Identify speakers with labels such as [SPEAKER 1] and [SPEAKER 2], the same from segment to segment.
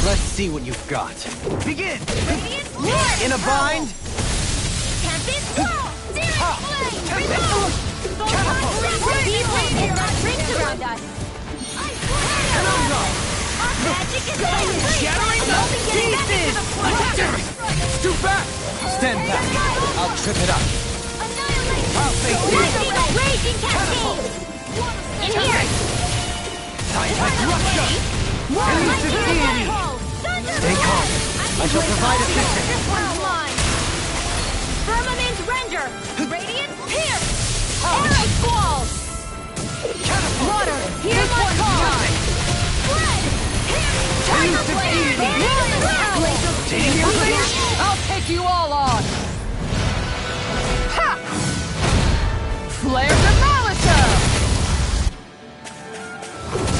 [SPEAKER 1] Let's see what you've got. Begin! In a bind!
[SPEAKER 2] Tempest Wall! Searing Flame! Reload! These got rings around us! Our magic is
[SPEAKER 1] Shattering the pieces! Scoot back! Stand back. I'll trip it up. I'll face you.
[SPEAKER 2] Raging Cascade! In here!
[SPEAKER 1] Rupture! Elusive deity! Stay calm. I shall provide assistance.
[SPEAKER 2] This one's mine! Firmament Render! Radiant Pierce! Arrow Squall! Water! Hear my call! Spread! Tiger Blade!
[SPEAKER 3] I'll take you all on! Ha! Flare Demolisher!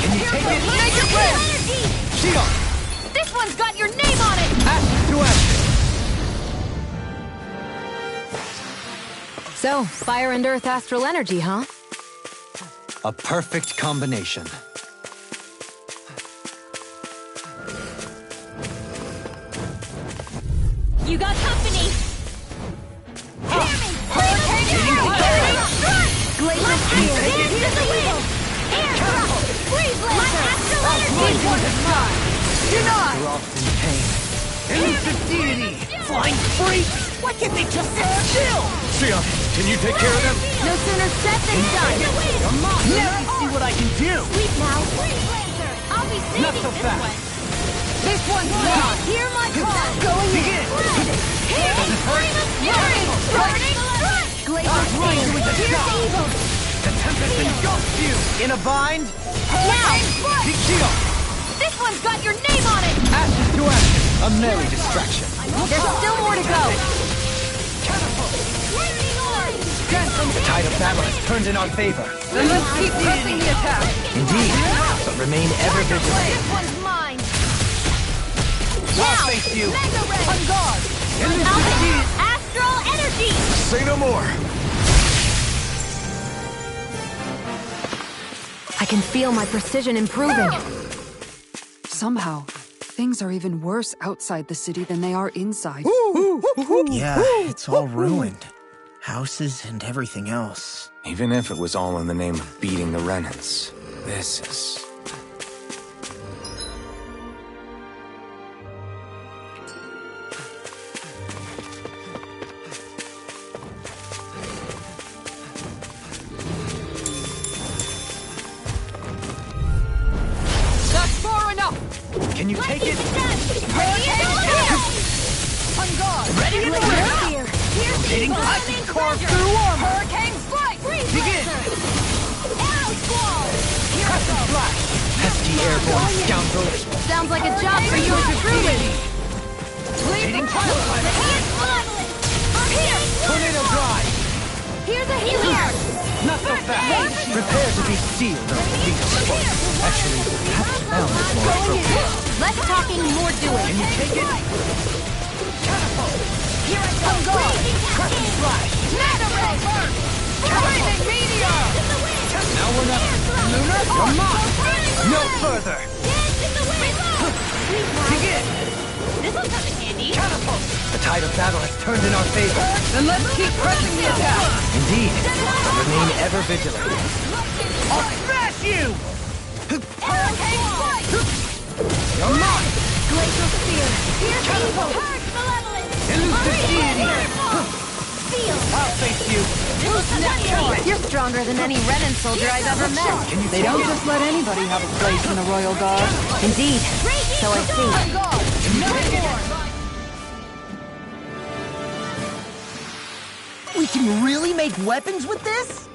[SPEAKER 1] Can you take it?
[SPEAKER 3] Make it rain!
[SPEAKER 1] Shield!
[SPEAKER 2] This one's got your name on it!
[SPEAKER 1] Action to action!
[SPEAKER 4] So, fire and earth astral energy, huh?
[SPEAKER 1] A perfect combination.
[SPEAKER 2] You got company! Hear me! Glacial Spear! Into the wind! Air Thrust! Freeze Laser! Astral Energy!
[SPEAKER 3] Denied!
[SPEAKER 1] You're often in pain. Elusive deity! Flying freak!
[SPEAKER 3] Why can't they just sit still?
[SPEAKER 1] Sion, can you take care of them?
[SPEAKER 2] No sooner said than done!
[SPEAKER 1] Come on! Let me see what I can do!
[SPEAKER 2] Sleep now! Freeze Laser! I'll be saving
[SPEAKER 1] Not so
[SPEAKER 2] this
[SPEAKER 1] fast.
[SPEAKER 2] one!
[SPEAKER 3] This one's mine!
[SPEAKER 2] Hear my call!
[SPEAKER 1] Going Begin!
[SPEAKER 2] Here! Flame of Fury! Burning Strike! Glacial Spear! Here's evil!
[SPEAKER 1] The tempest engulfs you! In a bind?
[SPEAKER 2] Now!
[SPEAKER 1] Shield!
[SPEAKER 2] This one's got your name on it!
[SPEAKER 1] Action to action! A merry distraction.
[SPEAKER 2] There's still more to go!
[SPEAKER 1] The tide of battle has turned in our favor.
[SPEAKER 3] Then let's keep pressing the attack!
[SPEAKER 1] Indeed, but remain ever vigilant.
[SPEAKER 2] This one's mine!
[SPEAKER 1] I'll
[SPEAKER 2] Now!
[SPEAKER 1] face you!
[SPEAKER 2] Mega Ray!
[SPEAKER 3] On guard!
[SPEAKER 2] Alpha Astral Energy!
[SPEAKER 1] Say no more!
[SPEAKER 4] I can feel my precision improving.
[SPEAKER 3] Somehow, things are even worse outside the city than they are inside.
[SPEAKER 5] Yeah, it's all ruined. Houses and everything else.
[SPEAKER 1] Even if it was all in the name of beating the Renans, this is...
[SPEAKER 3] That's far enough!
[SPEAKER 1] Can you take it?
[SPEAKER 3] On guard!
[SPEAKER 2] Ready in the
[SPEAKER 4] Spear.
[SPEAKER 1] Hitting I can carve through armor!
[SPEAKER 3] Hurricane strike!
[SPEAKER 1] Begin!
[SPEAKER 2] Arrow squall!
[SPEAKER 1] Crescent flash! Pesky airborne scoundrels!
[SPEAKER 4] Sounds like a job for yours truly.
[SPEAKER 1] Hitting pile
[SPEAKER 2] I'm here!
[SPEAKER 1] Tornado drive!
[SPEAKER 4] Here's a healer.
[SPEAKER 1] Not so fast! Prepare to be sealed or be destroyed. Actually, perhaps now is more appropriate.
[SPEAKER 4] Less talking, more doing.
[SPEAKER 1] Can you take it? Catapult!
[SPEAKER 2] Here I come! Blazing
[SPEAKER 1] Crescent flash!
[SPEAKER 3] Nanoray! Blazing meteor!
[SPEAKER 1] Now we're not...
[SPEAKER 3] Lunar
[SPEAKER 1] Come
[SPEAKER 3] Hawk!
[SPEAKER 1] on! No further!
[SPEAKER 2] Dance in the wind!
[SPEAKER 1] Begin!
[SPEAKER 2] This will come in handy.
[SPEAKER 1] Catapult! The tide of battle has turned in our favor.
[SPEAKER 3] Then let's keep pressing the attack!
[SPEAKER 1] Indeed. Remain ever vigilant. I'll smash you!
[SPEAKER 3] Hurricane strike!
[SPEAKER 1] You're mine!
[SPEAKER 4] Glacial spear.
[SPEAKER 2] Here's evil. Purge malevolence.
[SPEAKER 1] Elusive deity!
[SPEAKER 2] Seal.
[SPEAKER 1] I'll face you!
[SPEAKER 4] You're stronger than any Renan soldier I've ever met.
[SPEAKER 1] Can you
[SPEAKER 3] They don't just let anybody have a place in the Royal Guard.
[SPEAKER 4] Indeed. So I see.
[SPEAKER 3] On guard! No more!
[SPEAKER 5] We can really make weapons with this?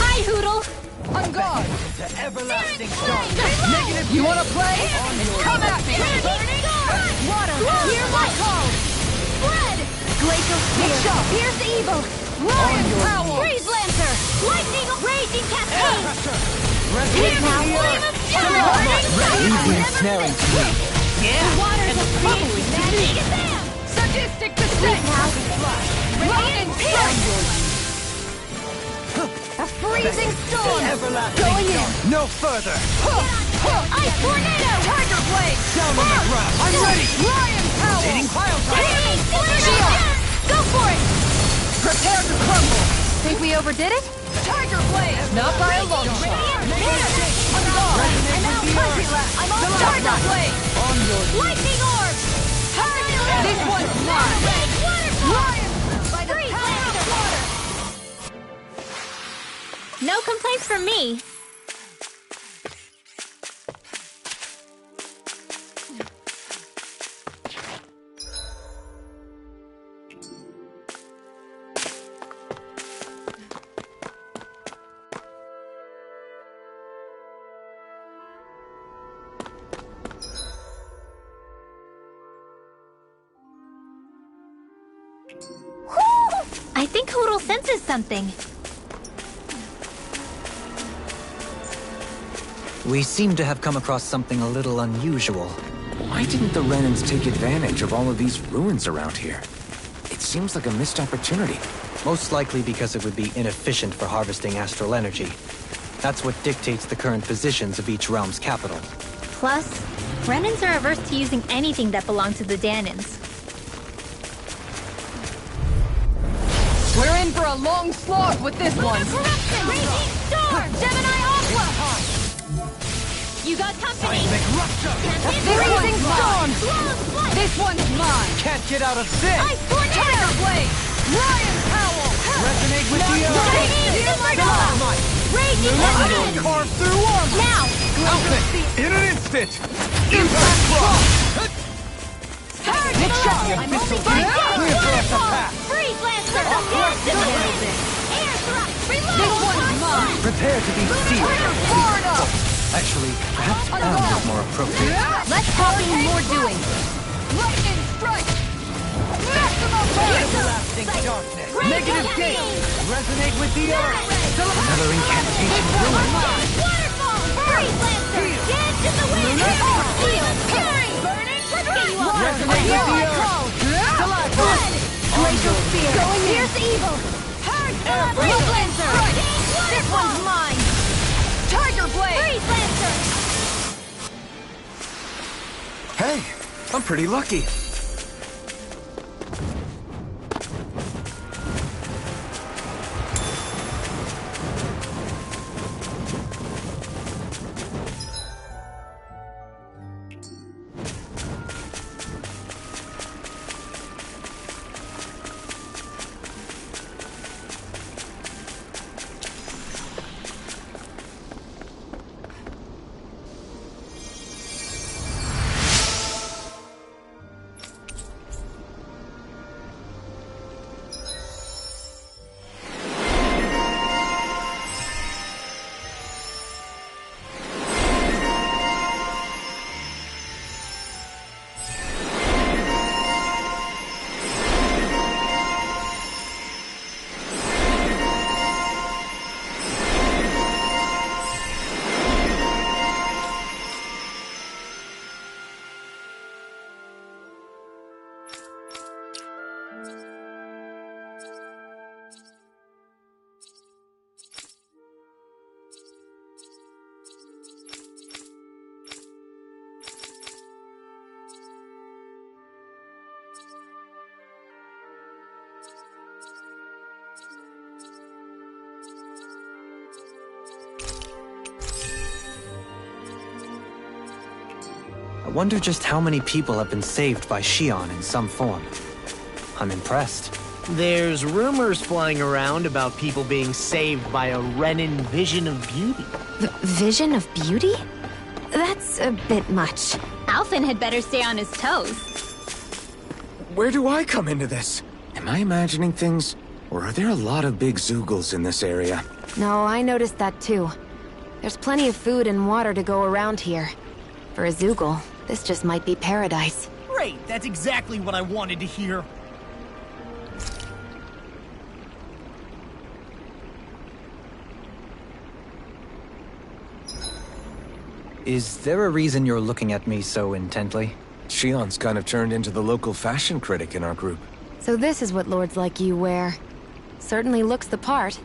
[SPEAKER 2] Hi, Hoodle.
[SPEAKER 3] On guard!
[SPEAKER 1] To everlasting stars!
[SPEAKER 2] Negative.
[SPEAKER 3] You wanna play? Come at me!
[SPEAKER 2] Burning
[SPEAKER 3] Water!
[SPEAKER 2] Hear my call. Spread.
[SPEAKER 4] Glacial spear.
[SPEAKER 2] Here's evil.
[SPEAKER 3] Ryan Powell!
[SPEAKER 2] Freeze Lancer. Lightning. Raging Cascade.
[SPEAKER 1] Resonate
[SPEAKER 2] Now,
[SPEAKER 1] with the
[SPEAKER 2] flame
[SPEAKER 1] earth!
[SPEAKER 2] of fury. Burning
[SPEAKER 1] Leave the
[SPEAKER 2] sun.
[SPEAKER 1] ensnaring to me.
[SPEAKER 2] Waters of being. Shazam.
[SPEAKER 3] Sadistic descent! Lightning strike!
[SPEAKER 2] A freezing storm.
[SPEAKER 1] Everlasting
[SPEAKER 2] Going in.
[SPEAKER 1] stars! No further!
[SPEAKER 2] Ice tornado.
[SPEAKER 3] Tiger blade!
[SPEAKER 1] Down on the ground! I'm ready!
[SPEAKER 3] Ryan Powell!
[SPEAKER 1] Hitting pile drive!
[SPEAKER 2] Raging Flare. Go for it.
[SPEAKER 3] Prepare to crumble!
[SPEAKER 4] Think we overdid it?
[SPEAKER 3] Tiger blade! Not by a long shot! On guard!
[SPEAKER 2] I'm out country left. I'm on
[SPEAKER 3] Tiger
[SPEAKER 2] target.
[SPEAKER 3] blade!
[SPEAKER 1] On your
[SPEAKER 2] Lightning orb.
[SPEAKER 3] This one's mine!
[SPEAKER 2] Waterfall.
[SPEAKER 3] Ryan!
[SPEAKER 2] By the power of water. No complaints from me. I think Hoodle senses something.
[SPEAKER 6] We seem to have come across something a little unusual.
[SPEAKER 1] Why didn't the Renans take advantage of all of these ruins around here? It seems like a missed opportunity.
[SPEAKER 6] Most likely because it would be inefficient for harvesting astral energy. That's what dictates the current positions of each realm's capital.
[SPEAKER 2] Plus, Renans are averse to using anything that belongs to the Danans.
[SPEAKER 3] We're in for a long slog with this one!
[SPEAKER 2] Raging storm! Gemini Aqua! You got company!
[SPEAKER 3] Freezing storm!
[SPEAKER 2] Flawless
[SPEAKER 3] This one's mine!
[SPEAKER 1] Can't get out of this!
[SPEAKER 2] Ice tornado!
[SPEAKER 3] Tiger blade! Ryan Powell!
[SPEAKER 1] Resonate with the earth!
[SPEAKER 2] Raging Supernova! Raging Tempest!
[SPEAKER 1] Carve through armor!
[SPEAKER 2] Now!
[SPEAKER 1] Outfit! In an instant! Impact Cross!
[SPEAKER 2] Nick shot! I'm only getting
[SPEAKER 1] Clear for us to pass!
[SPEAKER 2] Freeze Lancer! Air thrust! Reload!
[SPEAKER 3] This one's mine!
[SPEAKER 1] Prepare to be sealed!
[SPEAKER 3] Far enough!
[SPEAKER 6] Actually, perhaps pound is more appropriate.
[SPEAKER 4] Less talking, more doing.
[SPEAKER 1] Lightning strike! Maximum everlasting darkness! Negative gate! Resonate with the earth!
[SPEAKER 6] Another incantation ruined.
[SPEAKER 2] Waterfall! Freeze Lancer! Dance in the wind! Steel! Fury! Burning! Let's get you up!
[SPEAKER 1] Resonate with the earth!
[SPEAKER 2] Blood!
[SPEAKER 4] Glacial Spear.
[SPEAKER 2] Going Here's the evil! Hard!
[SPEAKER 4] Smoke Lancer. This one's mine. Tiger Blade.
[SPEAKER 2] Freeze Lancer!
[SPEAKER 1] Hey, I'm pretty lucky.
[SPEAKER 6] I wonder just how many people have been saved by Shion in some form. I'm impressed.
[SPEAKER 5] There's rumors flying around about people being saved by a Renin vision of beauty.
[SPEAKER 4] Vision of beauty? That's a bit much.
[SPEAKER 2] Alphen had better stay on his toes.
[SPEAKER 7] Where do I come into this? Am I imagining things? Or are there a lot of big Zoogles in this area?
[SPEAKER 4] No, I noticed that too. There's plenty of food and water to go around here. For a Zoogle, this just might be paradise.
[SPEAKER 5] Great, that's exactly what I wanted to hear.
[SPEAKER 6] Is there a reason you're looking at me so intently?
[SPEAKER 7] Shion's kind of turned into the local fashion critic in our group.
[SPEAKER 4] So this is what lords like you wear. Certainly looks the part.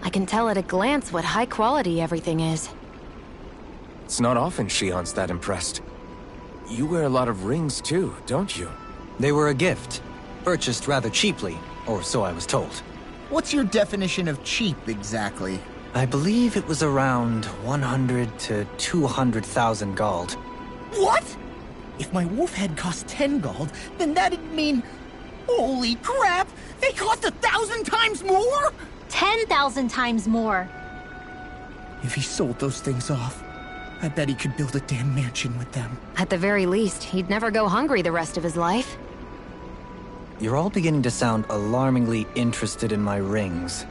[SPEAKER 4] I can tell at a glance what high quality everything is.
[SPEAKER 7] It's not often Shion's that impressed. You wear a lot of rings too, don't you?
[SPEAKER 6] They were a gift. Purchased rather cheaply, or so I was told.
[SPEAKER 5] What's your definition of cheap, exactly?
[SPEAKER 6] I believe it was around 100 to 200,000 gold.
[SPEAKER 5] What? If my wolf head cost 10 gold, then that'd mean... Holy crap! They cost 1,000 times more?!
[SPEAKER 2] 10,000 times more.
[SPEAKER 5] If he sold those things off, I bet he could build a damn mansion with them.
[SPEAKER 4] At the very least, he'd never go hungry the rest of his life.
[SPEAKER 6] You're all beginning to sound alarmingly interested in my rings.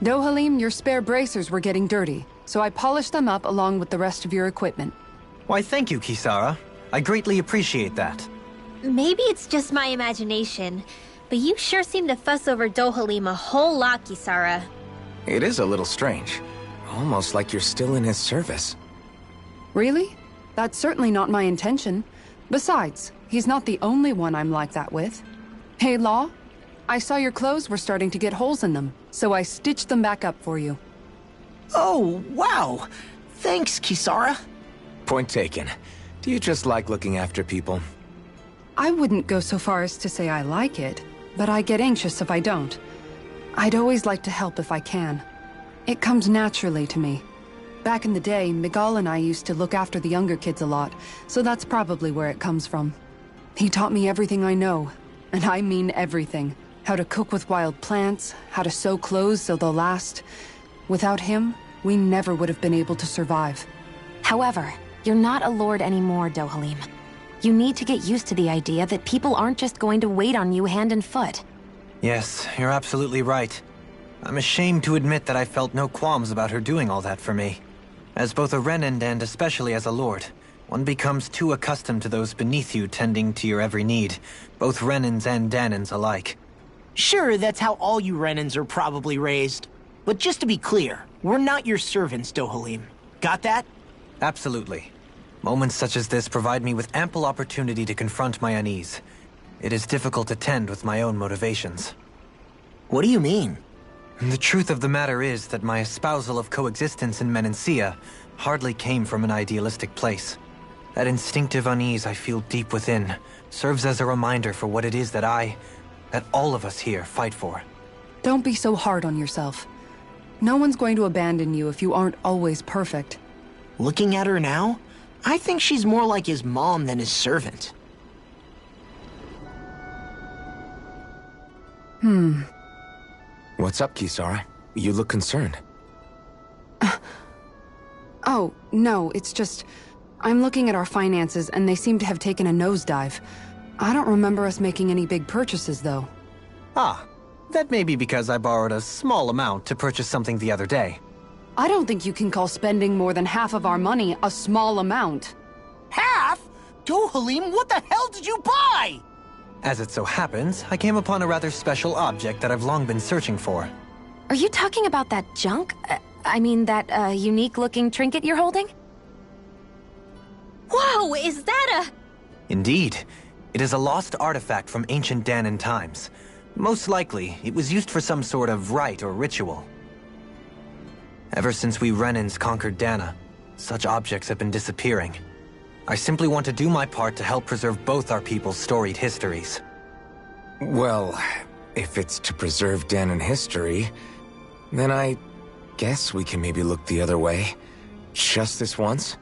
[SPEAKER 3] Dohalim, your spare bracers were getting dirty, so I polished them up along with the rest of your equipment.
[SPEAKER 6] Why, thank you, Kisara. I greatly appreciate that.
[SPEAKER 2] Maybe it's just my imagination, but you sure seem to fuss over Dohalim a whole lot, Kisara.
[SPEAKER 7] It is a little strange. Almost like you're still in his service.
[SPEAKER 3] Really? That's certainly not my intention. Besides, he's not the only one I'm like that with. Hey, Law, I saw your clothes were starting to get holes in them, so I stitched them back up for you.
[SPEAKER 5] Oh, wow! Thanks, Kisara.
[SPEAKER 7] Point taken. Do you just like looking after people?
[SPEAKER 3] I wouldn't go so far as to say I like it, but I get anxious if I don't. I'd always like to help if I can. It comes naturally to me. Back in the day, Miguel and I used to look after the younger kids a lot, so that's probably where it comes from. He taught me everything I know, and I mean everything. How to cook with wild plants, how to sew clothes so they'll last. Without him, we never would have been able to survive.
[SPEAKER 4] However, you're not a lord anymore, Dohalim. You need to get used to the idea that people aren't just going to wait on you hand and foot.
[SPEAKER 6] Yes, you're absolutely right. I'm ashamed to admit that I felt no qualms about her doing all that for me. As both a Renan and especially as a lord, one becomes too accustomed to those beneath you tending to your every need, both Renans and Dahnans alike.
[SPEAKER 5] Sure, that's how all you Renans are probably raised. But just to be clear, we're not your servants, Dohalim. Got that?
[SPEAKER 6] Absolutely. Moments such as this provide me with ample opportunity to confront my unease. It is difficult to tend with my own motivations.
[SPEAKER 5] What do you mean?
[SPEAKER 6] The truth of the matter is that my espousal of coexistence in Menancia hardly came from an idealistic place. That instinctive unease I feel deep within serves as a reminder for what it is that all of us here fight for.
[SPEAKER 3] Don't be so hard on yourself. No one's going to abandon you if you aren't always perfect.
[SPEAKER 5] Looking at her now, I think she's more like his mom than his servant.
[SPEAKER 7] What's up, Kisara? You look concerned.
[SPEAKER 3] Oh, no, it's just... I'm looking at our finances and they seem to have taken a nosedive. I don't remember us making any big purchases, though.
[SPEAKER 6] Ah, that may be because I borrowed a small amount to purchase something the other day.
[SPEAKER 3] I don't think you can call spending more than half of our money a small amount.
[SPEAKER 5] Half? Dohalim, what the hell did you buy?
[SPEAKER 6] As it so happens, I came upon a rather special object that I've long been searching for.
[SPEAKER 4] Are you talking about that junk? That unique-looking trinket you're holding?
[SPEAKER 2] Whoa, is that a...
[SPEAKER 6] Indeed. It is a lost artifact from ancient Dahnan times. Most likely, it was used for some sort of rite or ritual. Ever since we Renans conquered Dahna, such objects have been disappearing. I simply want to do my part to help preserve both our people's storied histories.
[SPEAKER 7] Well, if it's to preserve Dahnan history, then I guess we can maybe look the other way. Just this once?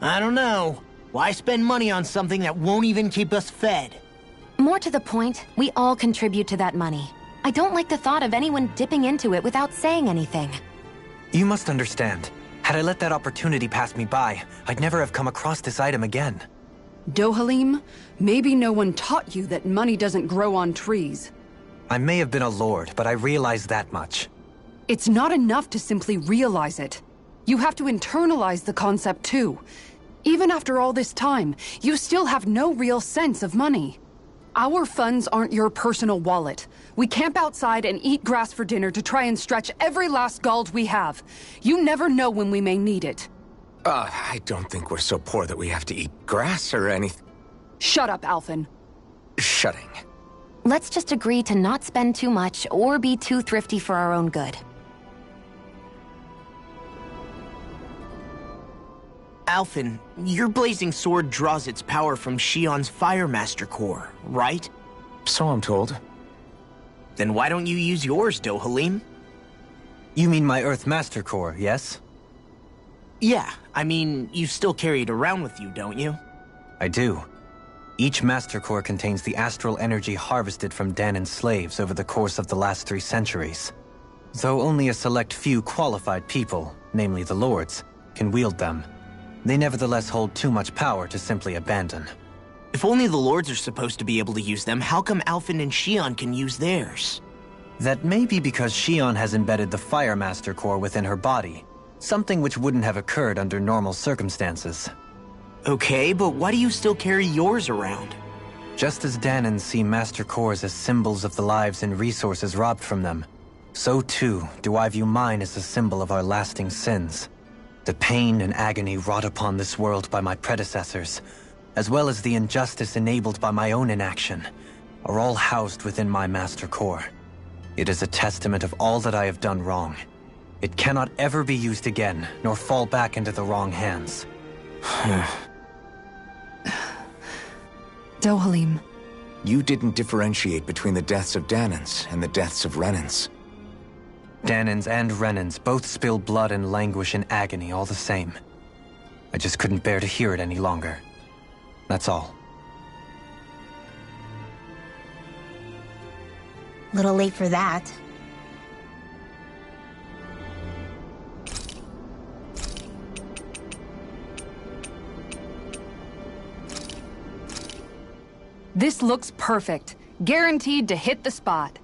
[SPEAKER 5] I don't know. Why spend money on something that won't even keep us fed?
[SPEAKER 4] More to the point, we all contribute to that money. I don't like the thought of anyone dipping into it without saying anything.
[SPEAKER 6] You must understand. Had I let that opportunity pass me by, I'd never have come across this item again.
[SPEAKER 3] Dohalim, maybe no one taught you that money doesn't grow on trees.
[SPEAKER 6] I may have been a lord, but I realize that much.
[SPEAKER 3] It's not enough to simply realize it. You have to internalize the concept too. Even after all this time, you still have no real sense of money. Our funds aren't your personal wallet. We camp outside and eat grass for dinner to try and stretch every last gold we have. You never know when we may need it.
[SPEAKER 7] I don't think we're so poor that we have to eat grass or anything.
[SPEAKER 3] Shut up, Alphen.
[SPEAKER 7] Shutting.
[SPEAKER 4] Let's just agree to not spend too much or be too thrifty for our own good.
[SPEAKER 5] Alphen, your blazing sword draws its power from Shion's Firemaster core, right?
[SPEAKER 7] So I'm told.
[SPEAKER 5] Then why don't you use yours, Dohalim?
[SPEAKER 6] You mean my Earth Master Core, yes?
[SPEAKER 5] Yeah, I mean, you still carry it around with you, don't you?
[SPEAKER 6] I do. Each Master Core contains the astral energy harvested from Dahnan's slaves over the course of the last 3 centuries. Though only a select few qualified people, namely the Lords, can wield them, they nevertheless hold too much power to simply abandon.
[SPEAKER 5] If only the Lords are supposed to be able to use them, how come Alphen and Shion can use theirs?
[SPEAKER 6] That may be because Shion has embedded the Firemaster Core within her body, something which wouldn't have occurred under normal circumstances.
[SPEAKER 5] Okay, but why do you still carry yours around?
[SPEAKER 6] Just as Dahnans see Master Cores as symbols of the lives and resources robbed from them, so too do I view mine as a symbol of our lasting sins. The pain and agony wrought upon this world by my predecessors, as well as the injustice enabled by my own inaction, are all housed within my Master Core. It is a testament of all that I have done wrong. It cannot ever be used again, nor fall back into the wrong hands.
[SPEAKER 3] Dohalim.
[SPEAKER 7] You didn't differentiate between the deaths of Dahnans and the deaths of Renans.
[SPEAKER 6] Dahnans and Renans both spill blood and languish in agony all the same. I just couldn't bear to hear it any longer. That's all.
[SPEAKER 2] Little late for that.
[SPEAKER 3] This looks perfect. Guaranteed to hit the spot.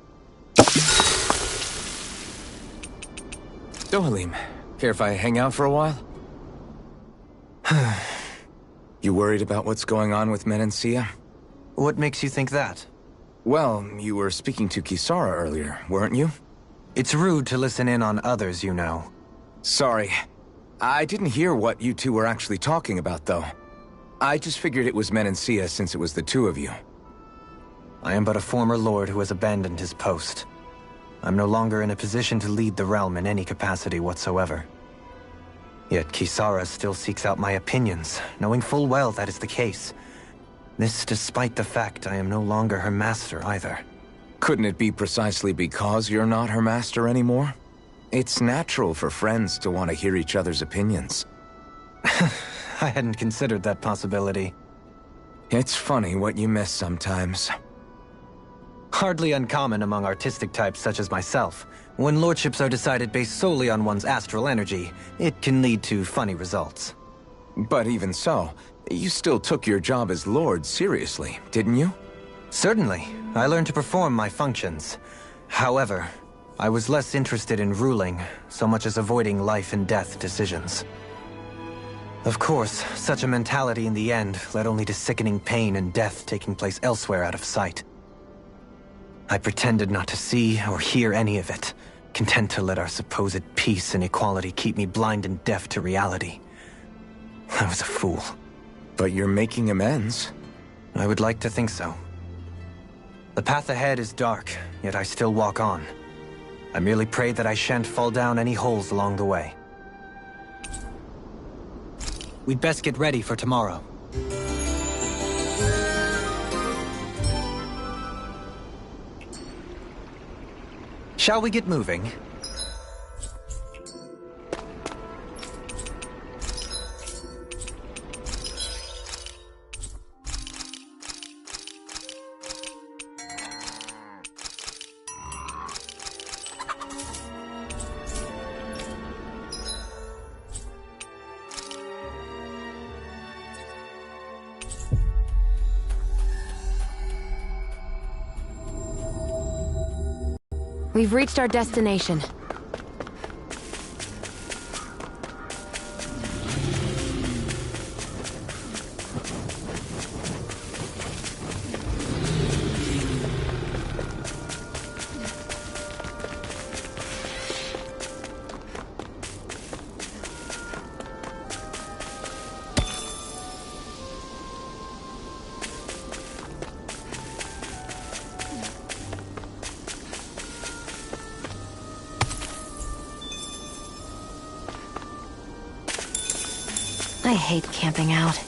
[SPEAKER 7] Dohalim, care if I hang out for a while? You worried about what's going on with Menancia?
[SPEAKER 6] What makes you think that?
[SPEAKER 7] Well, you were speaking to Kisara earlier, weren't you?
[SPEAKER 6] It's rude to listen in on others, you know.
[SPEAKER 7] Sorry. I didn't hear what you two were actually talking about, though. I just figured it was Menancia since it was the two of you.
[SPEAKER 6] I am but a former lord who has abandoned his post. I'm no longer in a position to lead the realm in any capacity whatsoever. Yet Kisara still seeks out my opinions, knowing full well that is the case. This despite the fact I am no longer her master either.
[SPEAKER 7] Couldn't it be precisely because you're not her master anymore? It's natural for friends to want to hear each other's opinions.
[SPEAKER 6] I hadn't considered that possibility.
[SPEAKER 7] It's funny what you miss sometimes.
[SPEAKER 6] Hardly uncommon among artistic types such as myself. When lordships are decided based solely on one's astral energy, it can lead to funny results.
[SPEAKER 7] But even so, you still took your job as lord seriously, didn't you?
[SPEAKER 6] Certainly. I learned to perform my functions. However, I was less interested in ruling, so much as avoiding life and death decisions. Of course, such a mentality in the end led only to sickening pain and death taking place elsewhere out of sight. I pretended not to see or hear any of it, content to let our supposed peace and equality keep me blind and deaf to reality. I was a fool.
[SPEAKER 7] But you're making amends.
[SPEAKER 6] I would like to think so. The path ahead is dark, yet I still walk on. I merely pray that I shan't fall down any holes along the way. We'd best get ready for tomorrow. Shall we get moving?
[SPEAKER 4] We've reached our destination. I hate camping out.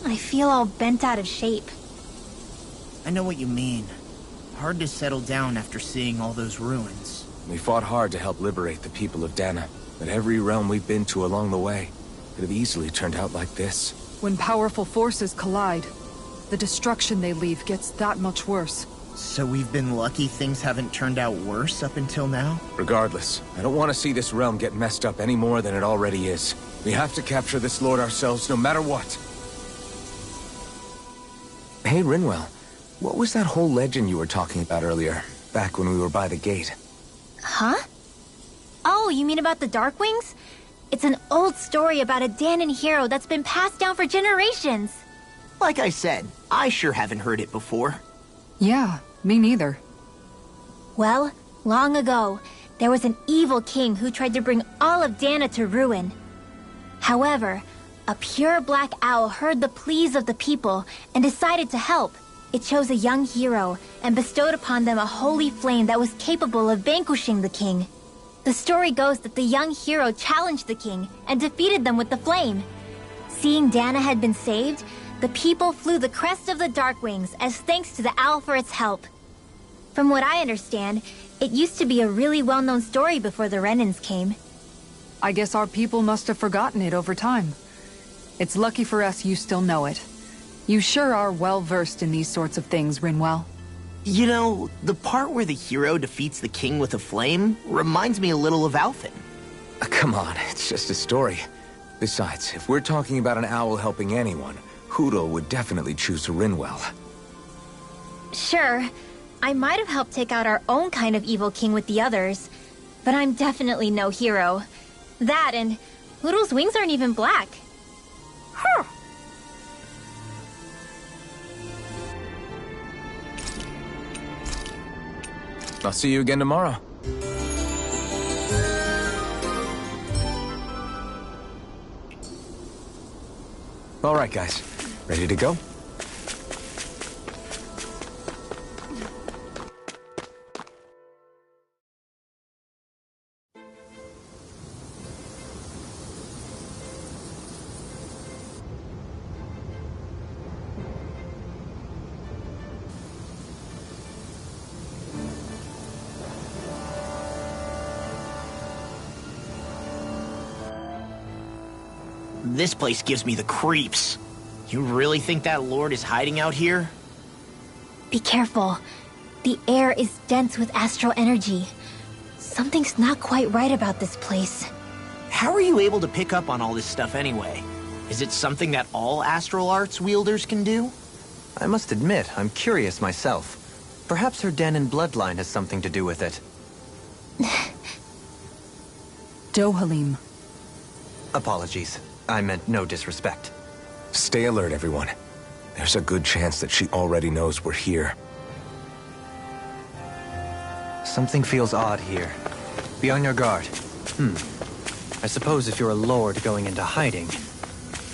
[SPEAKER 2] I feel all bent out of shape.
[SPEAKER 5] I know what you mean. Hard to settle down after seeing all those ruins.
[SPEAKER 7] We fought hard to help liberate the people of Dana, but every realm we've been to along the way could have easily turned out like this.
[SPEAKER 3] When powerful forces collide, the destruction they leave gets that much worse.
[SPEAKER 5] So we've been lucky things haven't turned out worse up until now?
[SPEAKER 7] Regardless, I don't want to see this realm get messed up any more than it already is. We have to capture this lord ourselves, no matter what. Hey, Rinwell, what was that whole legend you were talking about earlier, back when we were by the gate?
[SPEAKER 2] Huh? Oh, you mean about the Darkwings? It's an old story about a Danan hero that's been passed down for generations.
[SPEAKER 5] Like I said, I sure haven't heard it before.
[SPEAKER 3] Yeah, me neither.
[SPEAKER 2] Well, long ago, there was an evil king who tried to bring all of Dana to ruin. However, a pure black owl heard the pleas of the people and decided to help. It chose a young hero and bestowed upon them a holy flame that was capable of vanquishing the king. The story goes that the young hero challenged the king and defeated them with the flame. Seeing Dana had been saved, the people flew the crest of the Darkwings as thanks to the owl for its help. From what I understand, it used to be a really well-known story before the Renans came.
[SPEAKER 3] I guess our people must have forgotten it over time. It's lucky for us you still know it. You sure are well-versed in these sorts of things, Rinwell.
[SPEAKER 5] You know, the part where the hero defeats the king with a flame reminds me a little of Alphen.
[SPEAKER 7] Come on, it's just a story. Besides, if we're talking about an owl helping anyone, Hootle would definitely choose Rinwell.
[SPEAKER 2] Sure, I might have helped take out our own kind of evil king with the others, but I'm definitely no hero. That and Hootle's wings aren't even black. Huh.
[SPEAKER 7] I'll see you again tomorrow. All right, guys. Ready to go?
[SPEAKER 5] This place gives me the creeps. You really think that lord is hiding out here?
[SPEAKER 2] Be careful. The air is dense with astral energy. Something's not quite right about this place.
[SPEAKER 5] How are you able to pick up on all this stuff anyway? Is it something that all astral arts wielders can do?
[SPEAKER 6] I must admit, I'm curious myself. Perhaps her Dahnan bloodline has something to do with it.
[SPEAKER 3] Dohalim.
[SPEAKER 6] Apologies. I meant no disrespect.
[SPEAKER 7] Stay alert, everyone. There's a good chance that she already knows we're here.
[SPEAKER 6] Something feels odd here. Be on your guard. I suppose if you're a lord going into hiding,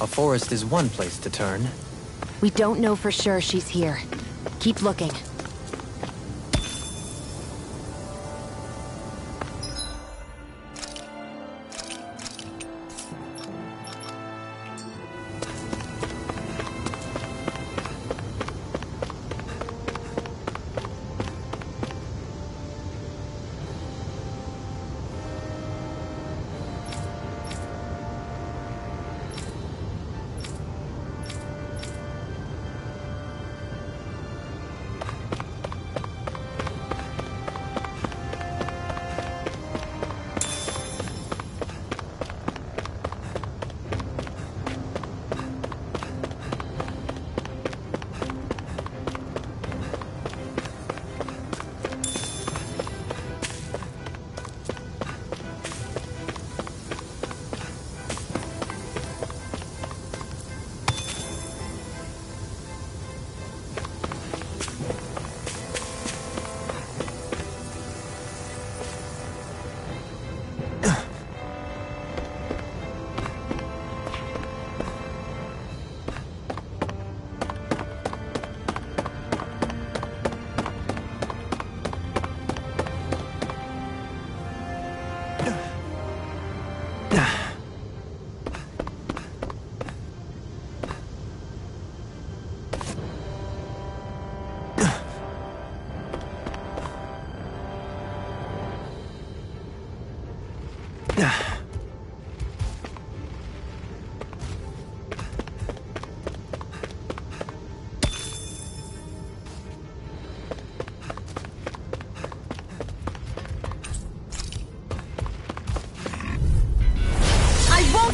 [SPEAKER 6] a forest is one place to turn.
[SPEAKER 4] We don't know for sure she's here. Keep looking.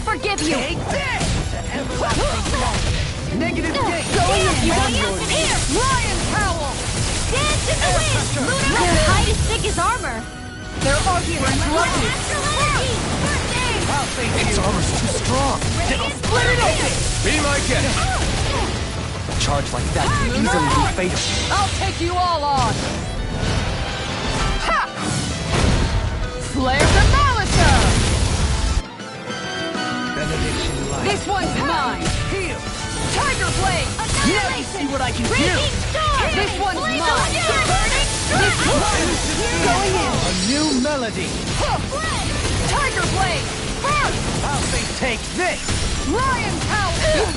[SPEAKER 1] Forgive you! Take this! Negative gate!
[SPEAKER 2] Going in! Here!
[SPEAKER 1] Lion Cowl!
[SPEAKER 2] Dance in the wind! Their hide is thick as armor!
[SPEAKER 1] Their argument interrupted! Its armor's too strong! It'll split it open! Be my guest!
[SPEAKER 6] A charge like that can easily be fatal.
[SPEAKER 1] I'll take you all on! Ha! Flare the Malita! This one's mine! Heal! Tiger Blade! Now you see what I can do! This one's mine! This one's going in! A new melody! Tiger Blade! I'll say take this! Lion Power!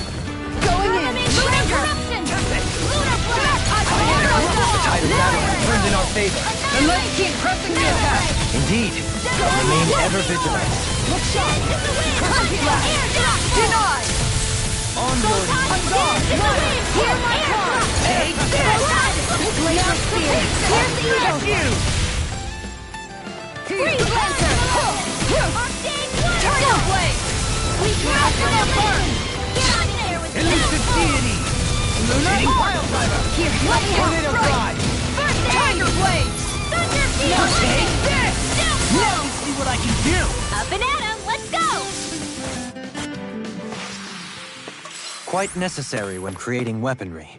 [SPEAKER 1] Going in!
[SPEAKER 2] Lunar Corruption! Lunar Blast!
[SPEAKER 6] The tide of battle has turned in our favor.
[SPEAKER 1] Then let's keep pressing the attack!
[SPEAKER 6] Indeed. Remain ever vigilant.
[SPEAKER 1] Look sharp. Perfect blast. Deny. On guard. Hear my call. Take this. Laser spear. Here's the eagle. Freeze lancer. Turtle blade. We grab for the burn. Get out there with
[SPEAKER 5] Elusive deity. Illuminating pile driver.
[SPEAKER 1] Here, let me
[SPEAKER 5] Tornado
[SPEAKER 1] have
[SPEAKER 5] drive.
[SPEAKER 1] First tiger blade. Thunder field.
[SPEAKER 5] Take this. Now we see what I can do.
[SPEAKER 1] Up and at 'em. Let's go.
[SPEAKER 6] Quite necessary when creating weaponry.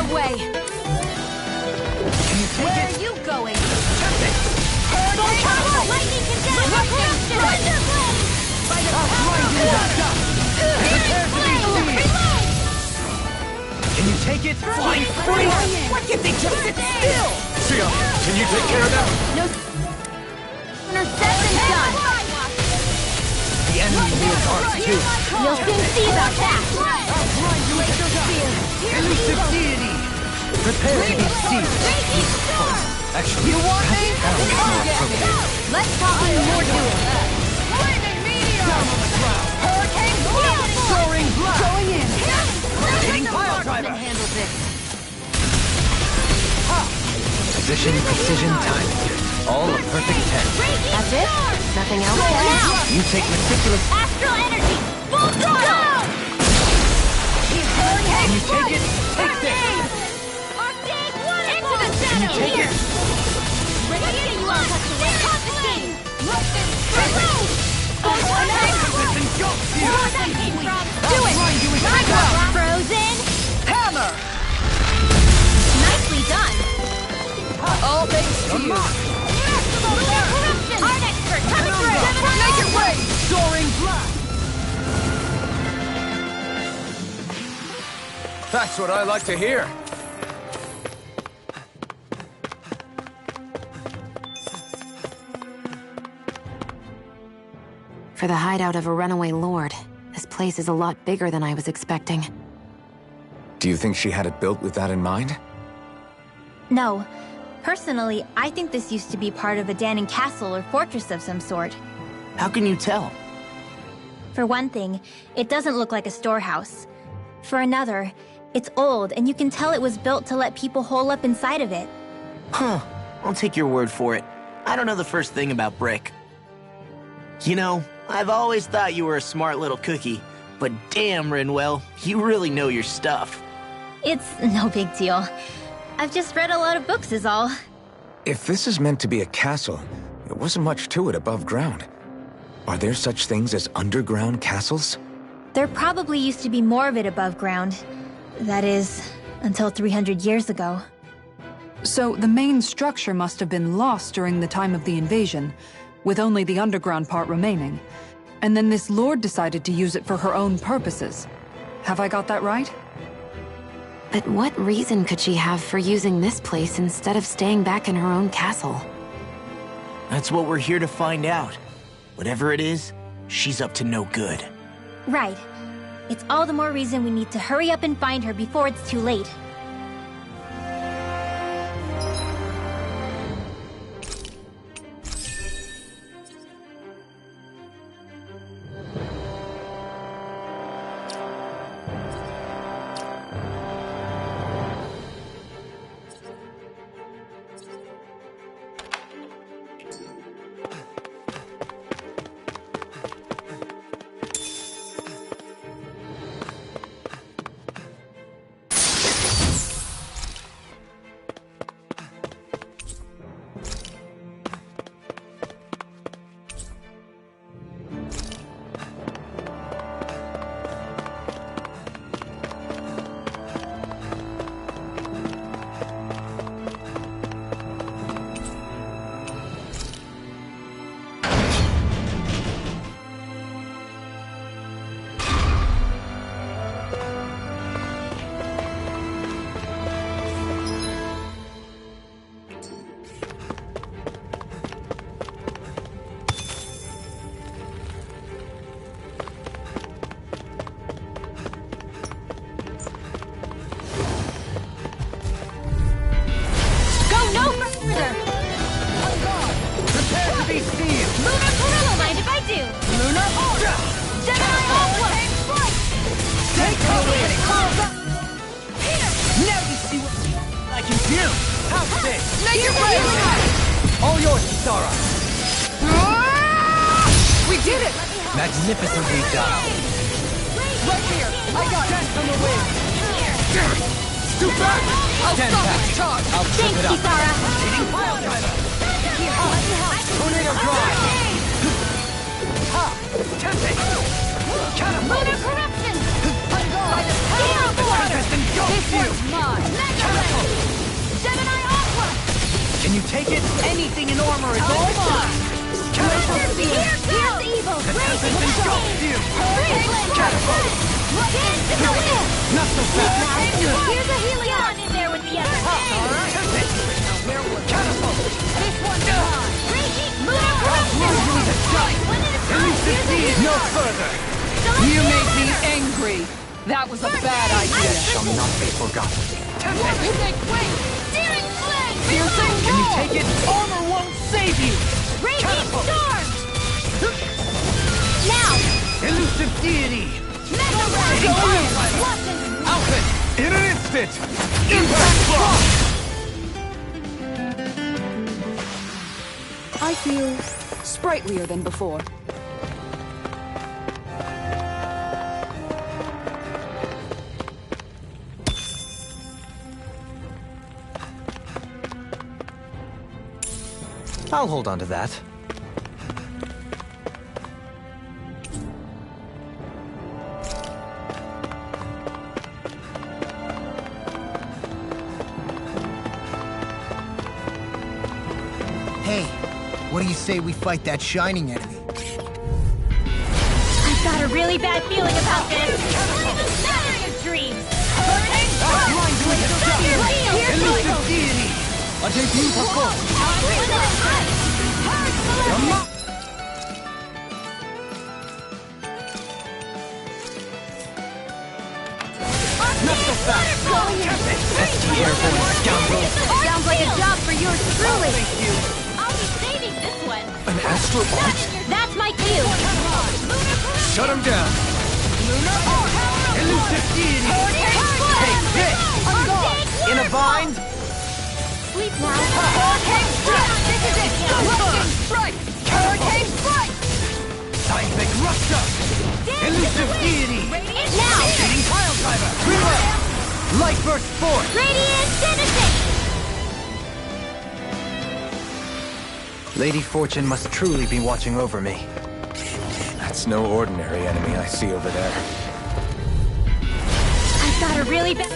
[SPEAKER 1] Way. Where are you going? Lightning condemned! Thunder blade! By the power of water!
[SPEAKER 5] Can you take it? Flying free! What if they just sit still? Sia, can you take care of them?
[SPEAKER 1] No. Interception done!
[SPEAKER 5] The enemy wields ours too.
[SPEAKER 1] You'll soon see about that! Laser spear!
[SPEAKER 5] Elusive deity! Prepare to be seized.
[SPEAKER 6] Actually,
[SPEAKER 1] You want me?
[SPEAKER 6] that would be more appropriate.
[SPEAKER 1] Let's talk more to it. Lightning meteor!
[SPEAKER 5] Down on the ground.
[SPEAKER 1] Hurricane blast!
[SPEAKER 5] Soaring blast.
[SPEAKER 3] Going in.
[SPEAKER 5] Hitting pile driver.
[SPEAKER 1] Handle this.
[SPEAKER 6] Position, precision, timing. All a perfect 10.
[SPEAKER 4] That's it? Nothing else?
[SPEAKER 1] Now!
[SPEAKER 6] You take meticulous...
[SPEAKER 1] Astral energy! Full throttle!
[SPEAKER 5] Can you take it? Take this.
[SPEAKER 1] Into the shadow!
[SPEAKER 5] Take it.
[SPEAKER 1] Ready to get you all tucked away. Pop the game! Reload!
[SPEAKER 5] This engulfs you.
[SPEAKER 1] Do it!
[SPEAKER 5] Grind you into
[SPEAKER 1] Tiger!
[SPEAKER 5] ground.
[SPEAKER 1] Frozen!
[SPEAKER 5] Hammer.
[SPEAKER 1] Nicely done!
[SPEAKER 5] All thanks to you.
[SPEAKER 1] Lunar corruption! Art expert coming through!
[SPEAKER 5] Make it way. Soaring blast. That's what I like to hear.
[SPEAKER 4] For the hideout of a runaway lord, this place is a lot bigger than I was expecting.
[SPEAKER 7] Do you think she had it built with that in mind?
[SPEAKER 2] No. Personally, I think this used to be part of a Dahnan castle or fortress of some sort.
[SPEAKER 5] How can you tell?
[SPEAKER 2] For one thing, it doesn't look like a storehouse. For another, it's old, and you can tell it was built to let people hole up inside of it.
[SPEAKER 8] Huh. I'll take your word for it. I don't know the first thing about brick. You know, I've always thought you were a smart little cookie, but damn, Rinwell, you really know your stuff.
[SPEAKER 2] It's no big deal. I've just read a lot of books is all.
[SPEAKER 7] If this is meant to be a castle, there wasn't much to it above ground. Are there such things as underground castles?
[SPEAKER 2] There probably used to be more of it above ground. That is, until 300 years ago.
[SPEAKER 3] So the main structure must have been lost during the time of the invasion, with only the underground part remaining. And then this lord decided to use it for her own purposes. Have I got that right?
[SPEAKER 4] But what reason could she have for using this place instead of staying back in her own castle?
[SPEAKER 8] That's what we're here to find out. Whatever it is, she's up to no good.
[SPEAKER 2] Right. It's all the more reason we need to hurry up and find her before it's too late.
[SPEAKER 5] You! How's this?
[SPEAKER 1] Make your break!
[SPEAKER 6] All yours, Kisara!
[SPEAKER 1] We did it!
[SPEAKER 6] Magnificently done.
[SPEAKER 1] Right here! I got it! From the wind!
[SPEAKER 5] Too fast!
[SPEAKER 1] I'll
[SPEAKER 6] Stand
[SPEAKER 1] stop
[SPEAKER 6] back.
[SPEAKER 1] its charge!
[SPEAKER 6] I'll trip
[SPEAKER 2] Thanks,
[SPEAKER 6] it up.
[SPEAKER 2] Kisara.
[SPEAKER 6] Hitting pile driver! Tornado drive! Ha! Tempe! Catapult!
[SPEAKER 2] Lunar corruption!
[SPEAKER 6] Tempest engulfs you!
[SPEAKER 1] Mine!
[SPEAKER 6] Catapult!
[SPEAKER 2] Gemini Aqua!
[SPEAKER 6] Can you take it?
[SPEAKER 5] Anything in armor is all mine!
[SPEAKER 6] Catapult!
[SPEAKER 2] Here's evil!
[SPEAKER 6] The Tempest engulfs you! Catapult! Not so fast!
[SPEAKER 2] Here's a Helion in there with the other.
[SPEAKER 6] Tempest! Catapult!
[SPEAKER 2] This one's mine! Lunar corruption!
[SPEAKER 6] No further!
[SPEAKER 1] You made me angry! That was a bad idea!
[SPEAKER 6] Shall not be forgotten. Tempest!
[SPEAKER 1] Make way!
[SPEAKER 2] Steering flame!
[SPEAKER 1] Piercing
[SPEAKER 6] Can you take it?
[SPEAKER 5] Armor won't save you!
[SPEAKER 2] Raging
[SPEAKER 6] Catapult!
[SPEAKER 2] storm! Now!
[SPEAKER 5] Elusive deity!
[SPEAKER 2] Mega
[SPEAKER 6] Hitting pile driver!
[SPEAKER 2] Watson!
[SPEAKER 6] Outfit! In an instant! Impact block!
[SPEAKER 3] I feel sprightlier than before.
[SPEAKER 6] I'll hold on to that.
[SPEAKER 5] Hey, what do you say we fight that shining enemy?
[SPEAKER 2] I've got a really bad feeling about this. Shattering of dreams.
[SPEAKER 5] Elusive deity! A debut performance!
[SPEAKER 6] Not so fast! ST airborne scoundrel!
[SPEAKER 2] Sounds like a job for yours truly. I'll be saving this one.
[SPEAKER 6] An astral arch?
[SPEAKER 2] That's my cue.
[SPEAKER 6] Shut him down!
[SPEAKER 5] Elusive deity!
[SPEAKER 6] Take this! In a bind?
[SPEAKER 2] Sleep now.
[SPEAKER 1] This is it! Lightning strike! Hurricane strike!
[SPEAKER 6] Seismic rupture!
[SPEAKER 5] Elusive deity!
[SPEAKER 2] Now.
[SPEAKER 6] Hitting pile driver! Reload! Light burst force!
[SPEAKER 2] Radiant Genesis.
[SPEAKER 6] Lady Fortune must truly be watching over me.
[SPEAKER 7] That's no ordinary enemy I see over there.
[SPEAKER 2] I've got a really bad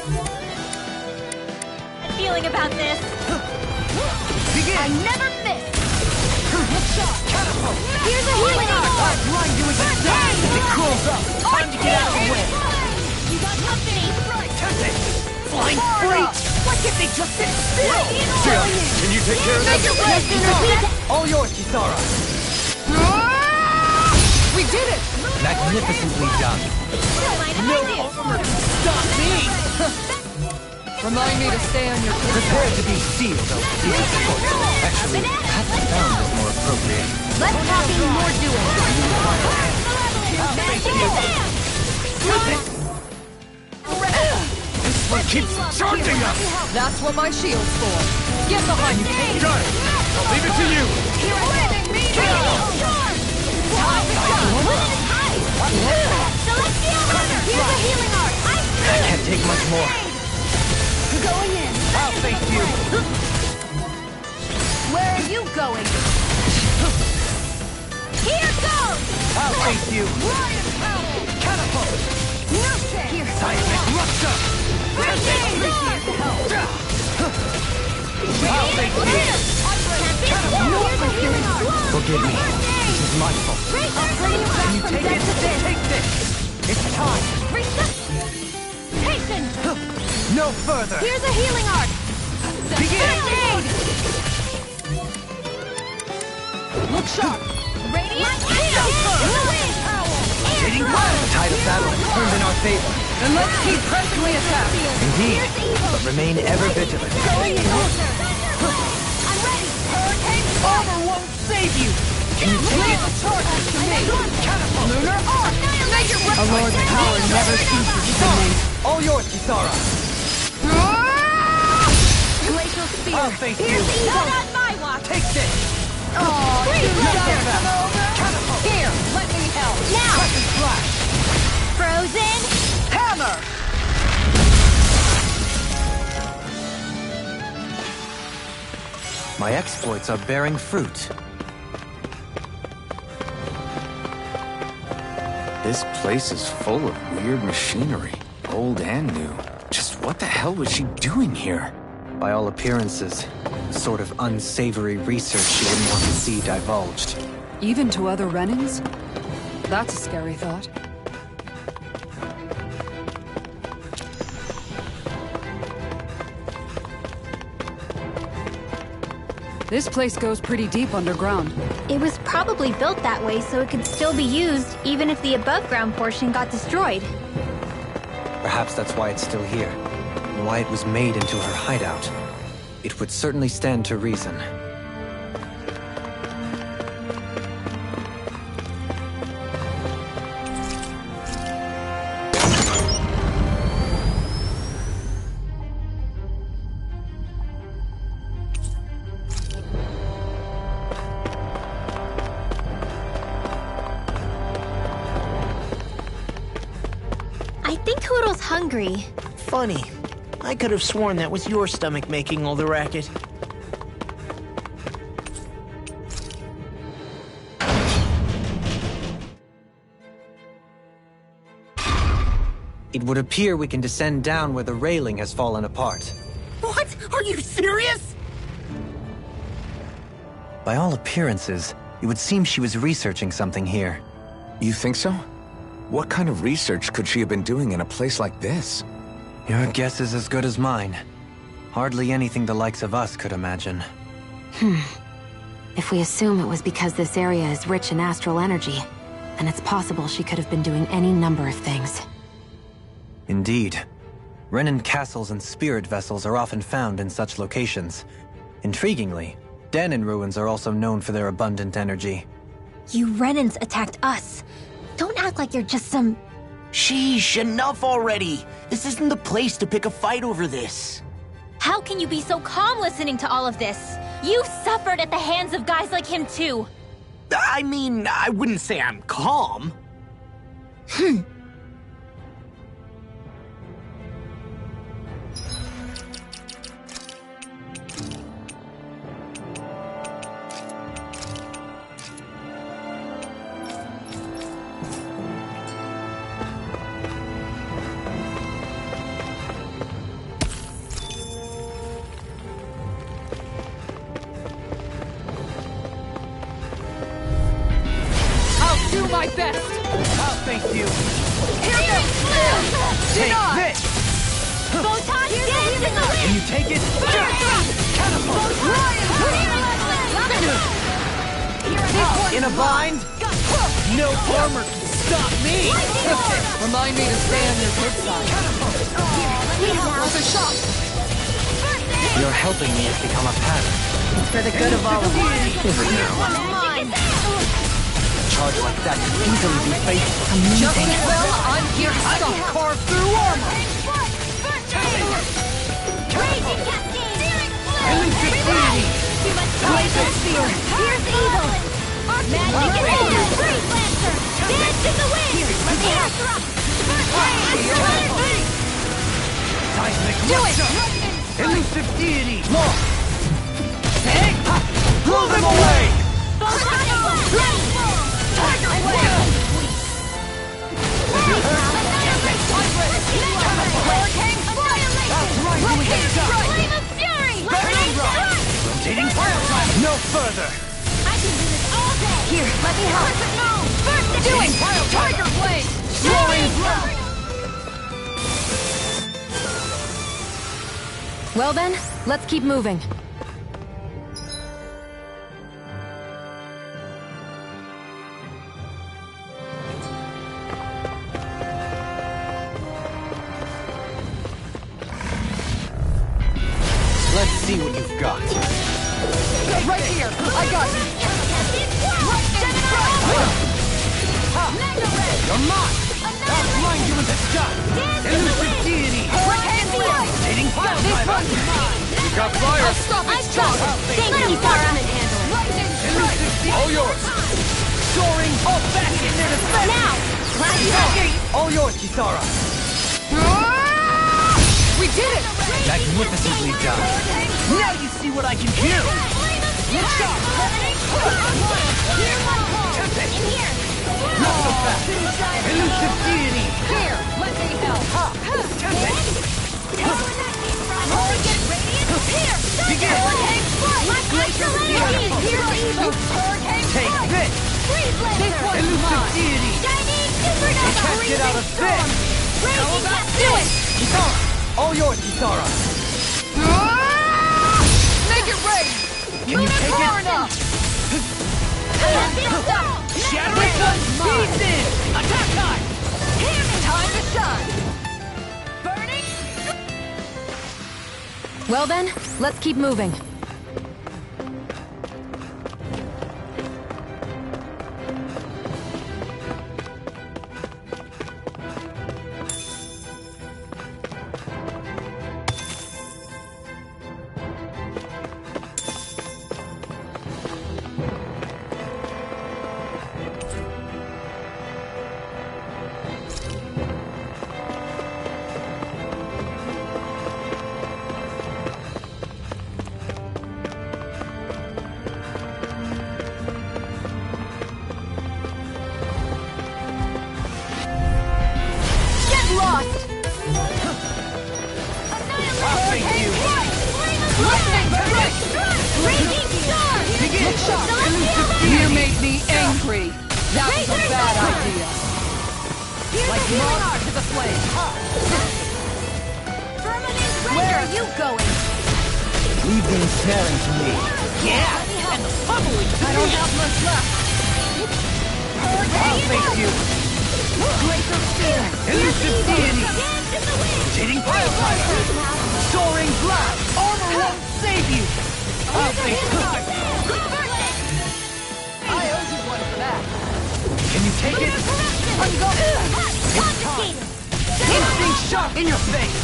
[SPEAKER 2] feeling about this. I never miss.
[SPEAKER 6] Catapult!
[SPEAKER 2] Here's a healing arm.
[SPEAKER 6] Blind you with the sun! It crawls up! Time to get out of the way!
[SPEAKER 2] You got company.
[SPEAKER 6] Tempest!
[SPEAKER 5] Flying free! Why can't they just sit still?
[SPEAKER 6] Jill, can you take care of this? All yours, Kisara!
[SPEAKER 1] We did it!
[SPEAKER 6] Magnificently done.
[SPEAKER 5] No armor can stop me!
[SPEAKER 1] Remind me to stay on your
[SPEAKER 6] Prepare to be sealed, oh Lady Fortune. Actually, perhaps bound is more appropriate.
[SPEAKER 2] Less talking, more doing.
[SPEAKER 6] This one keeps charging us!
[SPEAKER 1] That's what my shield's for. Get behind me!
[SPEAKER 6] Got it! I'll leave it to you!
[SPEAKER 2] Here's a healing arc.
[SPEAKER 6] I can't take much more.
[SPEAKER 2] Going in.
[SPEAKER 6] I'll face you!
[SPEAKER 2] Where are you going? Here goes!
[SPEAKER 6] I'll face you! Catapult!
[SPEAKER 2] Here.
[SPEAKER 6] Seismic rupture!
[SPEAKER 2] I'll
[SPEAKER 6] face you! Forgive me. This is my fault. Can you take it? Take this! It's time!
[SPEAKER 2] Hasten!
[SPEAKER 6] No further!
[SPEAKER 2] Here's a healing arc!
[SPEAKER 6] Begin!
[SPEAKER 1] Look sharp!
[SPEAKER 2] Radiant
[SPEAKER 6] Hitting fire! The tide of battle has turned in our favor.
[SPEAKER 1] Then let's keep pressing the attack!
[SPEAKER 6] Indeed, but remain ever vigilant.
[SPEAKER 2] Going closer! I'm ready!
[SPEAKER 5] Armor won't save you!
[SPEAKER 6] Can you take it?
[SPEAKER 1] Charge to me!
[SPEAKER 6] Catapult!
[SPEAKER 1] Lunar arc!
[SPEAKER 3] A lord's power never ceases to me.
[SPEAKER 6] All yours, Kisara!
[SPEAKER 1] Glacial Spear.
[SPEAKER 6] I'll face you.
[SPEAKER 1] Not on my watch.
[SPEAKER 6] Take this!
[SPEAKER 1] Oh, here, let me help. Now.
[SPEAKER 6] Crescent Flash!
[SPEAKER 2] Frozen.
[SPEAKER 1] Hammer.
[SPEAKER 6] My exploits are bearing fruit.
[SPEAKER 7] This place is full of weird machinery, old and new. Just what the hell was she doing here?
[SPEAKER 6] By all appearances, sort of unsavory research she wouldn't want to see divulged.
[SPEAKER 3] Even to other Renans? That's a scary thought. This place goes pretty deep underground.
[SPEAKER 2] It was probably built that way so it could still be used even if the above-ground portion got destroyed.
[SPEAKER 6] Perhaps that's why it's still here, and why it was made into her hideout. It would certainly stand to reason.
[SPEAKER 2] I think Hoodle's hungry.
[SPEAKER 8] Funny. I could have sworn that was your stomach making all the racket.
[SPEAKER 6] It would appear we can descend down where the railing has fallen apart.
[SPEAKER 5] What? Are you serious?
[SPEAKER 6] By all appearances, it would seem she was researching something here.
[SPEAKER 7] You think so? What kind of research could she have been doing in a place like this?
[SPEAKER 6] Your guess is as good as mine. Hardly anything the likes of us could imagine.
[SPEAKER 4] If we assume it was because this area is rich in astral energy, then it's possible she could have been doing any number of things.
[SPEAKER 6] Indeed. Renan castles and spirit vessels are often found in such locations. Intriguingly, Dahnan ruins are also known for their abundant energy.
[SPEAKER 2] You Renans attacked us. Don't act like you're just some...
[SPEAKER 8] Sheesh, enough already! This isn't the place to pick a fight over this.
[SPEAKER 2] How can you be so calm listening to all of this? You suffered at the hands of guys like him too.
[SPEAKER 8] I mean, I wouldn't say I'm calm.
[SPEAKER 1] Do my best.
[SPEAKER 6] I'll face you!
[SPEAKER 1] Here goes.
[SPEAKER 6] Take this!
[SPEAKER 2] Photon dance in the
[SPEAKER 6] Can you take it? Catapult! In a bind? No armor can stop me!
[SPEAKER 1] Remind me to stay on your good side. Worth a shot.
[SPEAKER 6] You're helping me become a pattern.
[SPEAKER 1] It's for the good of all of us.
[SPEAKER 6] Give it now. Charge like that could easily be faced.
[SPEAKER 1] Just as well, I'm here to stop.
[SPEAKER 6] Carve through armor!
[SPEAKER 2] Glacial Spear. Here's Eagle. Magic and Air. Freeze Lancer. Dance in the wind. Air Thrust.
[SPEAKER 6] Seismic
[SPEAKER 1] Do it!
[SPEAKER 6] rupture! Elusive deity! Lost! Take! Blow them away!
[SPEAKER 2] Tiger Blade. Hurricane Flame of Fury.
[SPEAKER 6] Rotating fire drive! No further!
[SPEAKER 2] I can do this all day. Here, let me help. First
[SPEAKER 1] Do it! Tiger Blade!
[SPEAKER 4] Well then, let's keep moving.
[SPEAKER 6] Let's see what you've got.
[SPEAKER 1] Right here! I got you!
[SPEAKER 6] You're mine! I'll blind you with the dust! Elusive deity!
[SPEAKER 1] Hurricane Blade!
[SPEAKER 6] Rotating fire drive!
[SPEAKER 7] got fire!
[SPEAKER 4] I've got it! Thank you, Zara!
[SPEAKER 7] All yours!
[SPEAKER 1] Soaring all back in their defense!
[SPEAKER 4] Now! Last after you!
[SPEAKER 1] All yours, Kisara!
[SPEAKER 3] We did it!
[SPEAKER 6] Magnificently done.
[SPEAKER 1] Now you see what I can do! Look sharp! Not so fast! Elusive deity! Here, let me help! Begin! Take this! This one's elusive deity! You can't get out of this! How about
[SPEAKER 4] do it!
[SPEAKER 1] Kisara! All yours, Kisara!
[SPEAKER 3] Make it rain!
[SPEAKER 1] Can you take it?
[SPEAKER 3] enough!
[SPEAKER 1] Shattering pieces! Attack time! Time to shine! Burning!
[SPEAKER 4] Well then, let's keep moving.
[SPEAKER 3] You made me angry. That was a bad idea.
[SPEAKER 1] Like moth to the flame!
[SPEAKER 4] Where are you going?
[SPEAKER 1] Leave the ensnaring to me. Yeah! And the bubbling to
[SPEAKER 3] I don't have much left.
[SPEAKER 1] I'll face you!
[SPEAKER 4] Glacial Spear!
[SPEAKER 1] Elusive deity! Rotating pile driver! Soaring blast! Armor won't save you! I'll face you! I owe you one for that! Can you take it? It's time! Instinct shot in your face!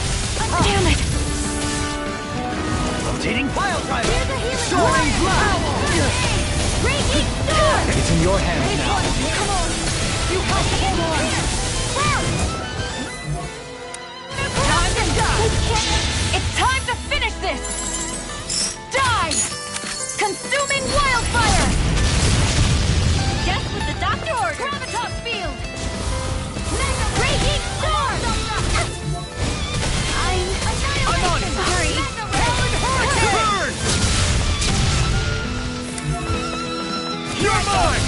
[SPEAKER 4] Damn it!
[SPEAKER 1] Rotating pile driver! Soaring blast! It's in your hands now.
[SPEAKER 4] Come on! You have to hold on!
[SPEAKER 1] Time to die!
[SPEAKER 4] It's time to finish this! Die! Consuming wildfire! Just what the doctor ordered! Gravitas field! Raging storm!
[SPEAKER 1] I'm on it!
[SPEAKER 4] Sorry!
[SPEAKER 1] Burn! You're mine!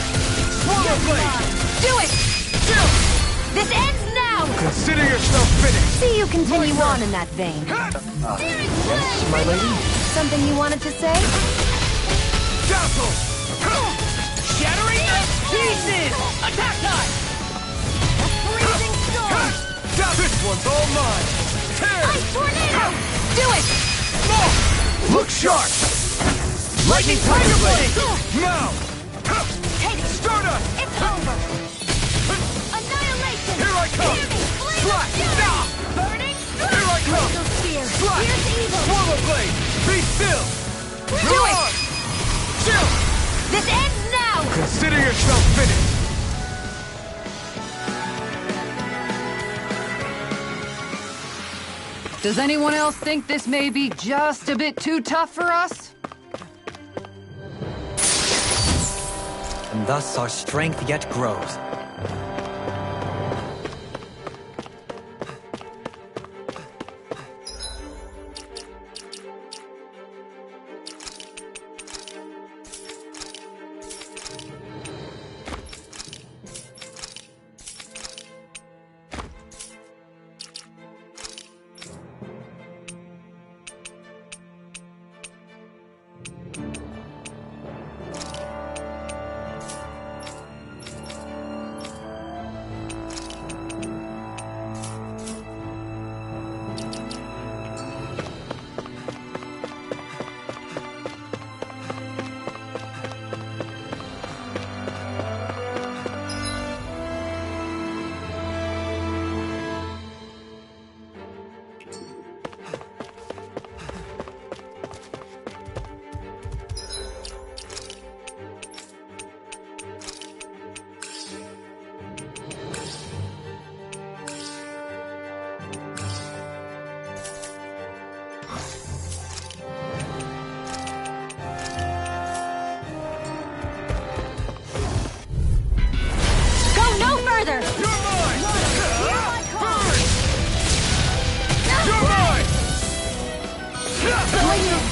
[SPEAKER 1] Swallow blade!
[SPEAKER 4] Do it! This ends now!
[SPEAKER 7] Consider yourself finished!
[SPEAKER 4] See you continue on in that vein.
[SPEAKER 7] Yes, my lady?
[SPEAKER 4] Something you wanted to say?
[SPEAKER 7] Dazzle!
[SPEAKER 1] Shattering pieces! Attack time!
[SPEAKER 4] Freezing storm!
[SPEAKER 7] This one's all mine! Tear!
[SPEAKER 4] Ice tornado! Do it!
[SPEAKER 7] Look sharp!
[SPEAKER 1] Lightning tiger blade!
[SPEAKER 7] Now!
[SPEAKER 4] Take it!
[SPEAKER 7] Stardust!
[SPEAKER 4] It's over! Annihilation!
[SPEAKER 7] Here I come! Slash! Now!
[SPEAKER 4] Burning!
[SPEAKER 7] Here I come!
[SPEAKER 4] Glacial Spear!
[SPEAKER 7] Slash!
[SPEAKER 4] Here's evil!
[SPEAKER 7] Swallow blade! Be still!
[SPEAKER 4] Do it!
[SPEAKER 7] Chill!
[SPEAKER 4] This ends now!
[SPEAKER 7] Consider yourself finished!
[SPEAKER 3] Does anyone else think this may be just a bit too tough for us?
[SPEAKER 6] And thus our strength yet grows.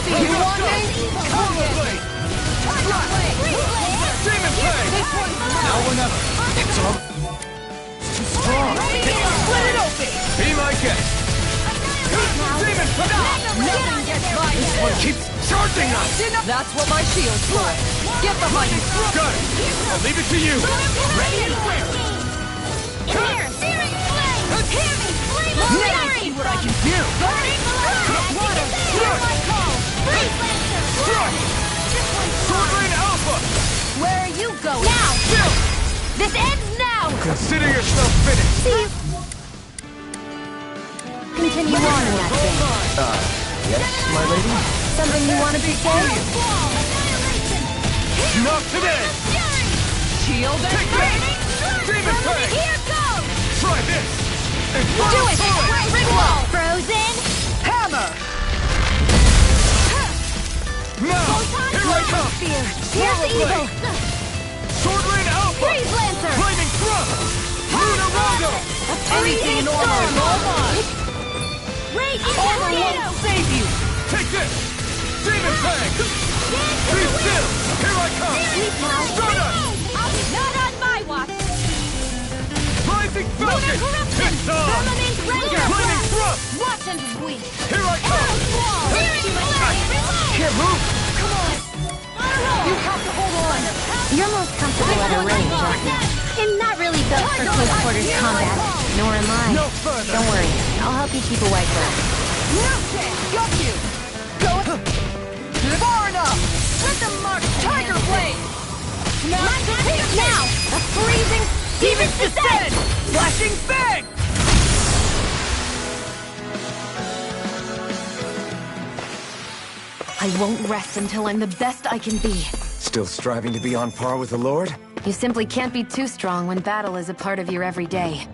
[SPEAKER 1] see you want me? Combo blade! Tiger blade! Demon blade! This one's mine! Now or never. It's up. Too strong. Split it open! Be my guest. Demon blade! Nothing gets by you. This one keeps charging us. That's what my shield's for. Get behind me. Got it. I'll leave it to you. Ready and clear.
[SPEAKER 4] Here! Searing flame! Hear me! Flame of
[SPEAKER 1] Now
[SPEAKER 4] fury!
[SPEAKER 1] see what I can do.
[SPEAKER 4] Burning
[SPEAKER 1] Water.
[SPEAKER 4] Hear my call! Freeze Lancer!
[SPEAKER 1] Strike. Sword Rain Alpha.
[SPEAKER 4] Where are you going? Now!
[SPEAKER 1] Chill.
[SPEAKER 4] This ends now!
[SPEAKER 7] Consider yourself finished.
[SPEAKER 2] Continue on in that thing.
[SPEAKER 7] Yes, my lady?
[SPEAKER 2] Something you wanted to say?
[SPEAKER 1] Not today. Shield and
[SPEAKER 4] Burning
[SPEAKER 1] Demon blade.
[SPEAKER 4] Here goes!
[SPEAKER 1] Try this.
[SPEAKER 4] Do it! Ring wall! Frozen!
[SPEAKER 1] Hammer. Now, here I come.
[SPEAKER 4] Spear!
[SPEAKER 1] Swirl
[SPEAKER 4] Here's evil!
[SPEAKER 1] blade. Sword Rain Alpha.
[SPEAKER 4] Freeze Lancer!
[SPEAKER 1] Flaming thrust. Lunarago.
[SPEAKER 4] Anything
[SPEAKER 1] in order is all mine.
[SPEAKER 4] Raging
[SPEAKER 1] Armor
[SPEAKER 4] tornado!
[SPEAKER 1] won't save you. Take this. Demon Fang. Be still. Here I come. Stardust.
[SPEAKER 4] Not on my watch!
[SPEAKER 1] Rising Falcon. It's on.
[SPEAKER 4] Firmament Render!
[SPEAKER 1] Flaming thrust.
[SPEAKER 4] Watch and weep!
[SPEAKER 1] Here I come.
[SPEAKER 4] Searing flame!
[SPEAKER 1] Can't move.
[SPEAKER 4] You have to hold on!
[SPEAKER 2] You're most comfortable at a range, aren't you? I'm not really built for close quarters combat, nor am I.
[SPEAKER 1] No further.
[SPEAKER 2] Don't worry, I'll help you keep a white breath.
[SPEAKER 1] No chance. Got you. Go. Far enough.
[SPEAKER 4] Let them mark!
[SPEAKER 1] Tiger blade.
[SPEAKER 4] Now!
[SPEAKER 1] A freezing Demon's Descent. Flashing Fang.
[SPEAKER 4] I won't rest until I'm the best I can be.
[SPEAKER 7] Still striving to be on par with the Lord?
[SPEAKER 4] You simply can't be too strong when battle is a part of your everyday.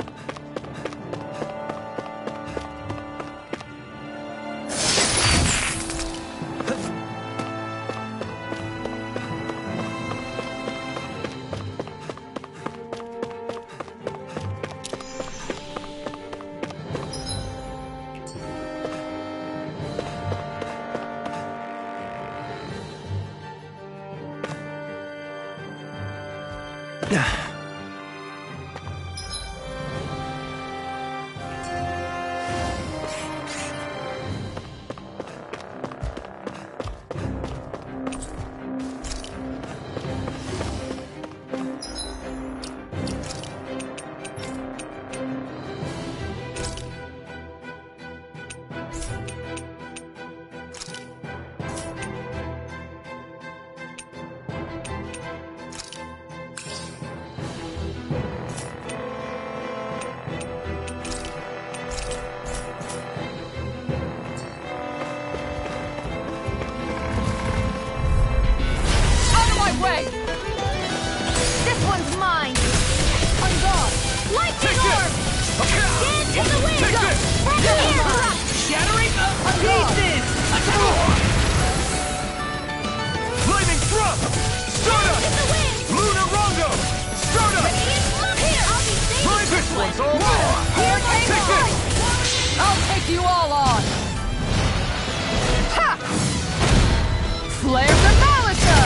[SPEAKER 1] Way.
[SPEAKER 4] This one's mine!
[SPEAKER 1] On guard.
[SPEAKER 4] Lightning
[SPEAKER 1] Take
[SPEAKER 4] orb! Stand to the wind!
[SPEAKER 1] Take this. Shattering pieces. Flaming thrust. Stardust. Lunarago. Stardust. This one's all mine. Take this. I'll take you all on. Ha! Flare the Malika.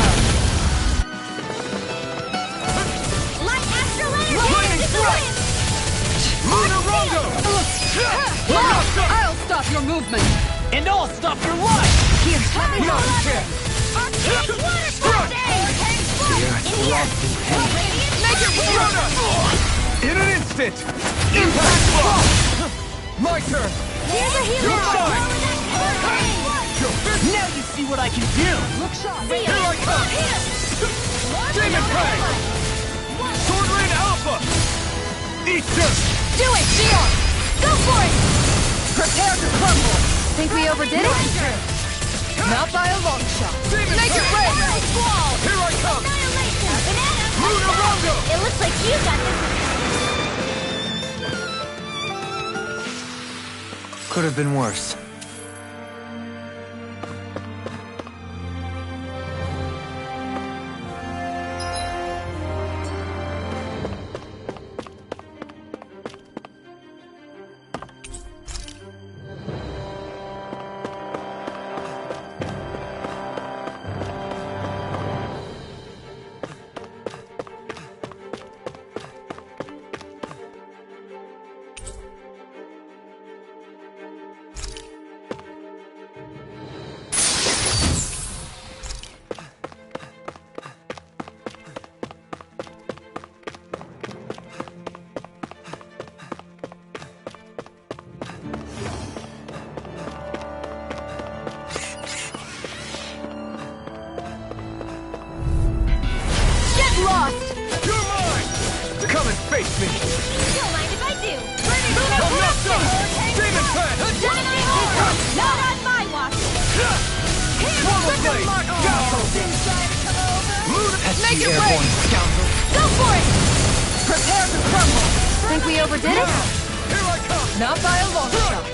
[SPEAKER 1] I'll stop your movement! And I'll stop your life! Here, let me Make it Rhoda! In an instant! Impact block! My turn!
[SPEAKER 4] Here's a hero!
[SPEAKER 1] Your side! Now you see what I can do! Look sharp! Here I come! Demon Fang! Sword Rain Alpha! Eat this!
[SPEAKER 4] Do it, Shield! Go for it!
[SPEAKER 1] Prepare to crumble!
[SPEAKER 4] Think we overdid it?
[SPEAKER 1] Not by a long shot! Make it rain! Here I come! Lunarago!
[SPEAKER 2] It looks like you got this.
[SPEAKER 6] Could have been worse.
[SPEAKER 7] Face me!
[SPEAKER 4] Don't mind if I do.
[SPEAKER 7] I'm not done! Demon Pad!
[SPEAKER 4] Gemini Horn! Not on my watch!
[SPEAKER 7] Swallow Blade! Go!
[SPEAKER 4] Make it break! Go for it!
[SPEAKER 1] Prepare to crumble!
[SPEAKER 4] Think we overdid it?
[SPEAKER 7] Here I come!
[SPEAKER 1] Not by a long shot.
[SPEAKER 4] Now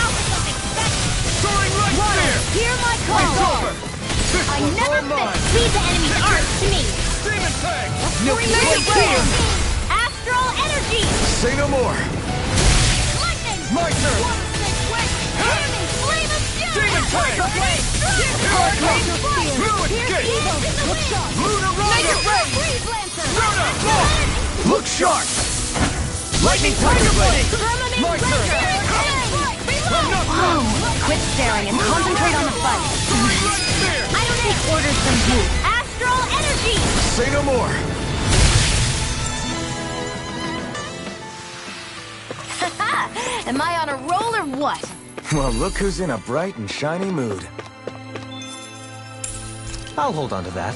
[SPEAKER 4] for something special!
[SPEAKER 7] Soaring Light Spear!
[SPEAKER 4] Hear my
[SPEAKER 7] It's
[SPEAKER 4] call!
[SPEAKER 7] over! This
[SPEAKER 4] I
[SPEAKER 7] one's
[SPEAKER 4] never
[SPEAKER 7] all mine!
[SPEAKER 4] fit. Leave the enemy's arms to me!
[SPEAKER 7] Demon Tag!
[SPEAKER 4] No kidding! Astral energy!
[SPEAKER 7] Say no more!
[SPEAKER 4] Lightning!
[SPEAKER 7] My turn!
[SPEAKER 4] Flame of fury!
[SPEAKER 7] Demon Tag! Here I come! No escape! Lunar Rider!
[SPEAKER 4] Freeze Lancer!
[SPEAKER 7] Look sharp! Lightning Tiger Blade!
[SPEAKER 4] Firmament
[SPEAKER 7] My turn! I'm not done!
[SPEAKER 4] Quit staring and concentrate on the fight.
[SPEAKER 7] Soaring Light Spear!
[SPEAKER 4] I don't take orders from you. Astral energy!
[SPEAKER 7] Say no more!
[SPEAKER 4] Am I on a roll or what?
[SPEAKER 7] Well, look who's in a bright and shiny mood.
[SPEAKER 6] I'll hold on to that.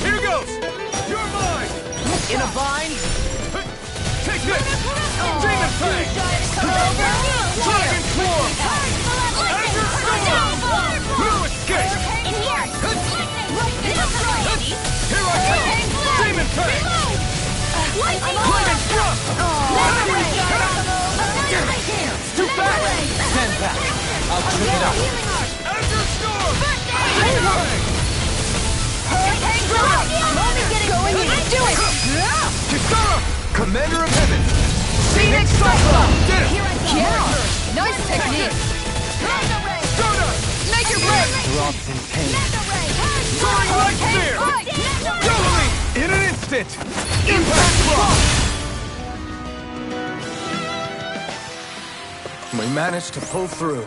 [SPEAKER 7] Here goes! You're mine!
[SPEAKER 8] In a bind?
[SPEAKER 7] Take this! Demon Fang! Dragon Claw! Azure Storm! No escape!
[SPEAKER 4] In here!
[SPEAKER 7] Here I come! Demon Fang! Flaming Thrust!
[SPEAKER 6] Too fast! Stand back. I'll trip it up.
[SPEAKER 7] Azure Storm! Demon Fang! Kisara! Commander of Heaven!
[SPEAKER 1] Phoenix Cyclone!
[SPEAKER 7] Did it!
[SPEAKER 1] Yeah! Nice technique!
[SPEAKER 7] Stardust!
[SPEAKER 1] Make your break!
[SPEAKER 6] Dropped in pain.
[SPEAKER 7] Soaring Light Spear! Doubly! In an instant! Impact Block! We managed to pull through.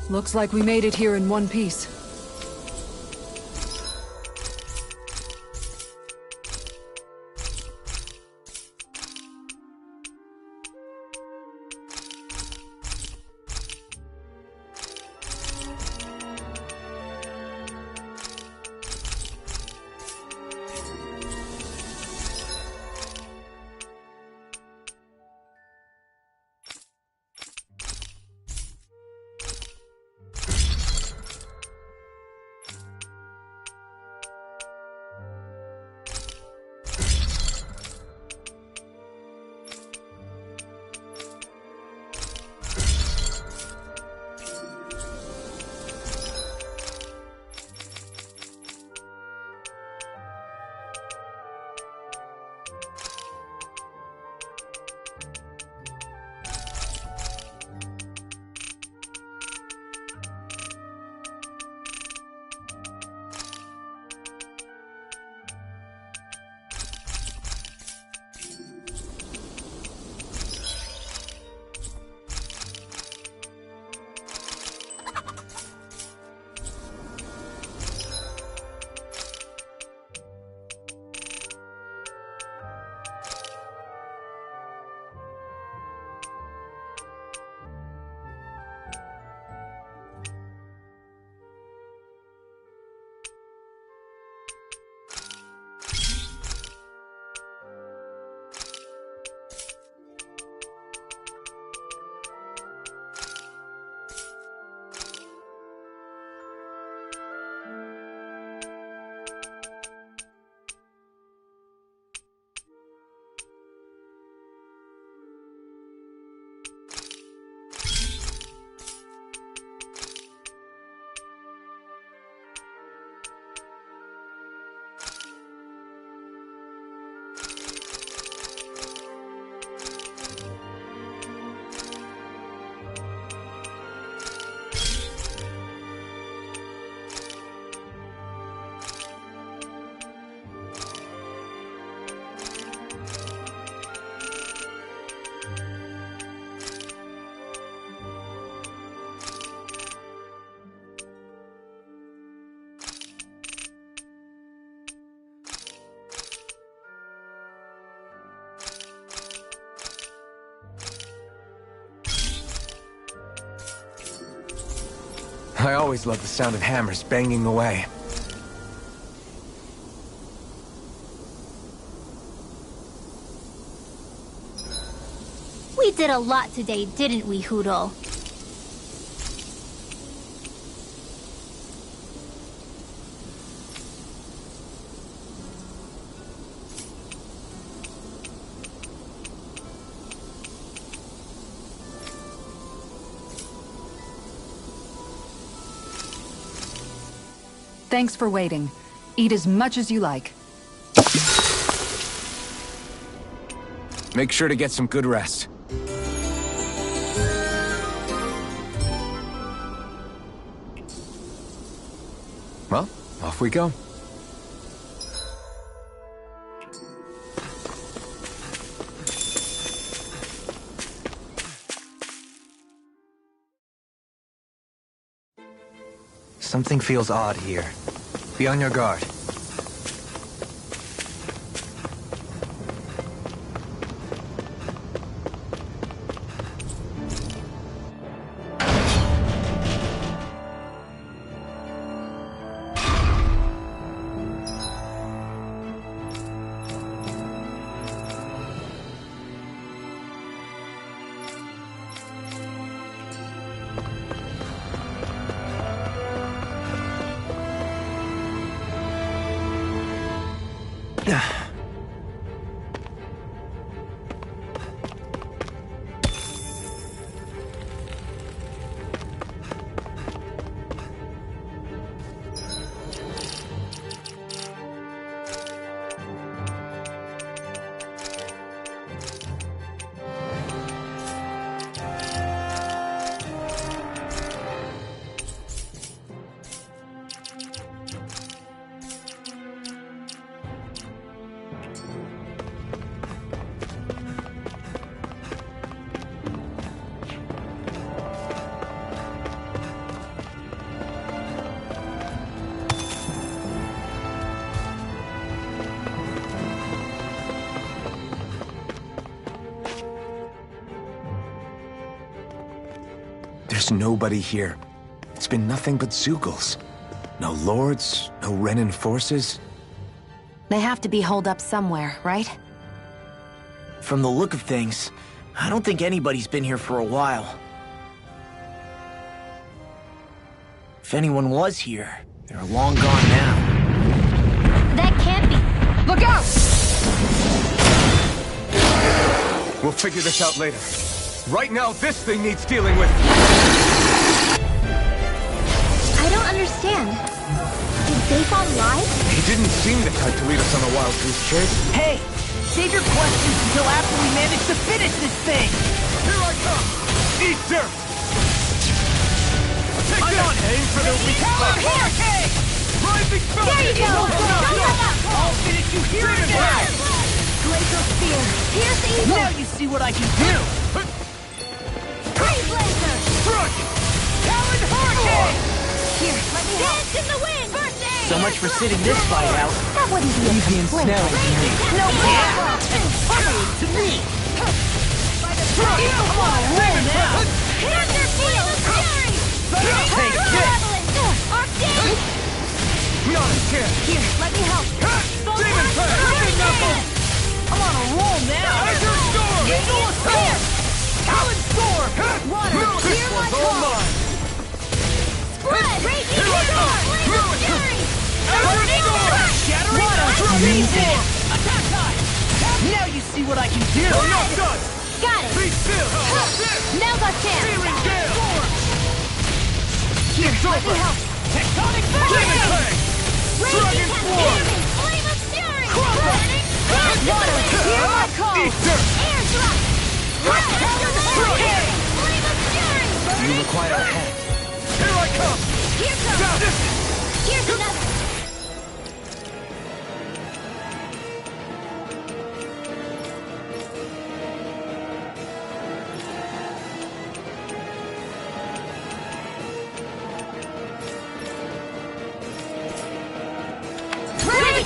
[SPEAKER 3] Looks like we made it here in one piece.
[SPEAKER 7] I always love the sound of hammers banging away.
[SPEAKER 2] We did a lot today, didn't we, Hootle?
[SPEAKER 3] Thanks for waiting. Eat as much as you like.
[SPEAKER 7] Make sure to get some good rest. Well, off we go.
[SPEAKER 6] Something feels odd here. Be on your guard.
[SPEAKER 7] There's nobody here. It's been nothing but Zeugles. No lords, no Renan forces.
[SPEAKER 4] They have to be holed up somewhere, right?
[SPEAKER 8] From the look of things, I don't think anybody's been here for a while. If anyone was here, they're long gone now.
[SPEAKER 2] That can't be.
[SPEAKER 3] Look out!
[SPEAKER 7] We'll figure this out later. Right now, this thing needs dealing with.
[SPEAKER 2] I don't understand. Did they fall live?
[SPEAKER 7] He didn't seem the type to lead us on a wild goose chase.
[SPEAKER 5] Hey, save your questions until after we manage to finish this thing!
[SPEAKER 7] Here I come! Eat dirt! Take
[SPEAKER 5] I'm
[SPEAKER 7] this!
[SPEAKER 5] on aim for the weak spot! Hurricane!
[SPEAKER 7] Rising Falcon!
[SPEAKER 2] There you go!
[SPEAKER 5] Don't let up! I'll finish you here and now!
[SPEAKER 2] Glacial Spear! Pierce Eagle!
[SPEAKER 5] Now you see what I can do!
[SPEAKER 2] Freeze Laser!
[SPEAKER 5] Crush! Talon Hurricane!
[SPEAKER 2] Here, let me help. Dance in the wind! First aid!
[SPEAKER 8] So much for sitting this fight out.
[SPEAKER 2] That wouldn't be a
[SPEAKER 5] Easy and
[SPEAKER 2] complaint.
[SPEAKER 5] snow.
[SPEAKER 2] No
[SPEAKER 5] Yeah!
[SPEAKER 2] problem!
[SPEAKER 5] To me!
[SPEAKER 2] By the
[SPEAKER 5] Come on, roll now!
[SPEAKER 2] Thunder Field of Fury!
[SPEAKER 5] Take this!
[SPEAKER 2] Arc Damage!
[SPEAKER 7] Not a chance!
[SPEAKER 2] Here, let me help.
[SPEAKER 7] Demon Fang!
[SPEAKER 5] I'm on a roll now!
[SPEAKER 7] Azure Storm!
[SPEAKER 5] Eagle Assault! Talon Storm!
[SPEAKER 2] Water,
[SPEAKER 7] No, this
[SPEAKER 2] hear my
[SPEAKER 7] one's all
[SPEAKER 2] call!
[SPEAKER 7] mine!
[SPEAKER 2] Spread! Raging
[SPEAKER 7] Here I
[SPEAKER 2] Storm!
[SPEAKER 7] come!
[SPEAKER 2] Flame of Fury!
[SPEAKER 5] Azure Storm! Shattering
[SPEAKER 2] Water,
[SPEAKER 5] Ice!
[SPEAKER 2] freeze it!
[SPEAKER 5] Attack time! Now you see what I can do!
[SPEAKER 7] We're not done!
[SPEAKER 2] Got it!
[SPEAKER 7] Be still!
[SPEAKER 2] Now got chance!
[SPEAKER 7] Searing Gale!
[SPEAKER 2] Here, let me help.
[SPEAKER 5] Tectonic
[SPEAKER 7] Demon
[SPEAKER 5] Force!
[SPEAKER 7] Fang!
[SPEAKER 2] Raging
[SPEAKER 7] Dragon Swarm!
[SPEAKER 2] Cascading Flame of Fury!
[SPEAKER 5] Crumble!
[SPEAKER 2] Water, hear my call!
[SPEAKER 7] Eat dirt!
[SPEAKER 2] Air drop!
[SPEAKER 5] Hurricane!
[SPEAKER 2] Flame of Fury!
[SPEAKER 6] You require a hand.
[SPEAKER 7] Here I come!
[SPEAKER 2] Here comes! Here's another!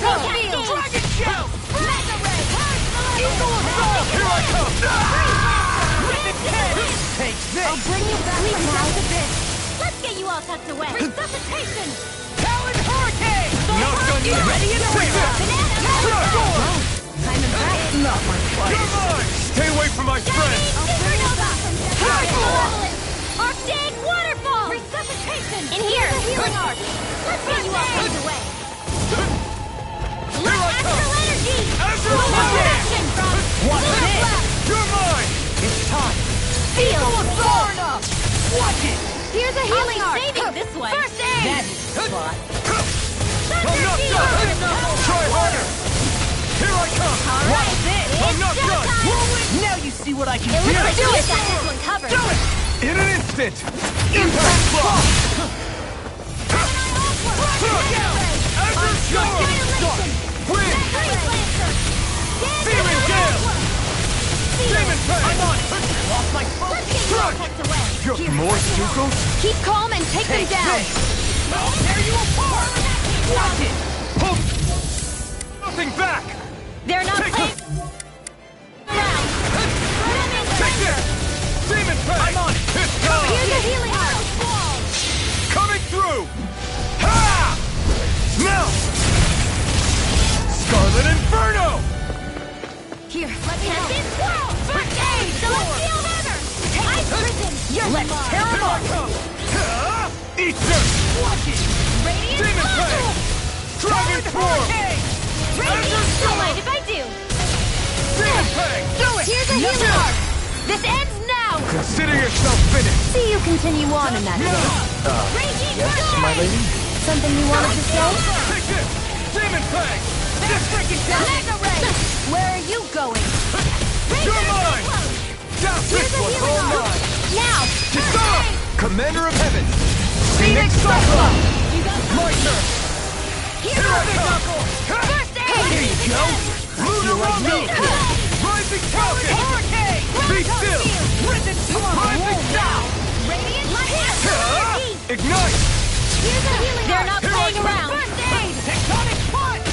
[SPEAKER 5] Dragon Shell!
[SPEAKER 2] Mega Ray!
[SPEAKER 5] Eagle Assault!
[SPEAKER 7] Here I come!
[SPEAKER 5] Ripid Head! Take this!
[SPEAKER 2] I'll bring you back from now. Let's get you
[SPEAKER 4] all tucked away. Resuscitation!
[SPEAKER 1] Talon Hurricane!
[SPEAKER 7] Not done yet!
[SPEAKER 1] Ready and
[SPEAKER 4] I'm impressed.
[SPEAKER 1] Not my fight.
[SPEAKER 7] Come on! Stay away from my friend!
[SPEAKER 4] Supernova! Malevolent! Arctic waterfall! Resuscitation! In here! Healing arc! Let's get you all tucked away. Astral energy!
[SPEAKER 7] Astral
[SPEAKER 4] action from
[SPEAKER 1] What's
[SPEAKER 4] Lunar
[SPEAKER 1] this?
[SPEAKER 4] Blast!
[SPEAKER 7] You're mine!
[SPEAKER 1] It's time.
[SPEAKER 4] Feel
[SPEAKER 1] Far enough. Watch it.
[SPEAKER 4] Here's a healing arc! Saving this way! First aid!
[SPEAKER 1] That's the spot.
[SPEAKER 7] I'm not done! Try harder! Here I come!
[SPEAKER 4] Alright,
[SPEAKER 7] I'm not done!
[SPEAKER 1] Now you see what I can
[SPEAKER 4] It
[SPEAKER 1] do.
[SPEAKER 4] looks like you got this one covered.
[SPEAKER 1] Do it.
[SPEAKER 7] In an instant! Impact block! Azure Storm! Wind! Demon Gale! Demon Fang!
[SPEAKER 1] I'm on it. Lost my focus.
[SPEAKER 4] Let's get you all tucked away.
[SPEAKER 7] You're more Stukos?
[SPEAKER 4] Keep calm and take them down.
[SPEAKER 1] I'll tear you apart. Watch it.
[SPEAKER 7] Pull nothing back!
[SPEAKER 4] They're not
[SPEAKER 7] Take
[SPEAKER 4] playing around.
[SPEAKER 7] Take this! Demon Fang!
[SPEAKER 1] I'm on it.
[SPEAKER 7] It's time!
[SPEAKER 4] Here's a healing arc.
[SPEAKER 7] Coming through! Ha! Now! Scarlet Inferno!
[SPEAKER 4] Here, let me help. This world! First aid! Celestial Hammer! Ice Prison! You're
[SPEAKER 1] Let's
[SPEAKER 4] mine.
[SPEAKER 1] tear 'em up.
[SPEAKER 7] Eat this!
[SPEAKER 1] Watch it.
[SPEAKER 4] Radiant
[SPEAKER 7] Demon
[SPEAKER 4] Blast!
[SPEAKER 7] Fang! Dragon Form!
[SPEAKER 4] Radiant, don't mind if I do.
[SPEAKER 7] Demon Fang!
[SPEAKER 1] Do it.
[SPEAKER 4] Here's a healing arc. This ends now.
[SPEAKER 7] Consider yourself finished!
[SPEAKER 4] See you continue on in that vein.
[SPEAKER 6] Yes, my lady?
[SPEAKER 4] Something you wanted to say?
[SPEAKER 7] Take this! Demon Fang!
[SPEAKER 4] Mega Ray! Where are you going?
[SPEAKER 7] You're mine! Now this
[SPEAKER 4] Here's a
[SPEAKER 7] one's
[SPEAKER 4] healing
[SPEAKER 7] all
[SPEAKER 4] arc.
[SPEAKER 7] mine!
[SPEAKER 4] Now!
[SPEAKER 7] Kisara! Commander of Heaven!
[SPEAKER 1] Phoenix Cyclone.
[SPEAKER 4] You got
[SPEAKER 7] My turn!
[SPEAKER 4] Here's
[SPEAKER 7] Here I
[SPEAKER 4] a
[SPEAKER 7] come!
[SPEAKER 4] First aid!
[SPEAKER 1] Here you go.
[SPEAKER 7] Lunar Rumble! Rising Falcon!
[SPEAKER 1] Hurricane.
[SPEAKER 7] Be still!
[SPEAKER 1] Risen storm.
[SPEAKER 7] Rising Sound!
[SPEAKER 4] Radiant Light!
[SPEAKER 7] Ignite!
[SPEAKER 4] Here's a healing They're not
[SPEAKER 7] Here I
[SPEAKER 4] playing
[SPEAKER 7] come.
[SPEAKER 4] around! First aid!
[SPEAKER 1] Tectonic punch.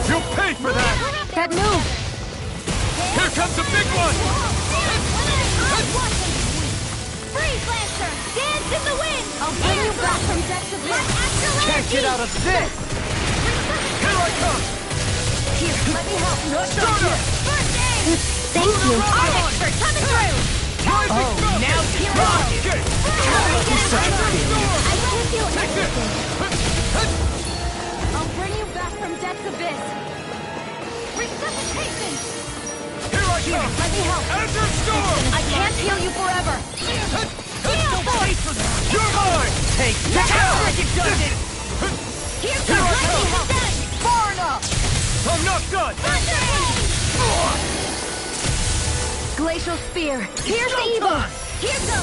[SPEAKER 7] You'll pay for that!
[SPEAKER 4] That move!
[SPEAKER 7] Here comes the big one!
[SPEAKER 4] Freeze Lancer! Dance in the wind! I'll bring you back from depths of this!
[SPEAKER 1] Can't get out of this.
[SPEAKER 7] Here I come!
[SPEAKER 4] Here, let me help!
[SPEAKER 7] Stardust!
[SPEAKER 4] First aid! Thank you! Our expert coming through!
[SPEAKER 7] Rising
[SPEAKER 1] Oh,
[SPEAKER 7] Falcon!
[SPEAKER 1] now you rock it.
[SPEAKER 7] Okay.
[SPEAKER 4] Such a
[SPEAKER 7] Storm!
[SPEAKER 4] I can't feel
[SPEAKER 7] Take this!
[SPEAKER 4] anything! I'll bring you back from depths abyss! Resuscitation!
[SPEAKER 7] Here I come!
[SPEAKER 4] Let me help!
[SPEAKER 7] Azure Storm!
[SPEAKER 4] I can't heal you forever!
[SPEAKER 1] Don't wait for that.
[SPEAKER 7] You're mine!
[SPEAKER 1] Take that. It does it.
[SPEAKER 4] Here's
[SPEAKER 7] Here I
[SPEAKER 4] let me
[SPEAKER 7] come.
[SPEAKER 4] help!
[SPEAKER 1] Far enough.
[SPEAKER 7] I'm not done!
[SPEAKER 4] Glacial Spear! Here's the evil! Here's the...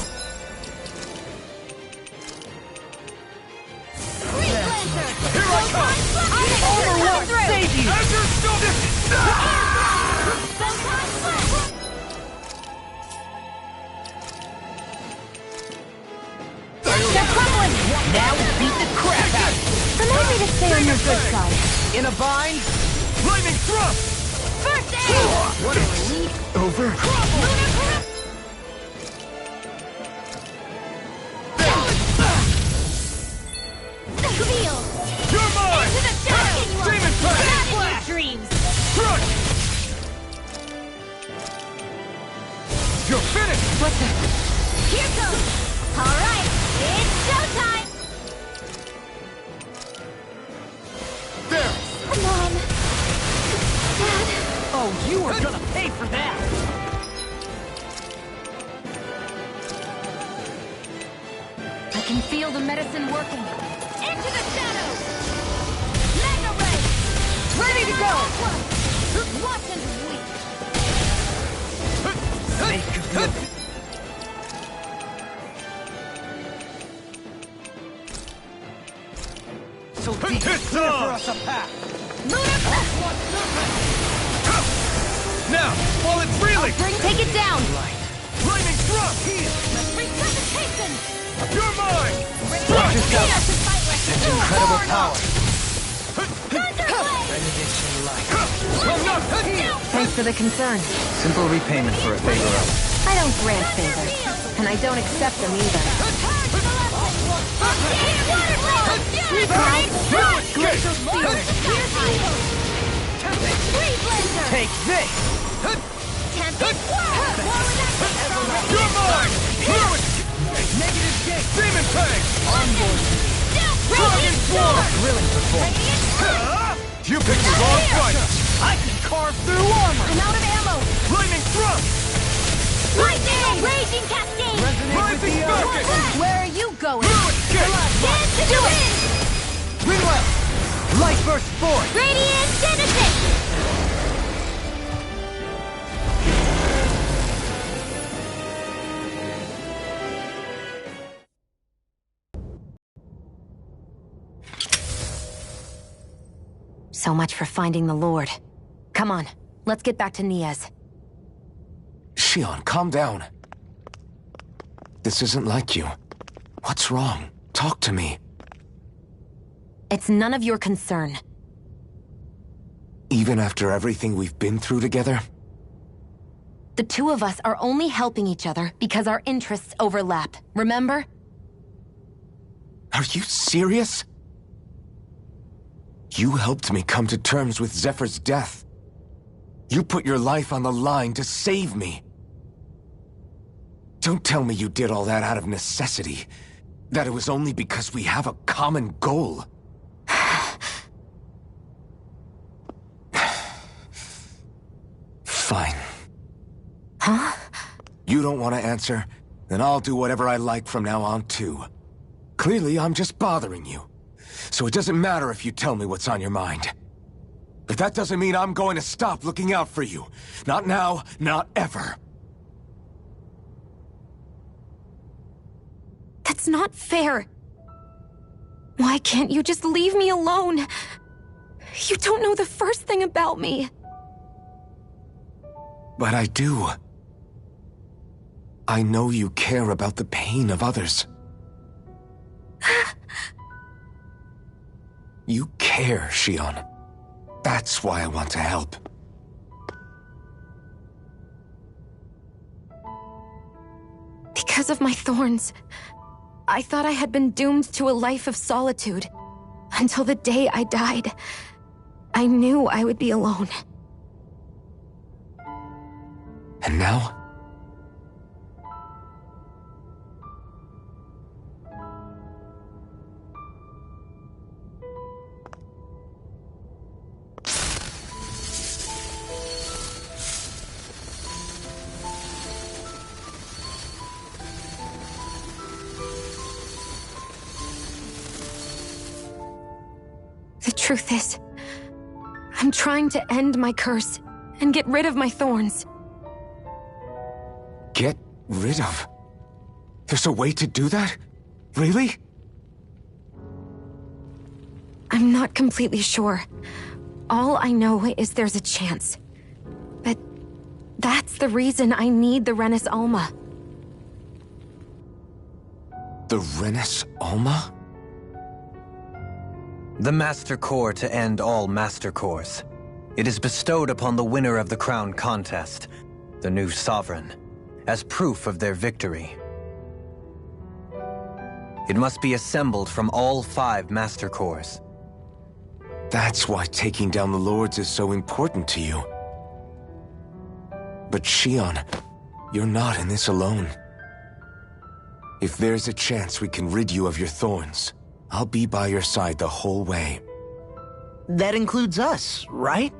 [SPEAKER 4] Freeze Lancer!
[SPEAKER 7] Here I come!
[SPEAKER 4] Coming through!
[SPEAKER 1] Save you.
[SPEAKER 7] Azure Storm!
[SPEAKER 4] Sometimes flash! They're crumbling!
[SPEAKER 1] Now beat the crap out.
[SPEAKER 4] Remind me to stay on your good side.
[SPEAKER 1] In a bind.
[SPEAKER 7] Lightning Thrust!
[SPEAKER 4] First aid!
[SPEAKER 1] What a relief.
[SPEAKER 7] Over.
[SPEAKER 4] Lunar Corrupt! Feel!
[SPEAKER 7] You're mine!
[SPEAKER 4] Into the shadow!
[SPEAKER 7] Demon Fang!
[SPEAKER 4] Having your dreams!
[SPEAKER 7] Crush! You're finished!
[SPEAKER 4] What the... Here goes! Alright, it's showtime!
[SPEAKER 7] There!
[SPEAKER 4] Come on! Dad!
[SPEAKER 1] Oh, you are gonna pay for that.
[SPEAKER 4] I can feel the medicine working. Into the shadows! Mega Ray!
[SPEAKER 1] Ready to go.
[SPEAKER 4] Watch and weep!
[SPEAKER 1] Make good. So deep.
[SPEAKER 7] It's
[SPEAKER 1] Clear for
[SPEAKER 7] on!
[SPEAKER 1] us a path.
[SPEAKER 4] Lunar
[SPEAKER 7] Now, while it's reeling!
[SPEAKER 4] Take it down!
[SPEAKER 7] Lightning Thrust!
[SPEAKER 4] Resuscitation!
[SPEAKER 7] You're mine!
[SPEAKER 4] Watch yourself!
[SPEAKER 6] Incredible power.
[SPEAKER 7] I'm not...
[SPEAKER 6] Thanks for the concern. Simple repayment for a favor.
[SPEAKER 4] I don't grant favors, and I don't accept them either. Glacial Spear!
[SPEAKER 1] Take this!
[SPEAKER 4] Tempest!
[SPEAKER 1] You're mine! Negative gate! Demon Tank! Onboard! Dragon Swarm! Grilling performance! You picked the wrong fight! I can carve through armor!
[SPEAKER 4] I'm out of ammo!
[SPEAKER 1] Lightning Thrust!
[SPEAKER 4] Lightning! Raging Cascade!
[SPEAKER 1] Rising Falcon!
[SPEAKER 4] Where are you going?
[SPEAKER 1] Dance
[SPEAKER 4] to do it!
[SPEAKER 1] Ringwell! Light Burst Force!
[SPEAKER 4] Radiant Genesis! So much for finding the Lord. Come on, let's get back to Nias.
[SPEAKER 7] Shion, calm down. This isn't like you. What's wrong? Talk to me.
[SPEAKER 4] It's none of your concern.
[SPEAKER 7] Even after everything we've been through together?
[SPEAKER 4] The two of us are only helping each other because our interests overlap, remember?
[SPEAKER 7] Are you serious? You helped me come to terms with Zephyr's death. You put your life on the line to save me. Don't tell me you did all that out of necessity. That it was only because we have a common goal. Fine.
[SPEAKER 4] Huh?
[SPEAKER 7] You don't want to answer? Then I'll do whatever I like from now on, too. Clearly, I'm just bothering you. So it doesn't matter if you tell me what's on your mind. But that doesn't mean I'm going to stop looking out for you. Not now, not ever.
[SPEAKER 4] That's not fair. Why can't you just leave me alone? You don't know the first thing about me.
[SPEAKER 7] But I do. I know you care about the pain of others. You care, Shion. That's why I want to help.
[SPEAKER 4] Because of my thorns, I thought I had been doomed to a life of solitude. Until the day I died, I knew I would be alone.
[SPEAKER 7] And now?
[SPEAKER 4] The truth is, I'm trying to end my curse and get rid of my thorns.
[SPEAKER 7] Get rid of? There's a way to do that? Really?
[SPEAKER 4] I'm not completely sure. All I know is there's a chance. But that's the reason I need the Renis Alma.
[SPEAKER 7] The Renis Alma?
[SPEAKER 6] The Master Core to end all Master Cores. It is bestowed upon the winner of the Crown Contest, the new Sovereign, as proof of their victory. It must be assembled from all 5 Master Cores.
[SPEAKER 7] That's why taking down the Lords is so important to you. But Shion, you're not in this alone. If there's a chance we can rid you of your thorns, I'll be by your side the whole way.
[SPEAKER 5] That includes us, right?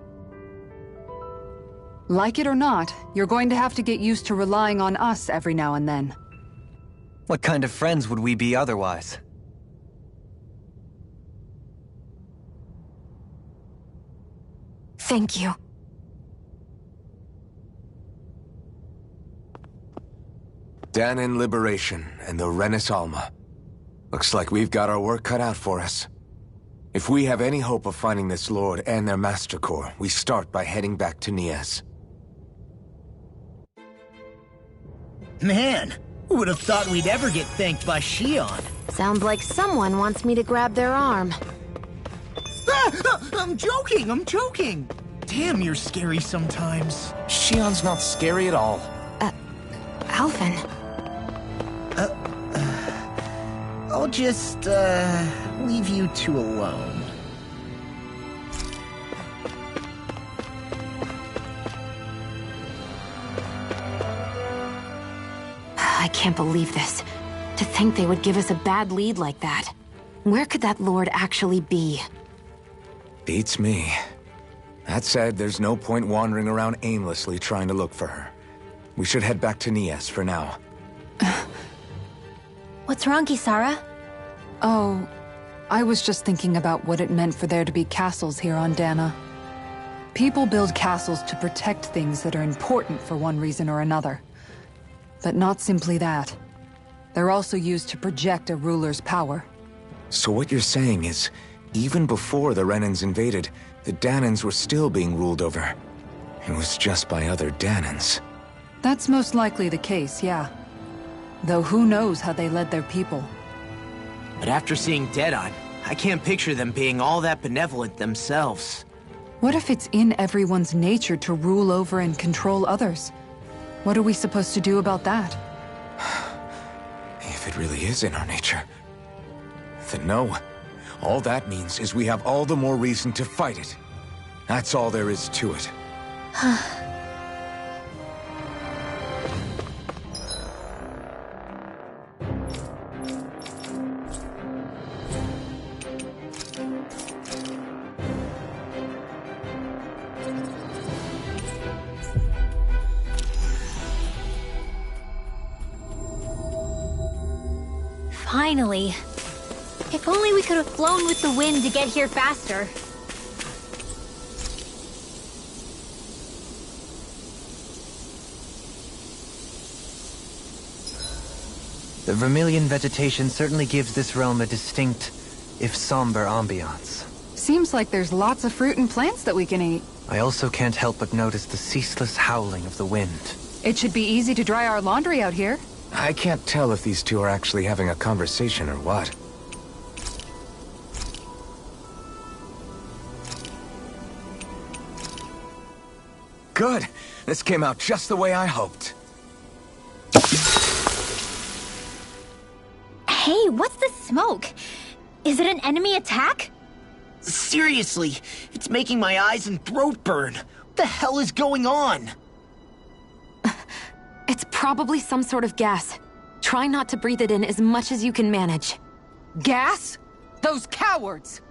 [SPEAKER 3] Like it or not, you're going to have to get used to relying on us every now and then.
[SPEAKER 6] What kind of friends would we be otherwise?
[SPEAKER 4] Thank you.
[SPEAKER 7] Dahnan Liberation and the Renis Alma. Looks like we've got our work cut out for us. If we have any hope of finding this Lord and their Master Core, we start by heading back to Nias.
[SPEAKER 5] Man, who would have thought we'd ever get thanked by Shion?
[SPEAKER 4] Sounds like someone wants me to grab their arm.
[SPEAKER 5] I'm joking! Damn, you're scary sometimes.
[SPEAKER 7] Shion's not scary at all.
[SPEAKER 4] Alphen.
[SPEAKER 8] I'll just, leave you two alone.
[SPEAKER 4] I can't believe this. To think they would give us a bad lead like that. Where could that lord actually be?
[SPEAKER 7] Beats me. That said, there's no point wandering around aimlessly trying to look for her. We should head back to Nias for now.
[SPEAKER 2] What's wrong, Kisara?
[SPEAKER 3] Oh, I was just thinking about what it meant for there to be castles here on Dana. People build castles to protect things that are important for one reason or another. But not simply that. They're also used to project a ruler's power.
[SPEAKER 7] So what you're saying is, even before the Renans invaded, the Danans were still being ruled over. It was just by other Danans.
[SPEAKER 3] That's most likely the case, yeah. Though who knows how they led their people.
[SPEAKER 8] But after seeing Deadeye, I can't picture them being all that benevolent themselves.
[SPEAKER 3] What if it's in everyone's nature to rule over and control others? What are we supposed to do about that?
[SPEAKER 7] If it really is in our nature, then no. All that means is we have all the more reason to fight it. That's all there is to it.
[SPEAKER 2] Finally. If only we could have flown with the wind to get here faster.
[SPEAKER 6] The vermilion vegetation certainly gives this realm a distinct, if somber, ambiance.
[SPEAKER 3] Seems like there's lots of fruit and plants that we can eat.
[SPEAKER 6] I also can't help but notice the ceaseless howling of the wind.
[SPEAKER 3] It should be easy to dry our laundry out here.
[SPEAKER 7] I can't tell if these two are actually having a conversation or what. Good. This came out just the way I hoped.
[SPEAKER 2] Hey, what's the smoke? Is it an enemy attack?
[SPEAKER 8] Seriously, it's making my eyes and throat burn. What the hell is going on?
[SPEAKER 4] It's probably some sort of gas. Try not to breathe it in as much as you can manage.
[SPEAKER 3] Gas? Those cowards!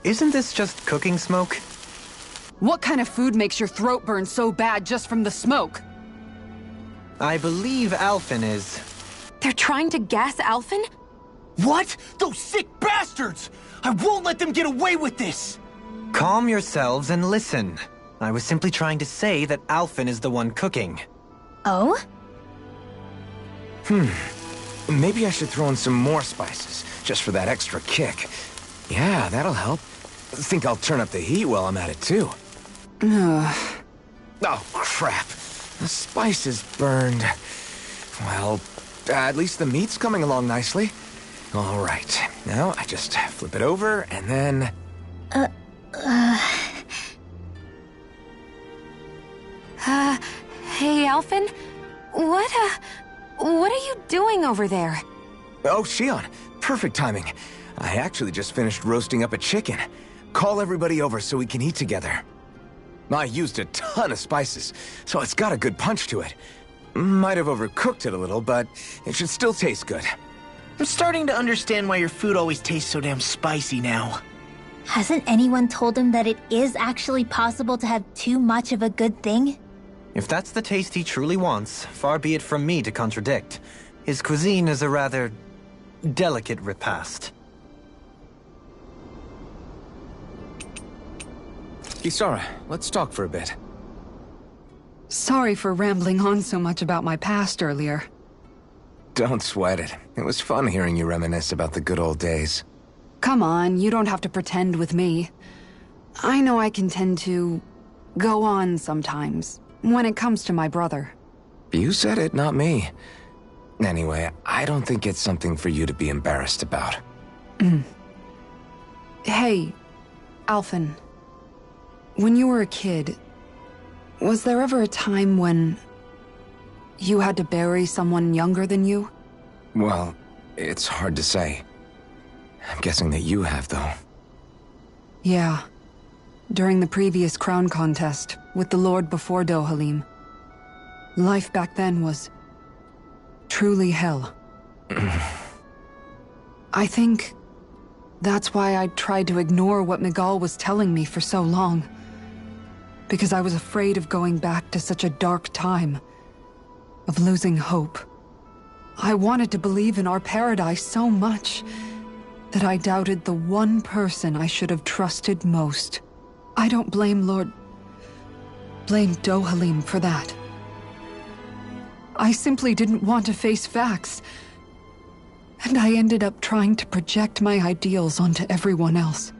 [SPEAKER 6] Isn't this just cooking smoke?
[SPEAKER 3] What kind of food makes your throat burn so bad just from the smoke?
[SPEAKER 6] I believe Alphen is...
[SPEAKER 4] They're trying to gas Alphen?
[SPEAKER 8] What? Those sick bastards! I won't let them get away with this!
[SPEAKER 6] Calm yourselves and listen. I was simply trying to say that Alphen is the one cooking.
[SPEAKER 2] Oh?
[SPEAKER 7] Maybe I should throw in some more spices, just for that extra kick. Yeah, that'll help. Think I'll turn up the heat while I'm at it, too. Oh, crap. The spice is burned. Well, at least the meat's coming along nicely. All right. Now, I just flip it over, and then...
[SPEAKER 4] Hey, Alphen? What are you doing over there?
[SPEAKER 7] Oh, Shion. Perfect timing. I actually just finished roasting up a chicken. Call everybody over so we can eat together. I used a ton of spices, so it's got a good punch to it. Might have overcooked it a little, but it should still taste good.
[SPEAKER 8] I'm starting to understand why your food always tastes so damn spicy now.
[SPEAKER 2] Hasn't anyone told him that it is actually possible to have too much of a good thing?
[SPEAKER 6] If that's the taste he truly wants, far be it from me to contradict. His cuisine is a rather delicate repast.
[SPEAKER 7] Kisara, let's talk for a bit.
[SPEAKER 3] Sorry for rambling on so much about my past earlier.
[SPEAKER 7] Don't sweat it. It was fun hearing you reminisce about the good old days.
[SPEAKER 3] Come on, you don't have to pretend with me. I know I can tend to go on sometimes, when it comes to my brother.
[SPEAKER 7] You said it, not me. Anyway, I don't think it's something for you to be embarrassed about.
[SPEAKER 3] Hey, Alphen. When you were a kid, was there ever a time when You had to bury someone younger than you?
[SPEAKER 7] Well, it's hard to say. I'm guessing that you have, though.
[SPEAKER 3] Yeah. During the previous crown contest, with the Lord before Dohalim. Life back then was... truly hell. I think... that's why I tried to ignore what Miguel was telling me for so long. Because I was afraid of going back to such a dark time. Of losing hope. I wanted to believe in our paradise so much that I doubted the one person I should have trusted most. I don't blame blame Dohalim for that. I simply didn't want to face facts. And I ended up trying to project my ideals onto everyone else.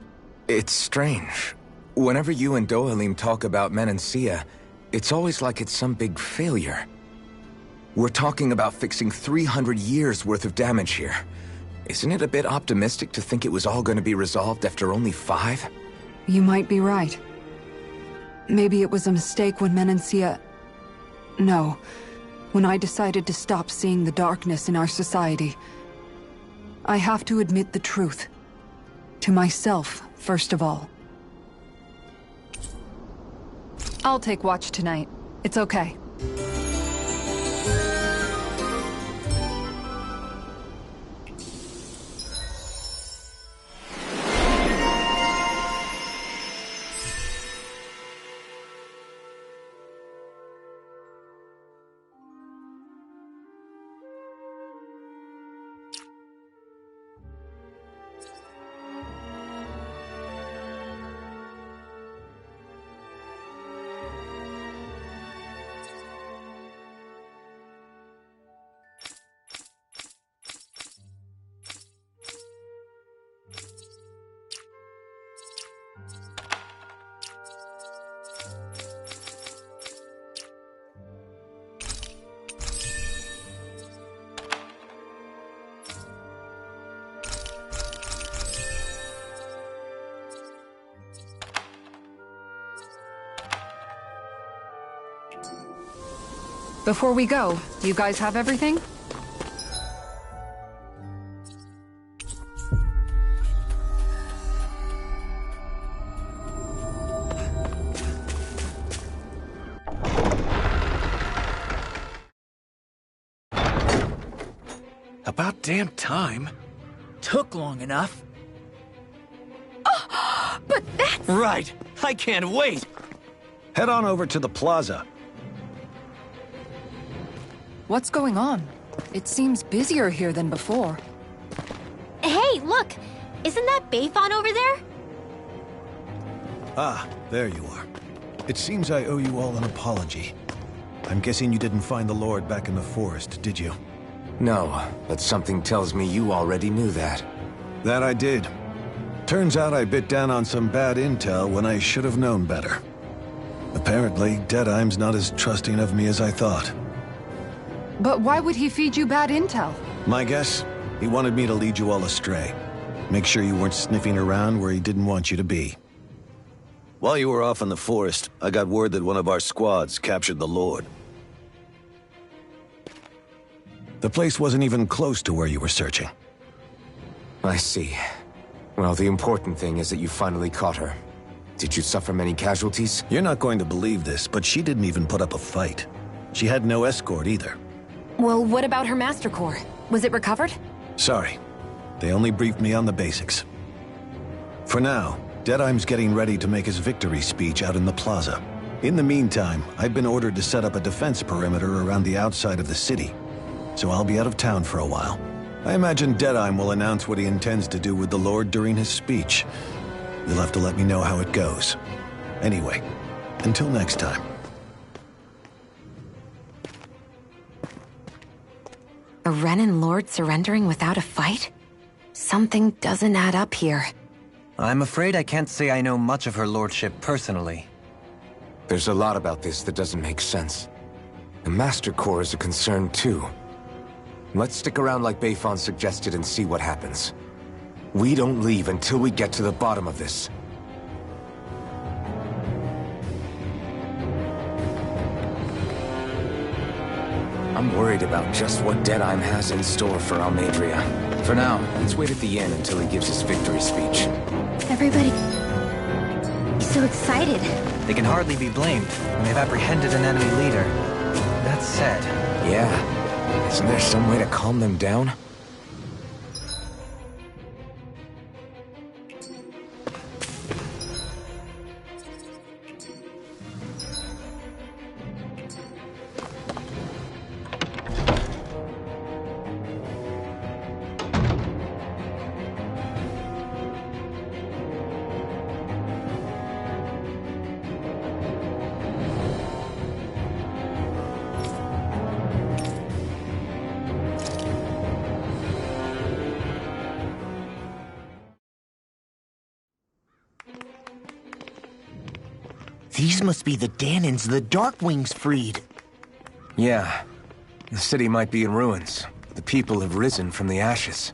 [SPEAKER 7] It's strange. Whenever you and Dohalim talk about Menancia, it's always like it's some big failure. We're talking about fixing 300 years worth of damage here. Isn't it a bit optimistic to think it was all going to be resolved after only 5?
[SPEAKER 3] You might be right. Maybe it was a mistake when Menancia... No. When I decided to stop seeing the darkness in our society. I have to admit the truth. To myself, first of all. I'll take watch tonight. It's okay. Before we go, you guys have everything?
[SPEAKER 9] About damn time.
[SPEAKER 5] Took long enough.
[SPEAKER 4] But that's...
[SPEAKER 9] Right. I can't wait. Head on over to the plaza.
[SPEAKER 3] What's going on? It seems busier here than before.
[SPEAKER 2] Hey, look! Isn't that Bayfon over there?
[SPEAKER 10] Ah, there you are. It seems I owe you all an apology. I'm guessing you didn't find the Lord back in the forest, did you?
[SPEAKER 7] No, but something tells me you already knew that.
[SPEAKER 10] That I did. Turns out I bit down on some bad intel when I should have known better. Apparently, Deadeye's not as trusting of me as I thought.
[SPEAKER 3] But why would he feed you bad intel?
[SPEAKER 10] My guess? He wanted me to lead you all astray. Make sure you weren't sniffing around where he didn't want you to be. While you were off in the forest, I got word that one of our squads captured the Lord. The place wasn't even close to where you were searching.
[SPEAKER 7] I see. Well, the important thing is that you finally caught her. Did you suffer many casualties?
[SPEAKER 10] You're not going to believe this, but she didn't even put up a fight. She had no escort either.
[SPEAKER 4] Well, what about her Master Core? Was it recovered?
[SPEAKER 10] Sorry. They only briefed me on the basics. For now, Deadeye's getting ready to make his victory speech out in the plaza. In the meantime, I've been ordered to set up a defense perimeter around the outside of the city. So I'll be out of town for a while. I imagine Deadeye will announce what he intends to do with the Lord during his speech. You'll have to let me know how it goes. Anyway, until next time.
[SPEAKER 4] A Renan Lord surrendering without a fight? Something doesn't add up here.
[SPEAKER 6] I'm afraid I can't say I know much of her lordship personally.
[SPEAKER 7] There's a lot about this that doesn't make sense. The Master Core is a concern too. Let's stick around like Bayfon suggested and see what happens. We don't leave until we get to the bottom of this. I'm worried about just what Deadheim has in store for Almeidrea. For now, let's wait at the inn until he gives his victory speech.
[SPEAKER 2] Everybody is so excited.
[SPEAKER 6] They can hardly be blamed when they've apprehended an enemy leader. That said...
[SPEAKER 7] Yeah. Isn't there some way to calm them down?
[SPEAKER 8] These must be the Dahnans the Darkwings freed.
[SPEAKER 7] Yeah. The city might be in ruins. The people have risen from the ashes.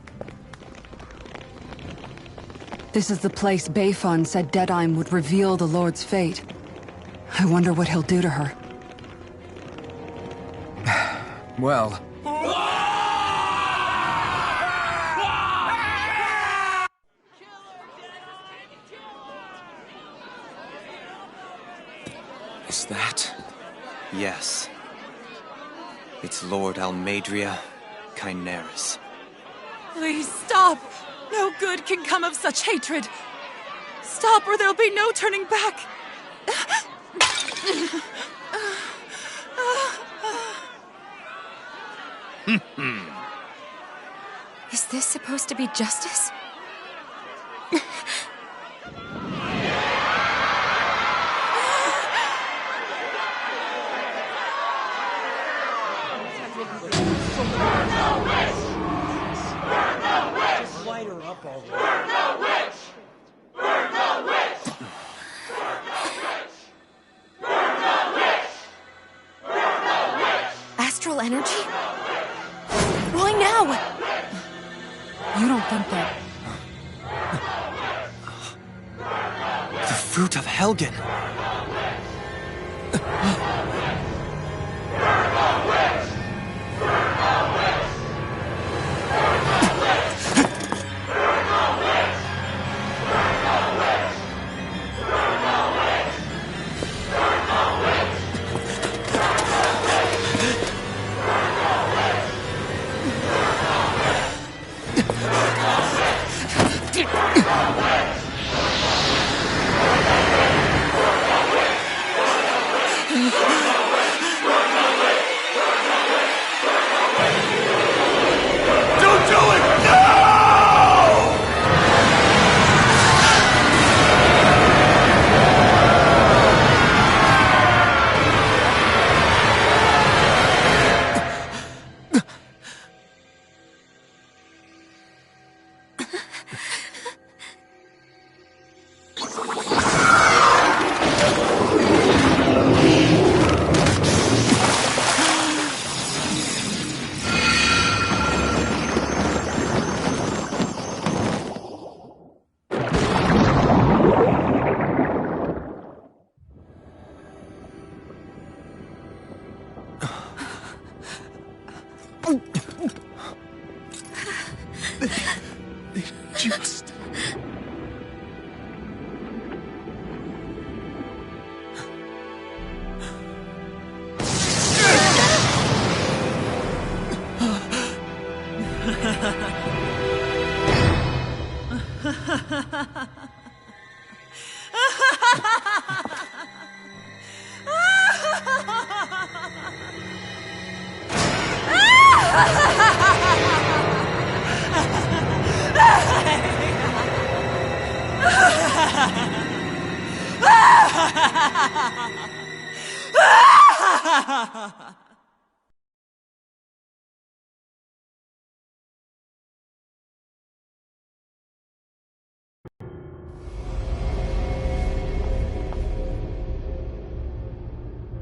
[SPEAKER 3] This is the place Bayfun said Deadheim would reveal the Lord's fate. I wonder what he'll do to her.
[SPEAKER 7] Well... Is that...
[SPEAKER 6] Yes. It's Lord Almeidrea Kynaris.
[SPEAKER 1] Please stop! No good can come of such hatred. Stop or there'll be no turning back.
[SPEAKER 4] Is this supposed to be justice? Astral energy? Why now?
[SPEAKER 3] You don't think that...
[SPEAKER 6] The fruit of Helgen!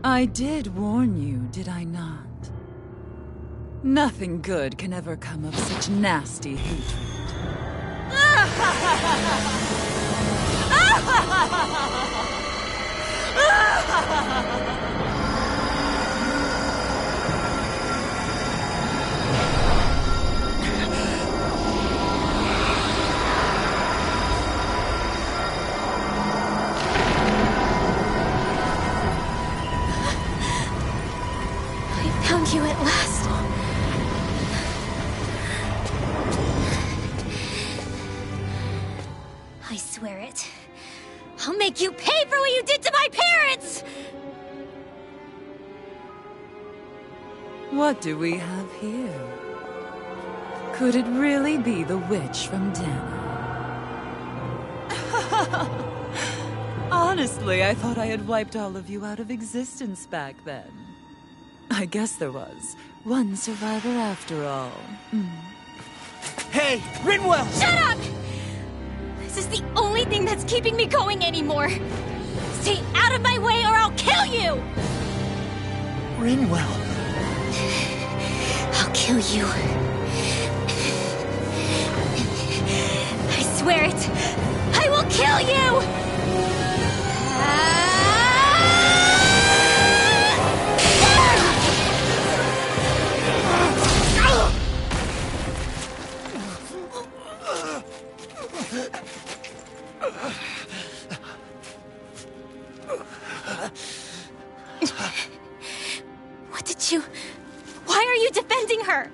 [SPEAKER 1] I did warn you, did I not? Nothing good can ever come of such nasty hatred.
[SPEAKER 4] make you pay for what you did to my parents!
[SPEAKER 1] What do we have here? Could it really be the witch from Dana? Honestly, I thought I had wiped all of you out of existence back then. I guess there was one survivor after all.
[SPEAKER 5] Hey, Rinwell!
[SPEAKER 4] Shut up! This is the only thing that's keeping me going anymore. Stay out of my way or I'll kill you!
[SPEAKER 5] Rinwell.
[SPEAKER 4] I'll kill you. I swear it. I will kill you! What did you... Why are you defending her?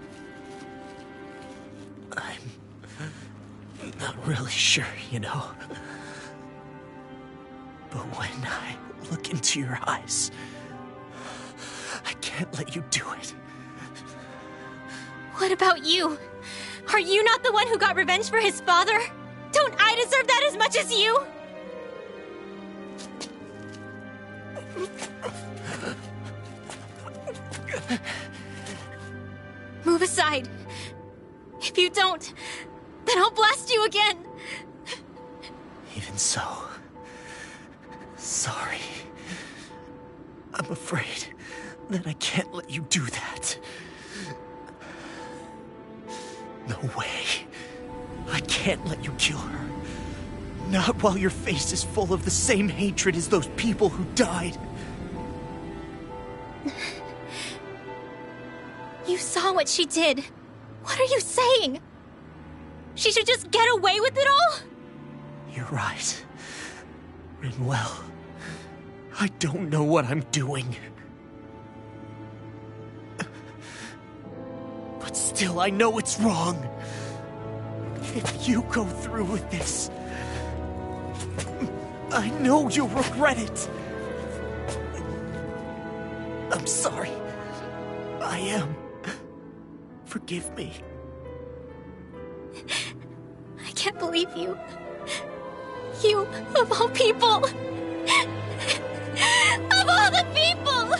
[SPEAKER 8] I'm not really sure, you know. But when I look into your eyes, I can't let you do it.
[SPEAKER 4] What about you? Are you not the one who got revenge for his father? Don't I deserve that as much as you? Move aside. If you don't, then I'll blast you again.
[SPEAKER 8] Even so, sorry. I'm afraid that I can't let you do that. No way. I can't let you kill her. Not while your face is full of the same hatred as those people who died.
[SPEAKER 4] You saw what she did. What are you saying? She should just get away with it all?
[SPEAKER 8] You're right. Rinwell. I don't know what I'm doing. But still, I know it's wrong. If you go through with this, I know you'll regret it. I'm sorry. I am. Forgive me.
[SPEAKER 4] I can't believe you. You, of all people. Of all the people!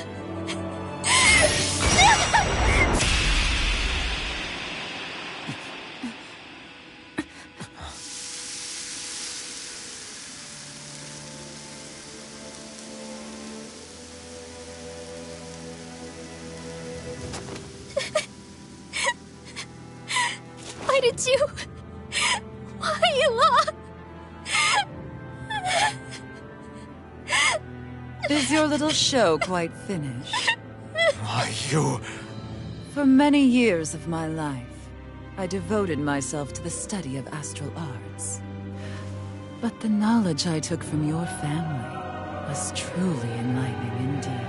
[SPEAKER 4] Why did you... Why you lost?
[SPEAKER 1] Is your little show quite finished?
[SPEAKER 7] Why, you...
[SPEAKER 1] For many years of my life, I devoted myself to the study of astral arts. But the knowledge I took from your family was truly enlightening indeed.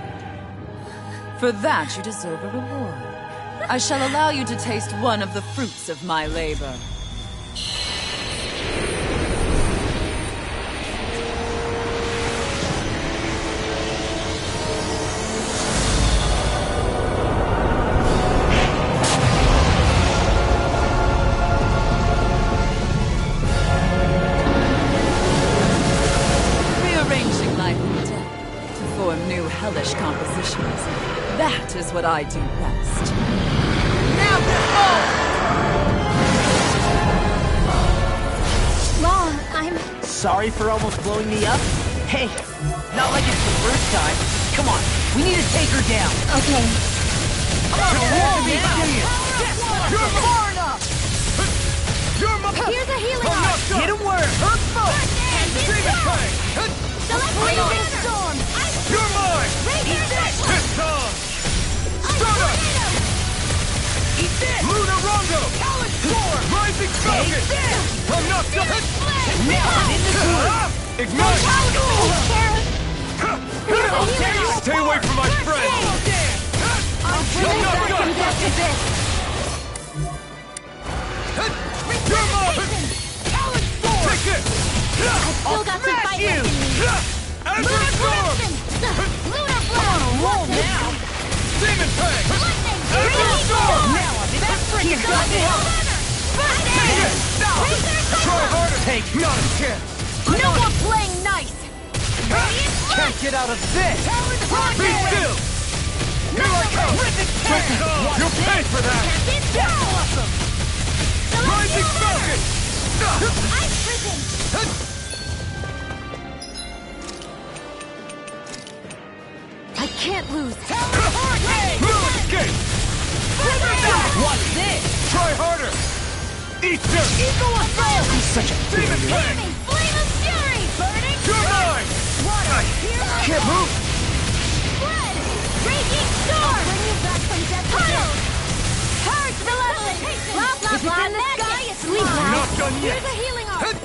[SPEAKER 1] For that, you deserve a reward. I shall allow you to taste one of the fruits of my labor. Rearranging life and death to form new hellish compositions. That is what I do best.
[SPEAKER 4] Long, I'm...
[SPEAKER 8] Sorry for almost blowing me up? Hey, not like it's the first time. Come on, we need to take her down.
[SPEAKER 4] Okay.
[SPEAKER 5] You're far enough! You're my...
[SPEAKER 4] Here's a healing art!
[SPEAKER 8] Hit him where it hurts most!
[SPEAKER 5] Blazing storm! You're mine! Hit Tom! Stunner!
[SPEAKER 8] Eat this!
[SPEAKER 5] Lunar Rondo! Rising Falcon! I'm not done!
[SPEAKER 8] Now I'm in the group!
[SPEAKER 5] Ignite! Stay away from my friend!
[SPEAKER 4] I'll bring you back from death to this!
[SPEAKER 5] You're mine! Take it!
[SPEAKER 4] I've still got some fight left in me!
[SPEAKER 9] Demon Fang!
[SPEAKER 4] Lightning!
[SPEAKER 9] Azure Storm!
[SPEAKER 4] Now I'm in the freaking
[SPEAKER 9] Got me. Try harder!
[SPEAKER 5] Take not a chance!
[SPEAKER 4] No more playing nice!
[SPEAKER 5] Can't get out of this!
[SPEAKER 9] Be still! Here I come! You'll pay for that!
[SPEAKER 4] Awesome!
[SPEAKER 9] Rising Falcon!
[SPEAKER 4] Ice prison! I can't lose!
[SPEAKER 9] No escape!
[SPEAKER 5] What's this?
[SPEAKER 9] Try harder! Eat dirt!
[SPEAKER 4] Eagle Assault!
[SPEAKER 5] He's such a
[SPEAKER 9] Demon
[SPEAKER 5] failure.
[SPEAKER 9] Fang!
[SPEAKER 4] Flame of Fury! Burning
[SPEAKER 9] You're mine!
[SPEAKER 4] Water! Here I
[SPEAKER 5] Can't move!
[SPEAKER 4] Blood! Raging Storm! Bring you back from death to death! Purge the lesson! Blah, blah, blah,
[SPEAKER 2] in the
[SPEAKER 4] magic!
[SPEAKER 2] sky, it's
[SPEAKER 4] Sleep
[SPEAKER 2] mine.
[SPEAKER 4] now!
[SPEAKER 9] Not done yet!
[SPEAKER 4] Here's a healing arm!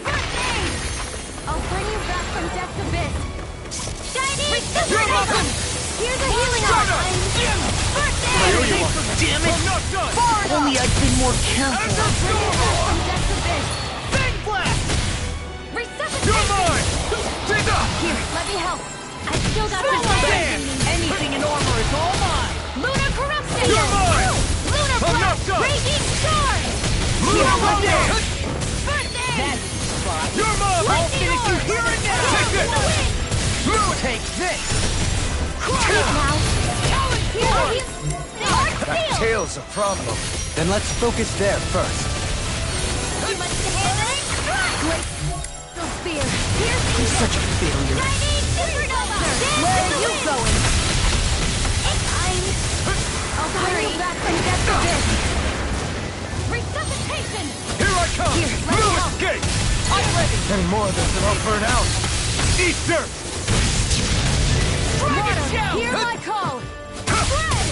[SPEAKER 4] First aid! I'll bring you back from death's abyss! Shiny!
[SPEAKER 9] You're welcome!
[SPEAKER 4] Here's a healing arm! First aid!
[SPEAKER 9] Damn it! I'm not done!
[SPEAKER 5] Only I'd been more careful.
[SPEAKER 9] Azure Storm!
[SPEAKER 4] From death's abyss!
[SPEAKER 9] Fang Blast!
[SPEAKER 4] Resuscitation!
[SPEAKER 9] You're mine! Dig up!
[SPEAKER 4] Here, let me help! I still got
[SPEAKER 9] Throw
[SPEAKER 4] some
[SPEAKER 9] my
[SPEAKER 4] strength
[SPEAKER 9] hand!
[SPEAKER 4] in me!
[SPEAKER 5] Anything in armor is all mine.
[SPEAKER 4] Lunar Corruption!
[SPEAKER 9] You're mine!
[SPEAKER 4] Lunar
[SPEAKER 9] I'm not
[SPEAKER 4] Blast!
[SPEAKER 9] done!
[SPEAKER 4] Raging Storm!
[SPEAKER 9] Lunar Blast!
[SPEAKER 4] First aid!
[SPEAKER 5] That's the spot.
[SPEAKER 9] You're mine!
[SPEAKER 5] I'll finish you here and now.
[SPEAKER 9] Take this! Move!
[SPEAKER 5] Take this.
[SPEAKER 4] Quiet now! Here's Dark Steel!
[SPEAKER 5] Tail's a problem. Then let's focus there first.
[SPEAKER 4] Too much to handle! Great! The spear! Here's
[SPEAKER 5] He's such a failure.
[SPEAKER 4] Shiny Supernova!
[SPEAKER 5] Where are you going?
[SPEAKER 4] I'll bring you back from death's abyss! Resuscitation!
[SPEAKER 9] Here I come!
[SPEAKER 4] Here, let me
[SPEAKER 9] No
[SPEAKER 4] help.
[SPEAKER 9] escape!
[SPEAKER 5] I'm ready.
[SPEAKER 9] Any more of this and I'll burn out! Eat dirt!
[SPEAKER 4] Water, hear my call! Spread!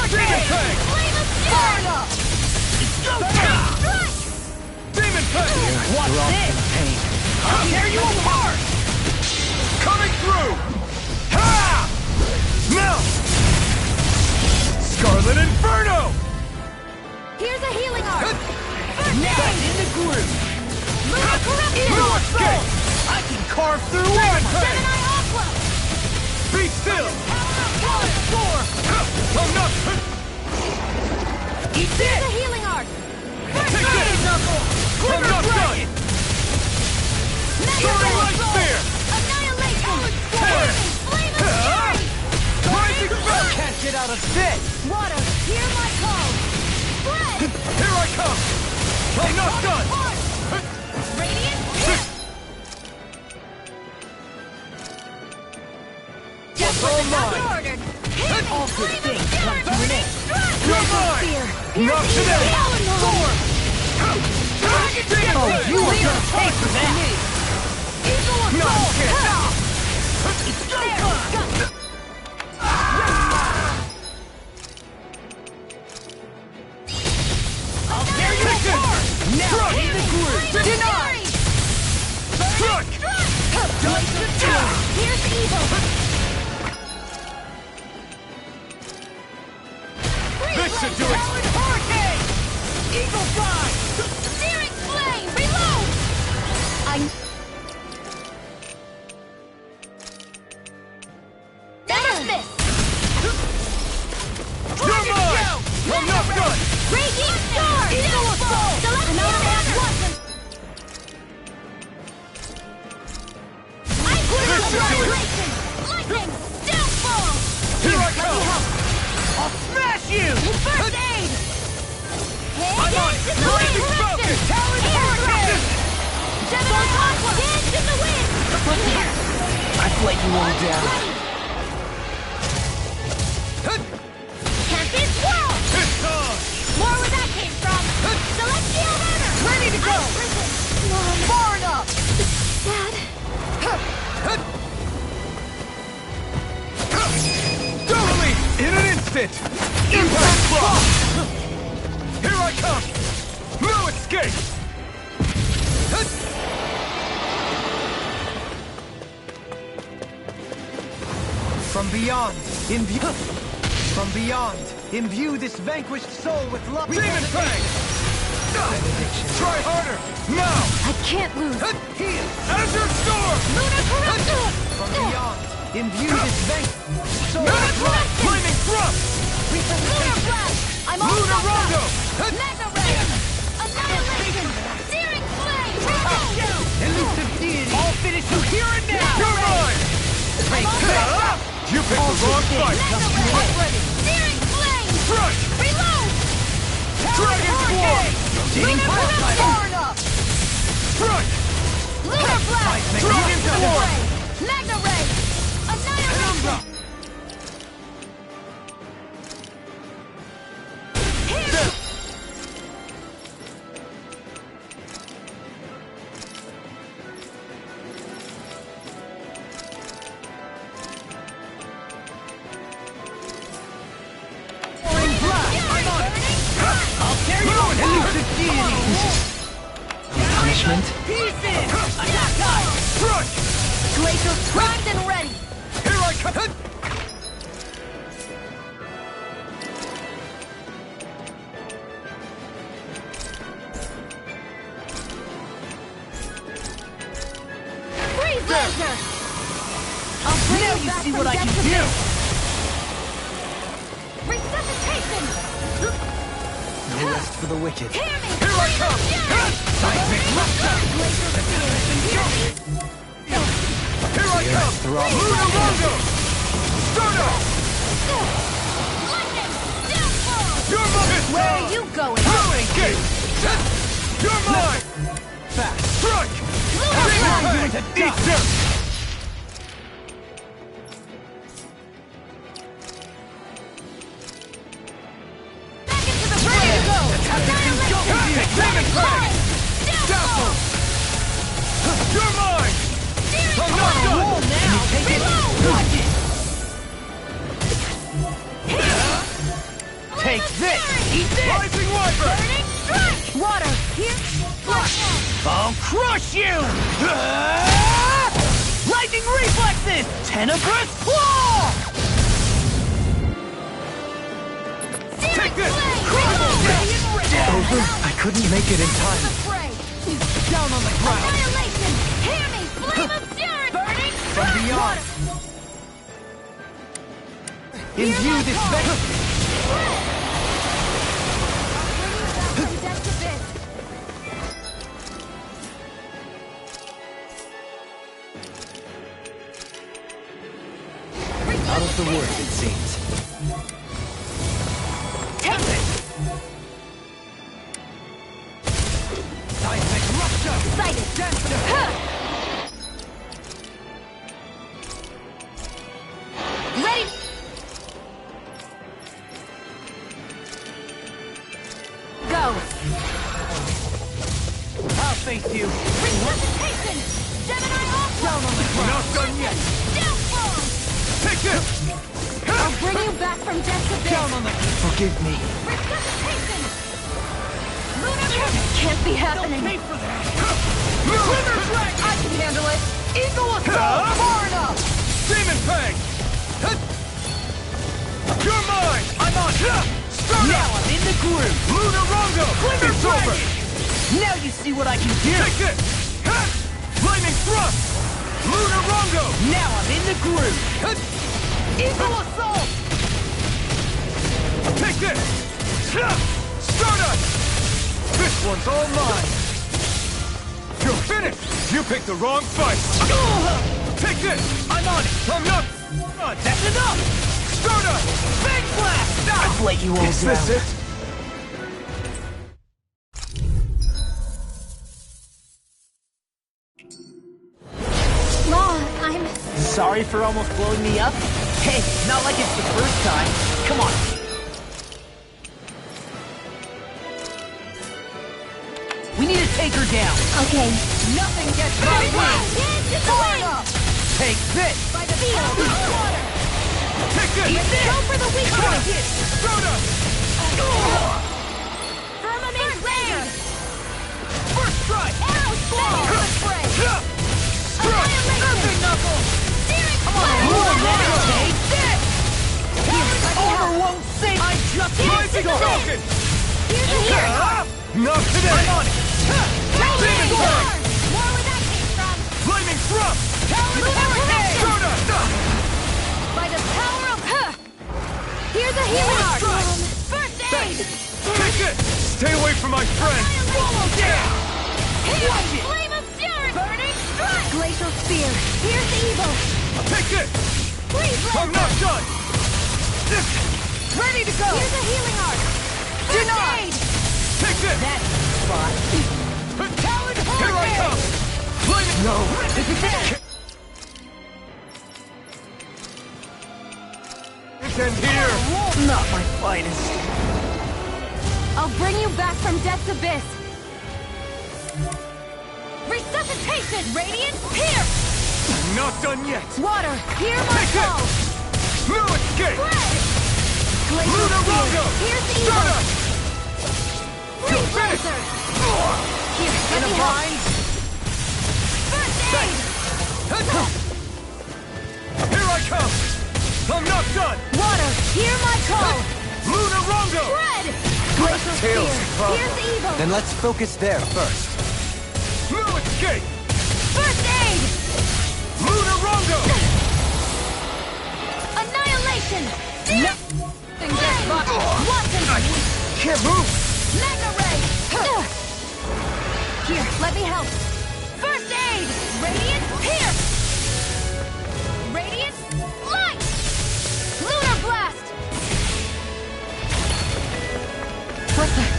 [SPEAKER 9] Demon Fang!
[SPEAKER 4] Flame of Fury! Strike!
[SPEAKER 9] Demon Fang!
[SPEAKER 5] What's this? Pain.
[SPEAKER 9] I'll tear you apart! Coming through! Ha! Now! Scarlet Inferno!
[SPEAKER 4] Here's a healing arm!
[SPEAKER 5] Back in the groove.
[SPEAKER 4] Lunar Corruption!
[SPEAKER 9] No escape!
[SPEAKER 5] I can carve through
[SPEAKER 9] Demon
[SPEAKER 5] armor.
[SPEAKER 9] Fang!
[SPEAKER 4] Gemini Aqua!
[SPEAKER 9] Be still! I'm not...
[SPEAKER 5] Eat
[SPEAKER 4] Here's
[SPEAKER 5] this.
[SPEAKER 4] a healing arm!
[SPEAKER 9] Take this! I'm not done! Soaring Light Spear!
[SPEAKER 4] Annihilation!
[SPEAKER 9] Tear!
[SPEAKER 4] Flame of Fury!
[SPEAKER 9] Rising Falcon!
[SPEAKER 5] Can't get out of this.
[SPEAKER 4] Water, hear my call! Spread!
[SPEAKER 9] Here I come! I'm not done!
[SPEAKER 4] Radiant!
[SPEAKER 5] Just what the doctor
[SPEAKER 9] mine.
[SPEAKER 5] ordered. All good things come to an end.
[SPEAKER 9] You're mine! Not today!
[SPEAKER 4] Sword!
[SPEAKER 9] Oh,
[SPEAKER 5] You are gonna pay for that.
[SPEAKER 9] Not a chance!
[SPEAKER 5] I'll tear you
[SPEAKER 9] Take this!
[SPEAKER 5] apart. Now
[SPEAKER 9] Struck!
[SPEAKER 5] in the groove.
[SPEAKER 9] Denied! Struck!
[SPEAKER 4] Here's evil!
[SPEAKER 9] This should do it!
[SPEAKER 5] Hurricane. Eagle fly.
[SPEAKER 4] Searing flame! Reload! Finish this!
[SPEAKER 9] You're mine! I'm not done!
[SPEAKER 4] Raging Storm! Eagle Assault!
[SPEAKER 9] This should do it!
[SPEAKER 4] Lightning! Downfall!
[SPEAKER 9] Here I come!
[SPEAKER 5] I'll smash you.
[SPEAKER 4] First aid!
[SPEAKER 9] I'm on it! Rising Falcon!
[SPEAKER 4] Hurricane! Gemini Aqua! Dance in the wind! Here!
[SPEAKER 5] I've let you all down.
[SPEAKER 4] Can't be swirled!
[SPEAKER 9] It's on!
[SPEAKER 4] More where that came from! Celestial Runner!
[SPEAKER 5] Ready to go.
[SPEAKER 4] Mom!
[SPEAKER 5] Far enough.
[SPEAKER 4] Dad?
[SPEAKER 9] Totally! In an instant! Impact block! Here I come! No escape!
[SPEAKER 5] From beyond, imbue this vanquished soul with love.
[SPEAKER 9] Demon Fang! Try harder! Now!
[SPEAKER 4] I can't lose!
[SPEAKER 5] Here,
[SPEAKER 9] Azure Storm!
[SPEAKER 4] Lunar Corruption!
[SPEAKER 5] from beyond, imbue this vanquished soul
[SPEAKER 9] Now!
[SPEAKER 5] with love.
[SPEAKER 9] Flaming thrust!
[SPEAKER 4] Lunar Blast! I'm all
[SPEAKER 9] Lunar
[SPEAKER 4] set
[SPEAKER 9] Rondo!
[SPEAKER 4] up! Mega Ray! Annihilation! Searing Flame!
[SPEAKER 5] Elusive deity! I'll finish you here and now!
[SPEAKER 9] You're mine!
[SPEAKER 4] I'm all set up!
[SPEAKER 9] You picked the wrong fight!
[SPEAKER 4] Mega Ray! Searing Flame!
[SPEAKER 9] Strike!
[SPEAKER 4] Reload!
[SPEAKER 9] Dragon Swarm!
[SPEAKER 4] Lunar Blast! Far enough!
[SPEAKER 9] Strike!
[SPEAKER 4] Lunar Blast!
[SPEAKER 9] Dragon Swarm!
[SPEAKER 4] Mega Ray! Annihilation!
[SPEAKER 6] Punishment?
[SPEAKER 4] Pieces! Attack time!
[SPEAKER 9] Strike!
[SPEAKER 4] Glacier primed and ready!
[SPEAKER 9] Here I come!
[SPEAKER 4] Freeze laser! I'll bring
[SPEAKER 5] Now
[SPEAKER 4] you
[SPEAKER 5] you
[SPEAKER 4] back
[SPEAKER 5] see
[SPEAKER 4] from
[SPEAKER 5] what I can
[SPEAKER 4] death to
[SPEAKER 5] do!
[SPEAKER 4] death. Resuscitation!
[SPEAKER 6] No rest for the wicked.
[SPEAKER 4] Hear me!
[SPEAKER 9] Here I come!
[SPEAKER 5] Seismic Rupture!
[SPEAKER 9] Here I come!
[SPEAKER 6] Throb.
[SPEAKER 9] Lunar Rondo! Stardust!
[SPEAKER 4] Lightning! Downfall!
[SPEAKER 9] You're mine!
[SPEAKER 4] Where are you going?
[SPEAKER 9] Engage! You're mine!
[SPEAKER 5] Fast!
[SPEAKER 9] Strike!
[SPEAKER 4] Lunar
[SPEAKER 9] Bang!
[SPEAKER 5] to
[SPEAKER 9] Eat
[SPEAKER 5] dust.
[SPEAKER 9] this!
[SPEAKER 4] Back into the fray! Go! Annihilation!
[SPEAKER 9] Demon Fang!
[SPEAKER 4] Downfall!
[SPEAKER 9] You're mine!
[SPEAKER 4] Searing
[SPEAKER 9] I'm not
[SPEAKER 4] Flame!
[SPEAKER 9] done!
[SPEAKER 5] Now take it! Watch it! Take this! Eat this!
[SPEAKER 9] Rising Wyvern!
[SPEAKER 4] Burning Strike! Water! Here! Flash!
[SPEAKER 5] I'll crush you! Lightning reflexes! Tenebrous claw!
[SPEAKER 9] Take this!
[SPEAKER 6] Over? I couldn't make it in time.
[SPEAKER 5] Down on the ground!
[SPEAKER 4] Annihilation! Hear me! Flame of Fury! Burning
[SPEAKER 5] From beyond! Imbue this vessel! Out of the woods, it seems.
[SPEAKER 4] Take it!
[SPEAKER 5] Seismic Rupture!
[SPEAKER 4] Sighted! Huh! Ready! Go!
[SPEAKER 5] I'll face you!
[SPEAKER 4] Resuscitation! Gemini Ultra!
[SPEAKER 5] Down on the ground!
[SPEAKER 9] Not done yet!
[SPEAKER 4] Downfall!
[SPEAKER 9] Take this!
[SPEAKER 4] I'll bring you back from death to death!
[SPEAKER 5] Down on the... Forgive me.
[SPEAKER 4] Resuscitation! Lunar can't be happening!
[SPEAKER 5] Pay for that!
[SPEAKER 4] Lunar Drag! I can handle it! Eagle Assault! Far enough!
[SPEAKER 9] Demon Fang! You're mine!
[SPEAKER 5] I'm on!
[SPEAKER 9] Start
[SPEAKER 5] Now
[SPEAKER 9] up!
[SPEAKER 5] I'm in the groove!
[SPEAKER 9] Lunar Rondo!
[SPEAKER 5] Glimmer
[SPEAKER 9] It's
[SPEAKER 5] Dragon!
[SPEAKER 9] over!
[SPEAKER 5] Now you see what I can do!
[SPEAKER 9] Take this! Lightning Thrust! Lunar Rondo!
[SPEAKER 5] Now I'm in the groove! Eagle Assault!
[SPEAKER 9] Take this! Stardust! This one's all mine! You're finished! You picked the wrong fight! Take this!
[SPEAKER 5] I'm on it!
[SPEAKER 9] I'm not...
[SPEAKER 5] That's enough!
[SPEAKER 9] Stardust!
[SPEAKER 5] Big Blast! I've let you all
[SPEAKER 9] Is
[SPEAKER 5] down.
[SPEAKER 9] this it?
[SPEAKER 2] Law, I'm...
[SPEAKER 5] Sorry for almost blowing me up? Hey, not like it's the first time. Come on. We need to take her down.
[SPEAKER 2] Okay.
[SPEAKER 5] Nothing gets my way. Take this.
[SPEAKER 4] By the field! Water!
[SPEAKER 9] Take this!
[SPEAKER 5] Eat this.
[SPEAKER 4] Go for the weak point!
[SPEAKER 9] Stardust!
[SPEAKER 4] Firmament Raid!
[SPEAKER 5] First strike.
[SPEAKER 4] Arrow Storm! Spray!
[SPEAKER 9] Strike!
[SPEAKER 4] Annihilation!
[SPEAKER 5] Knuckle.
[SPEAKER 4] Searing
[SPEAKER 5] Come on,
[SPEAKER 4] Flame!
[SPEAKER 5] more now. Take this.
[SPEAKER 4] Here's the
[SPEAKER 5] Armor won't save. I just
[SPEAKER 9] Rising Falcon!
[SPEAKER 4] Here's the hero!
[SPEAKER 9] Not today!
[SPEAKER 5] I'm on it.
[SPEAKER 4] Raging
[SPEAKER 9] Storm!
[SPEAKER 4] Storm! More where that came from!
[SPEAKER 9] Flaming Thrust!
[SPEAKER 4] Lunar Hurricane!
[SPEAKER 9] Stardust!
[SPEAKER 4] By the power of... Here's
[SPEAKER 9] Stay away from my friend!
[SPEAKER 4] Here! Flame of fury! Burning strike! Glacial spear! Here's evil!
[SPEAKER 9] Take this!
[SPEAKER 4] Please let
[SPEAKER 9] I'm not done!
[SPEAKER 4] Ready to go! Here's a healing art! Do not! Aid!
[SPEAKER 9] Take this!
[SPEAKER 4] That's spot! Talon
[SPEAKER 9] Here I come! Flame it! No!
[SPEAKER 4] This is it!
[SPEAKER 9] It's in here!
[SPEAKER 8] Not my finest.
[SPEAKER 4] I'll bring you back from death's abyss! Resuscitation! Radiant pierce!
[SPEAKER 9] I'm not done yet!
[SPEAKER 4] Water, hear my
[SPEAKER 9] Take
[SPEAKER 4] call!
[SPEAKER 9] it! No escape!
[SPEAKER 4] Bread! Glacial
[SPEAKER 9] Luna
[SPEAKER 4] spear!
[SPEAKER 9] Rongo!
[SPEAKER 4] Here's the
[SPEAKER 9] Start
[SPEAKER 4] evil!
[SPEAKER 9] us!
[SPEAKER 4] Freeze laser! Here,
[SPEAKER 8] In a bind?
[SPEAKER 4] First aid!
[SPEAKER 9] Here I come! I'm not done!
[SPEAKER 4] Water, hear my call!
[SPEAKER 9] Luna Rongo!
[SPEAKER 4] Bread! Glacial
[SPEAKER 9] Tails
[SPEAKER 4] spear!
[SPEAKER 9] problem.
[SPEAKER 4] Here's the evil!
[SPEAKER 6] Then let's focus there first.
[SPEAKER 9] No escape!
[SPEAKER 4] First aid!
[SPEAKER 9] Luna Rongo!
[SPEAKER 4] Annihilation! Watson!
[SPEAKER 9] Can't move!
[SPEAKER 4] Mega ray! Here, let me help. First aid! Radiant pierce! Radiant light! Lunar blast! What's that?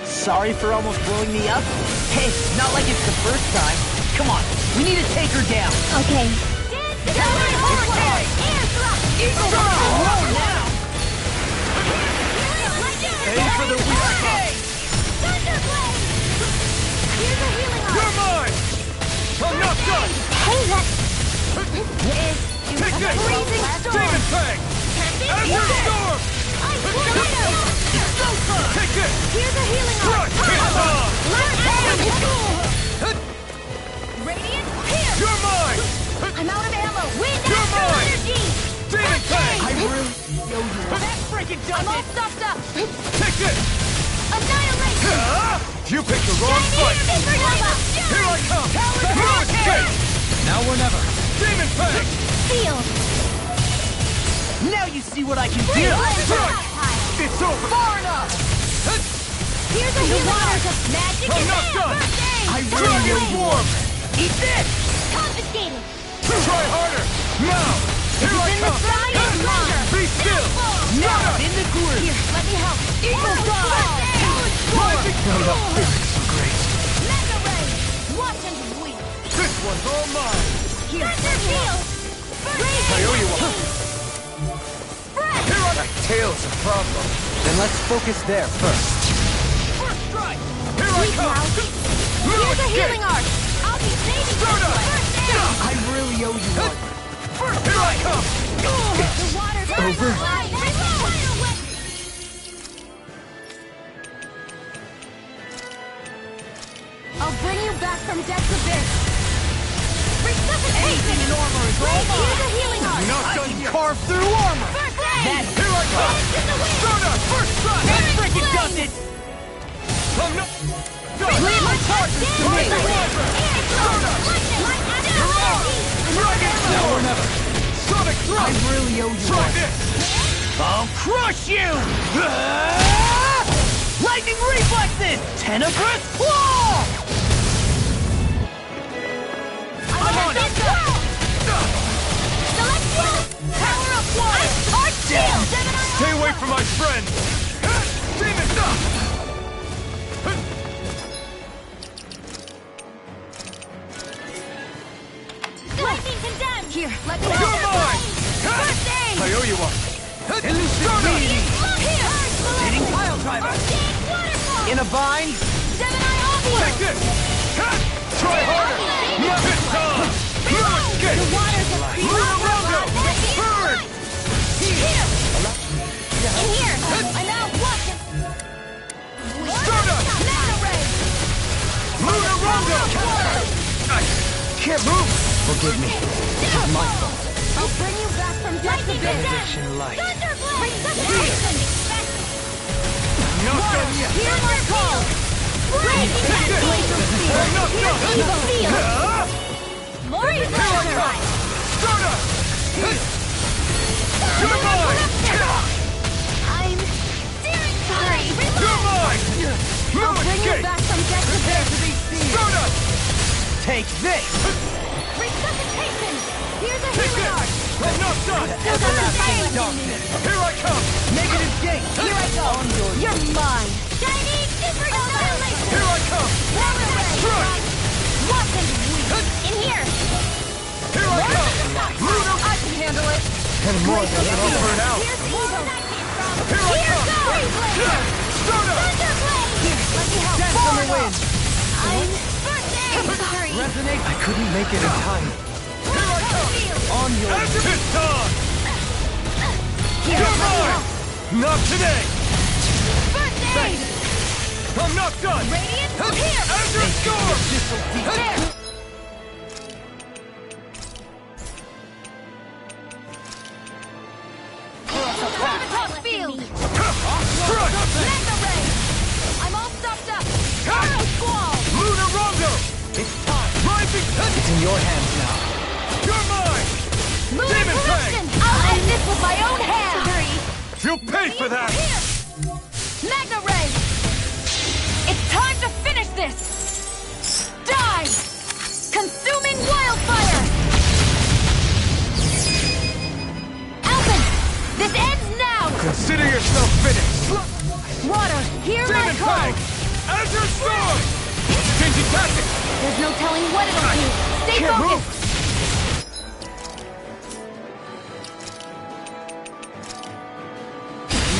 [SPEAKER 8] Sorry for almost blowing me up? Hey, not like it's the first time. Come on, we need to take her down.
[SPEAKER 2] Okay.
[SPEAKER 8] Eagle roll now!
[SPEAKER 9] Aim for the weak!
[SPEAKER 4] Thunderblade! Here's a healing art!
[SPEAKER 9] You're mine! I'm not done!
[SPEAKER 2] Hey, that...
[SPEAKER 9] Take this!
[SPEAKER 4] Freezing storm!
[SPEAKER 9] Demon Fang! Azure Storm! Take this!
[SPEAKER 4] Here's a healing art!
[SPEAKER 9] Crush his arm!
[SPEAKER 4] Radiant pierce!
[SPEAKER 9] You're mine!
[SPEAKER 4] I'm out of ammo! Wind
[SPEAKER 9] You're
[SPEAKER 4] astral
[SPEAKER 9] mine!
[SPEAKER 4] energy!
[SPEAKER 9] Demon Fang!
[SPEAKER 4] That freaking does I'm all stuffed up!
[SPEAKER 9] Take this!
[SPEAKER 4] Annihilation!
[SPEAKER 9] You picked the wrong fight! Here I come! No escape!
[SPEAKER 6] Now or never.
[SPEAKER 9] Demon Fang!
[SPEAKER 4] Field!
[SPEAKER 8] Now you see what I can
[SPEAKER 4] Free
[SPEAKER 8] do!
[SPEAKER 4] laser!
[SPEAKER 9] It's over!
[SPEAKER 8] Far enough!
[SPEAKER 4] Here's a healing art! Magic
[SPEAKER 9] I'm
[SPEAKER 4] is
[SPEAKER 9] not
[SPEAKER 4] there!
[SPEAKER 9] done!
[SPEAKER 4] First aid!
[SPEAKER 9] I really need warm!
[SPEAKER 8] Eat this!
[SPEAKER 4] Confiscated!
[SPEAKER 9] Try harder! Now! Here I
[SPEAKER 4] in the
[SPEAKER 9] come!
[SPEAKER 4] sky is thunder!
[SPEAKER 9] Be still!
[SPEAKER 8] Now, in the groove!
[SPEAKER 4] Here, let me help!
[SPEAKER 8] Eagle Dawn!
[SPEAKER 4] Mega ray! Watch and weep!
[SPEAKER 9] This one's all mine!
[SPEAKER 4] Thunder field!
[SPEAKER 9] I owe you one!
[SPEAKER 4] Spread!
[SPEAKER 9] Here I... That tail's a problem!
[SPEAKER 6] Then let's focus there first.
[SPEAKER 9] First strike! Here I
[SPEAKER 4] Weak
[SPEAKER 9] come!
[SPEAKER 4] now!
[SPEAKER 9] No
[SPEAKER 4] Here's a
[SPEAKER 9] escape!
[SPEAKER 4] healing art! I'll be saving
[SPEAKER 9] Start
[SPEAKER 4] this
[SPEAKER 9] up!
[SPEAKER 4] one! First aid!
[SPEAKER 8] I really owe you one.
[SPEAKER 9] First here I come!
[SPEAKER 4] The water's over! I'll bring you back from death's abyss! Resuscitation!
[SPEAKER 8] Anything in armor is all
[SPEAKER 4] Here's
[SPEAKER 8] mine.
[SPEAKER 4] a healing art!
[SPEAKER 9] Not
[SPEAKER 8] I
[SPEAKER 9] done
[SPEAKER 8] can
[SPEAKER 9] yet!
[SPEAKER 8] carve through armor!
[SPEAKER 4] First aid!
[SPEAKER 9] Here I come!
[SPEAKER 4] In the wind!
[SPEAKER 9] Start up! First strike!
[SPEAKER 8] That freaking does it!
[SPEAKER 9] I'm not...
[SPEAKER 8] Leave my charges to me!
[SPEAKER 9] Now or never! Sonic
[SPEAKER 8] I
[SPEAKER 9] Thrust!
[SPEAKER 8] really owe you
[SPEAKER 9] Try
[SPEAKER 8] one.
[SPEAKER 9] this!
[SPEAKER 8] I'll crush you! Lightning reflexes! Tenebrous claw!
[SPEAKER 4] I'm on it! Power of water! Arch shield!
[SPEAKER 9] Stay away from my friend! Demon Dust!
[SPEAKER 4] Lightning condemned! Here, let me
[SPEAKER 9] You're
[SPEAKER 4] help!
[SPEAKER 9] mine!
[SPEAKER 4] First aid!
[SPEAKER 9] I owe you one!
[SPEAKER 8] Elucidity!
[SPEAKER 4] Here!
[SPEAKER 8] Hitting pile driver!
[SPEAKER 4] Arcane waterfall!
[SPEAKER 8] In a bind?
[SPEAKER 4] Gemini Obvious!
[SPEAKER 9] Take this! Try harder! Not this time! No escape!
[SPEAKER 4] The waters of
[SPEAKER 9] Luna Rongo! Burn!
[SPEAKER 4] Here! In here! I'm out! Watch it!
[SPEAKER 9] Stardust!
[SPEAKER 4] Mega ray!
[SPEAKER 9] Luna Rongo! I can't move!
[SPEAKER 6] Forgive me. This is my fault.
[SPEAKER 4] I'll bring you back from death's abyss!
[SPEAKER 6] Addiction light.
[SPEAKER 4] Thunderblade! More evil!
[SPEAKER 9] Stardust! You're mine!
[SPEAKER 4] I'm sorry.
[SPEAKER 9] You're mine!
[SPEAKER 4] I'll bring you back from death to this.
[SPEAKER 9] Stardust!
[SPEAKER 6] Take this!
[SPEAKER 4] Resuscitation! Here's a
[SPEAKER 9] Take
[SPEAKER 4] healing
[SPEAKER 9] this!
[SPEAKER 4] art!
[SPEAKER 9] I'm not done!
[SPEAKER 4] Everlasting
[SPEAKER 6] darkness.
[SPEAKER 9] Here I come!
[SPEAKER 6] Negative gate!
[SPEAKER 4] Here I go! You're mine! Shiny Super Annihilation!
[SPEAKER 9] Here I come!
[SPEAKER 4] Water Ray!
[SPEAKER 9] Strike!
[SPEAKER 4] What and in here!
[SPEAKER 9] Here I come! Lunar!
[SPEAKER 4] I can handle it!
[SPEAKER 9] And more than I'll burn out!
[SPEAKER 4] Here's the evil!
[SPEAKER 9] Here I come!
[SPEAKER 4] Blazer!
[SPEAKER 9] Stardust!
[SPEAKER 4] Thunderblade! Here, let me help!
[SPEAKER 6] Dance on the wind!
[SPEAKER 4] I'm sorry!
[SPEAKER 6] Resonate! I couldn't make it in time.
[SPEAKER 9] Here I come!
[SPEAKER 6] On your...
[SPEAKER 9] It's time!
[SPEAKER 4] Here,
[SPEAKER 9] You're
[SPEAKER 4] let me
[SPEAKER 9] mine!
[SPEAKER 4] help!
[SPEAKER 9] Not today!
[SPEAKER 4] First aid!
[SPEAKER 9] I'm not done!
[SPEAKER 4] Radiant, here!
[SPEAKER 9] Azure Storm!
[SPEAKER 4] There! Gravitas Field!
[SPEAKER 9] Crush!
[SPEAKER 4] Mega Ray! I'm all stopped up! Arrow Squall!
[SPEAKER 9] Lunar Rondo!
[SPEAKER 6] It's time.
[SPEAKER 9] Rising!
[SPEAKER 6] It's in your hands now.
[SPEAKER 9] You're mine!
[SPEAKER 4] Lunar
[SPEAKER 9] Demon
[SPEAKER 4] Corruption! I'll end this with my own hands! Sorry!
[SPEAKER 9] You'll pay for that!
[SPEAKER 4] Here! Magna Ray! It's time to finish this! Die! Consuming Wildfire! Alvin! This ends now!
[SPEAKER 9] Consider yourself finished!
[SPEAKER 4] Water, hear my
[SPEAKER 9] Demon
[SPEAKER 4] call!
[SPEAKER 9] Fang! Azure Storm! Changing tactics!
[SPEAKER 4] There's no telling what it'll do! Stay
[SPEAKER 9] Can't
[SPEAKER 4] focused!
[SPEAKER 9] move.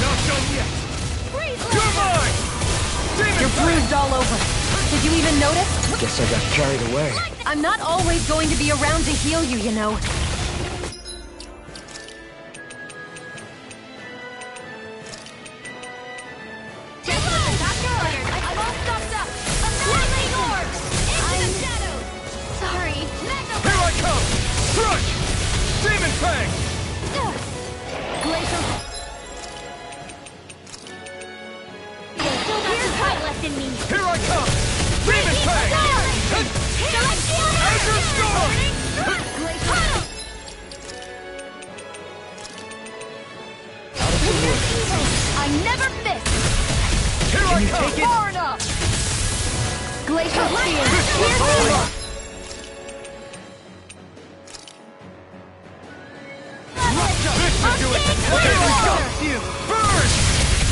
[SPEAKER 9] Not done yet!
[SPEAKER 4] Freeze
[SPEAKER 9] You're
[SPEAKER 4] Laser!
[SPEAKER 9] mine! Demon
[SPEAKER 4] You're
[SPEAKER 9] Fang!
[SPEAKER 4] bruised all over. Did you even notice?
[SPEAKER 7] Guess I got carried away.
[SPEAKER 4] I'm not always going to be around to heal you, you know. I'm all stopped up. Annihilate orbs! Into the shadows! Sorry.
[SPEAKER 9] Here I come! Crush! Demon Fang!
[SPEAKER 4] Glacial. There's still got some fight left in me.
[SPEAKER 9] Here I come! Demon Fang! Azure Storm!
[SPEAKER 4] I never miss!
[SPEAKER 9] Here I come!
[SPEAKER 4] Far enough! Glacial Spear!
[SPEAKER 9] This one's all
[SPEAKER 4] Here's
[SPEAKER 9] mine! This should do it! Here I come! Burn!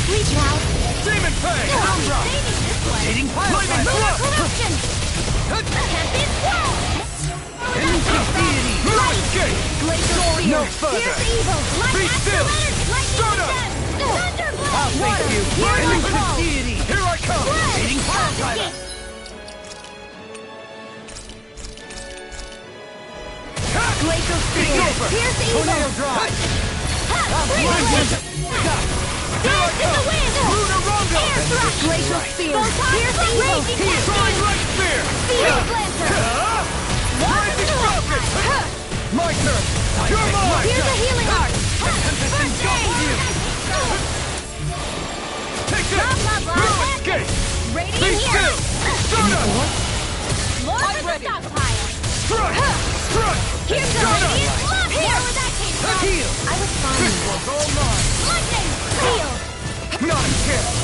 [SPEAKER 4] Reach out!
[SPEAKER 9] Demon Fang!
[SPEAKER 6] Rotating fire!
[SPEAKER 9] Lightning Thrust!
[SPEAKER 4] Corruption! Tempest Wall!
[SPEAKER 9] No escape!
[SPEAKER 4] Glacial Spear!
[SPEAKER 6] No further.
[SPEAKER 4] Here's evil!
[SPEAKER 9] Be still!
[SPEAKER 4] Stardust! Thunderblade!
[SPEAKER 6] I'll face you!
[SPEAKER 4] Here's my
[SPEAKER 6] Into the
[SPEAKER 4] call!
[SPEAKER 6] deity!
[SPEAKER 9] Here I come!
[SPEAKER 6] Rotating fire driver!
[SPEAKER 4] Glacial Spear!
[SPEAKER 9] over.
[SPEAKER 4] Here's evil!
[SPEAKER 6] Tornado drive!
[SPEAKER 4] Dance in the wind!
[SPEAKER 9] Lunar Rondo!
[SPEAKER 4] Air thrust! Glacial Spear! Here's evil!
[SPEAKER 9] Try Light Spear!
[SPEAKER 4] Field Lancer!
[SPEAKER 9] Rising Falcon! My turn! You're mine!
[SPEAKER 4] Here's a healing art! First aid!
[SPEAKER 9] Take this!
[SPEAKER 4] Blah, blah, blah.
[SPEAKER 9] No escape! Be
[SPEAKER 4] Radiant here!
[SPEAKER 9] still! Stardust!
[SPEAKER 4] More for the stockpile!
[SPEAKER 9] Crush! Crush!
[SPEAKER 4] Here's the
[SPEAKER 9] Stardust!
[SPEAKER 4] radiant love! Here where that came from!
[SPEAKER 6] Heal!
[SPEAKER 4] I was
[SPEAKER 9] This
[SPEAKER 4] fine.
[SPEAKER 9] one's all mine!
[SPEAKER 4] Lightning! Heal!
[SPEAKER 9] Not a chance!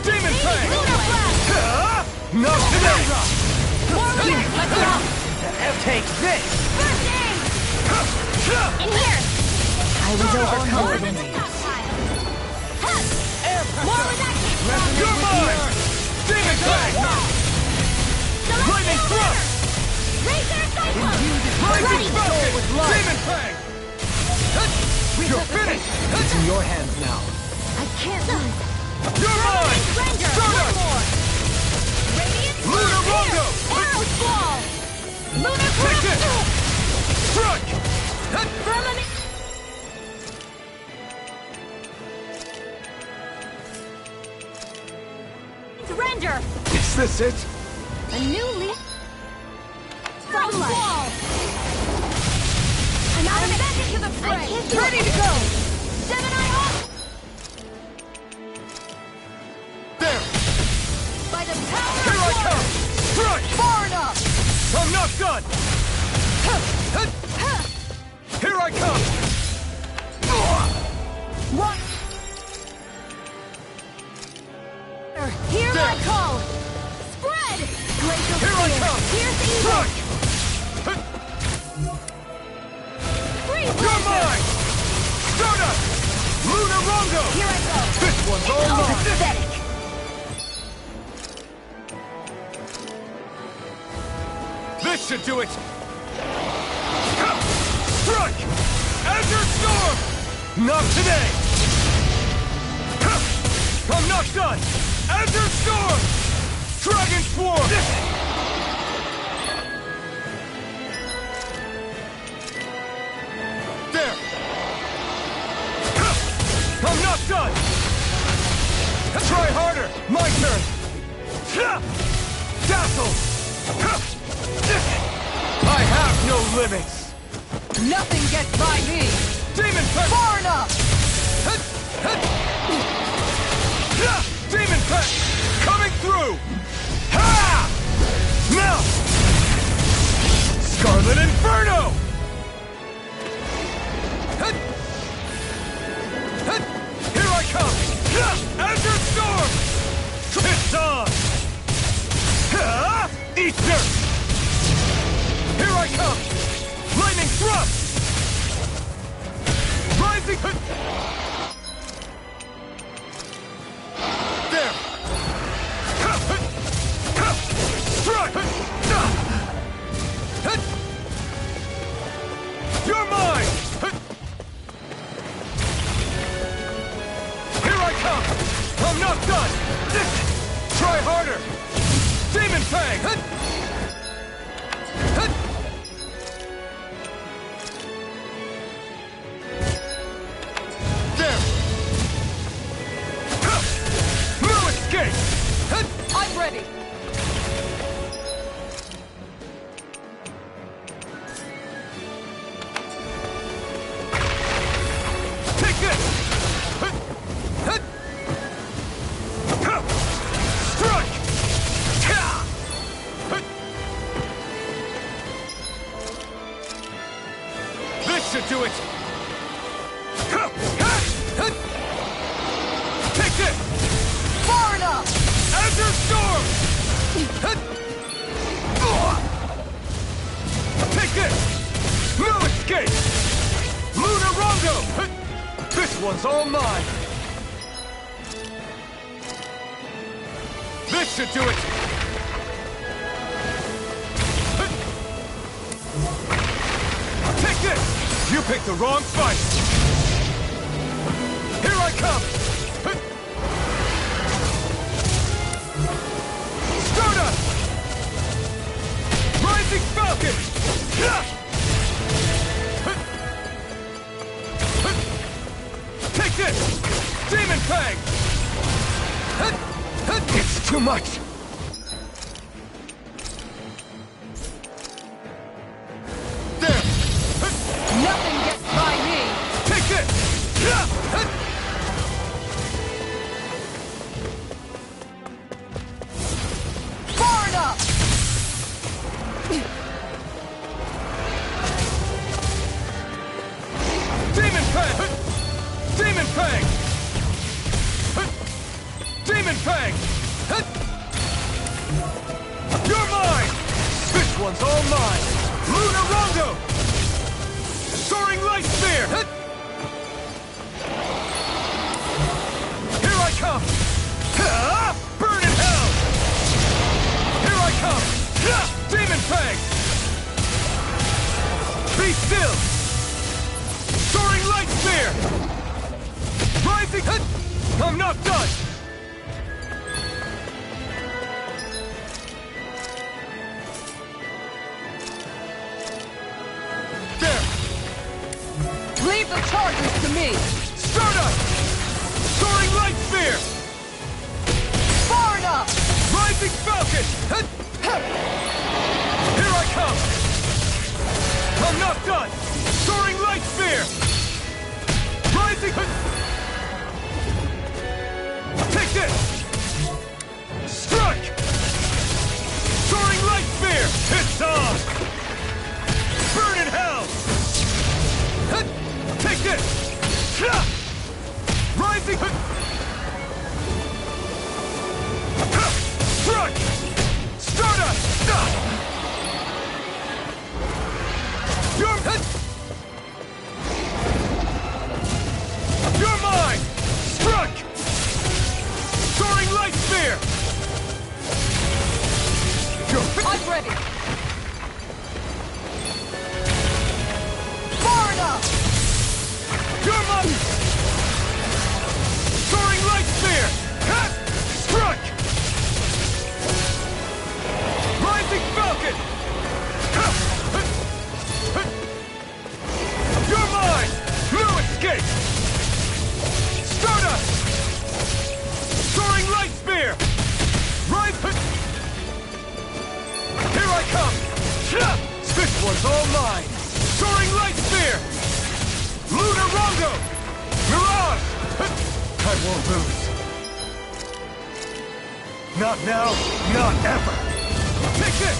[SPEAKER 9] Demon Fang!
[SPEAKER 4] Lunar Blast!
[SPEAKER 9] Not today!
[SPEAKER 4] More react! Let's go!
[SPEAKER 6] Take this!
[SPEAKER 4] First aid! In here!
[SPEAKER 2] I was overcome.
[SPEAKER 4] More than the stockpile! More where that came from!
[SPEAKER 9] You're mine! Demon Fang! Lightning Thrust!
[SPEAKER 4] Laser Cyclone!
[SPEAKER 9] Rising Falcon! Demon Fang! You're finished!
[SPEAKER 6] It's in your hands now.
[SPEAKER 4] I can't lose!
[SPEAKER 9] You're mine!
[SPEAKER 4] Render!
[SPEAKER 9] Stardust!
[SPEAKER 4] One more! Radiant
[SPEAKER 9] Lunar
[SPEAKER 4] Blast!
[SPEAKER 9] Rondo!
[SPEAKER 4] Arrow Squall! Lunar
[SPEAKER 9] Take this!
[SPEAKER 4] Corruption!
[SPEAKER 9] Strike!
[SPEAKER 4] Firmament! Render!
[SPEAKER 7] Is this it?
[SPEAKER 4] A new leaf from wall! I'm out of back into the fray! Ready to go! Gemini off!
[SPEAKER 9] There!
[SPEAKER 4] By the
[SPEAKER 1] What? Hear my call! Spread! Glacial
[SPEAKER 9] Here I
[SPEAKER 1] Spear!
[SPEAKER 9] come!
[SPEAKER 1] Pierce evil!
[SPEAKER 9] Strike!
[SPEAKER 1] Freeze
[SPEAKER 9] You're
[SPEAKER 1] Lancer!
[SPEAKER 9] mine! Stardust! Lunarongo!
[SPEAKER 1] Here I go!
[SPEAKER 9] This one's all mine!
[SPEAKER 1] Pathetic!
[SPEAKER 9] This should do it! Strike! Azure Storm! Not today! I'm not done! Azure Storm! Dragon Swarm! There! I'm not done! Try harder! My turn! Dazzle! I have no limits!
[SPEAKER 1] Nothing gets by me!
[SPEAKER 9] Demon Pet!
[SPEAKER 1] Far enough!
[SPEAKER 9] Demon Pet! Coming through! Ha! Now! Scarlet Inferno! Here I come! Azure Storm! It's on! Ether! Here I come! Lightning Thrust! Rising... There! Strike! You're mine! Here I come! I'm not done! Try harder! Demon Fang! There! No escape!
[SPEAKER 1] I'm ready!
[SPEAKER 9] Take this! Strike! This should do it! Take this!
[SPEAKER 1] Far enough!
[SPEAKER 9] Azure Storm! Take this! No escape! Lunarongo! This one's all mine! This should do it! Take this! You picked the wrong fight! Here I come! Stardust! Rising Falcon! Take this! Demon Fang! It's too much! There!
[SPEAKER 1] Nothing gets by me!
[SPEAKER 9] Take this!
[SPEAKER 1] Far enough!
[SPEAKER 9] Demon Fang! Demon Fang! Demon Fang! You're mine! This one's all mine! Lunarongo! Soaring Light Spear! Here I come! Burn in hell! Here I come! Demon Fang! Be still! Soaring Light Spear! Rising... I'm not done! There!
[SPEAKER 1] Leave the charges to me!
[SPEAKER 9] Stardust! Soaring Light Spear!
[SPEAKER 1] Far enough!
[SPEAKER 9] Rising Falcon! Here I come! I'm not done! Soaring Light Spear! Rising... Take this! Strike! Soaring Light Spear! It's on! Burn in hell! Take this! Rising! Strike! Stardust! You're mine! Struck! Soaring Light Spear!
[SPEAKER 1] I'm ready! Far enough!
[SPEAKER 9] You're mine! Soaring Light Spear! Cut! Struck! Rising Falcon! You're mine! No escape! Stardust! Soaring Light Spear! Rise! Here I come! This one's all mine! Soaring Light Spear! Lunar Rongo! Mirage! I won't lose. Not now, not ever! Take this!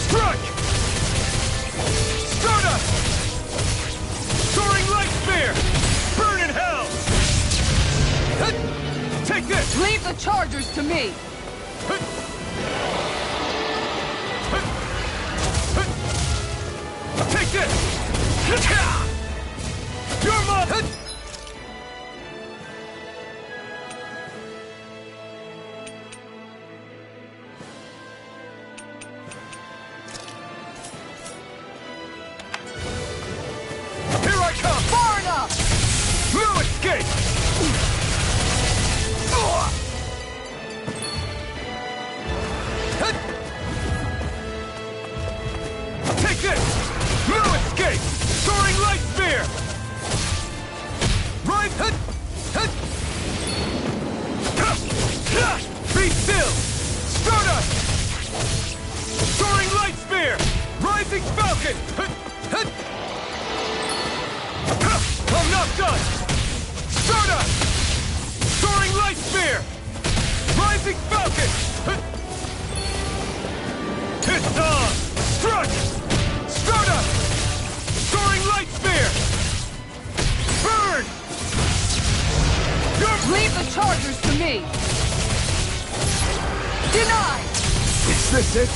[SPEAKER 9] Strike! Stardust! Soaring Light Spear! Burn in hell! Take this!
[SPEAKER 1] Leave the chargers to me!
[SPEAKER 9] Take this! You're mine! Here I come!
[SPEAKER 1] Far enough!
[SPEAKER 9] No escape! Take this! No escape! Soaring Light Spear! Rise! Be still! Stardust! Soaring Light Spear! Rising Falcon! I'm not done! Stardust! Soaring Light Spear! Rising Falcon! It's on! Struck! Stardust! Soaring Light Spear! Burn!
[SPEAKER 1] Leave the chargers to me! Denied!
[SPEAKER 9] Is this it?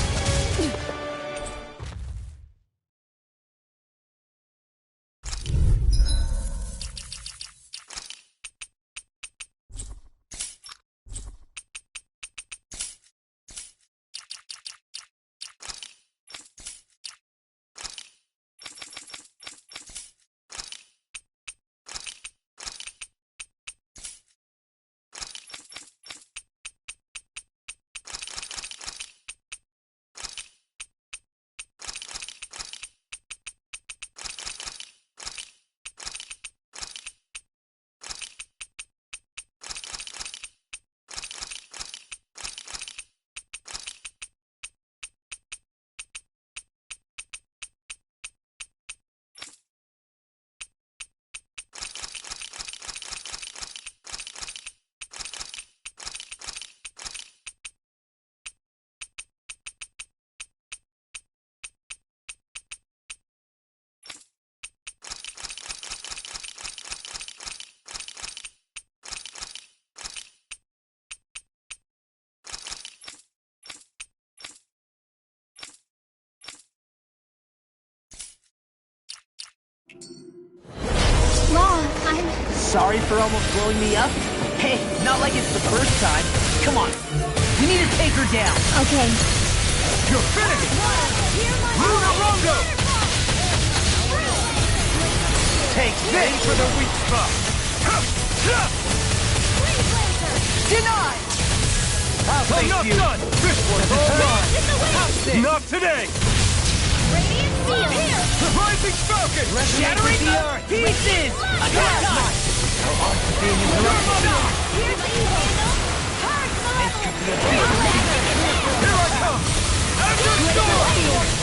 [SPEAKER 8] Sorry for almost blowing me up? Hey, not like it's the first time. Come on. We need to take her down.
[SPEAKER 2] Okay.
[SPEAKER 9] You're finished! Lunar Rongo!
[SPEAKER 8] Take
[SPEAKER 9] Aim for the weak spot!
[SPEAKER 1] Denied!
[SPEAKER 9] I'm not done! This one's all mine! Not today!
[SPEAKER 4] Radiant Seal! Here!
[SPEAKER 9] Rising Falcon!
[SPEAKER 8] Shattering the earth! Pieces! Attack!
[SPEAKER 9] You're mine!
[SPEAKER 4] Here's the e-handle! Hard
[SPEAKER 9] Here I come! After storm!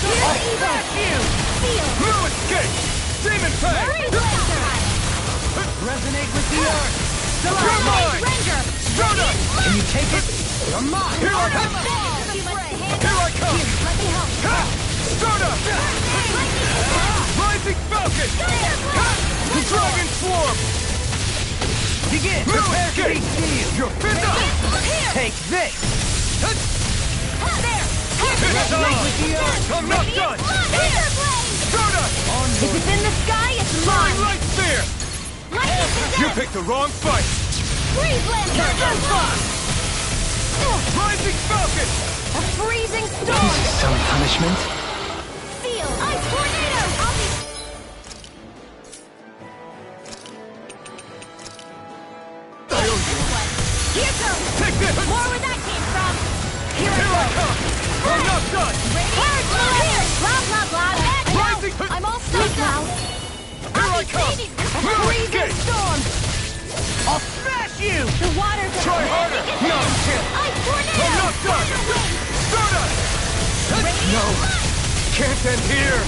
[SPEAKER 4] Here's the
[SPEAKER 9] Back you!
[SPEAKER 4] Seal!
[SPEAKER 9] No escape! Demon Fang!
[SPEAKER 8] Resonate with the earth!
[SPEAKER 9] You're mine!
[SPEAKER 4] Ranger!
[SPEAKER 9] Stardust!
[SPEAKER 8] Can you take it?
[SPEAKER 9] You're mine! Here I come! Here I come!
[SPEAKER 4] Let me help.
[SPEAKER 9] Ha! Stardust! Rising Falcon! Ha! Dragon Swarm!
[SPEAKER 8] Be
[SPEAKER 9] begin! Prepare to be sealed! You're finished! Take this! Resonate with the earth! I'm not done! Stardust!
[SPEAKER 4] If it's in the sky, it's
[SPEAKER 9] Flying
[SPEAKER 4] mine!
[SPEAKER 9] light sphere! You picked the wrong fight!
[SPEAKER 4] Freeze Lancer!
[SPEAKER 9] Rising Falcon!
[SPEAKER 4] A freezing
[SPEAKER 6] This
[SPEAKER 4] storm!
[SPEAKER 6] is some punishment?
[SPEAKER 4] Seal! Ice Tornado! I'll be... Here goes!
[SPEAKER 9] Take this!
[SPEAKER 4] More where that came from! Here
[SPEAKER 9] Here
[SPEAKER 4] I
[SPEAKER 9] I
[SPEAKER 4] go!
[SPEAKER 9] come! I'm not done!
[SPEAKER 4] Here! Blah, blah, blah!
[SPEAKER 9] Rising...
[SPEAKER 4] I'm all stuck now!
[SPEAKER 9] Here I come!
[SPEAKER 4] A
[SPEAKER 9] No
[SPEAKER 4] freezing
[SPEAKER 9] escape!
[SPEAKER 4] storm!
[SPEAKER 9] I'll smash you!
[SPEAKER 4] The water's
[SPEAKER 9] Try harder! No chance!
[SPEAKER 4] Ice Tornado!
[SPEAKER 9] I'm not done! Stardust! No! Can't end here!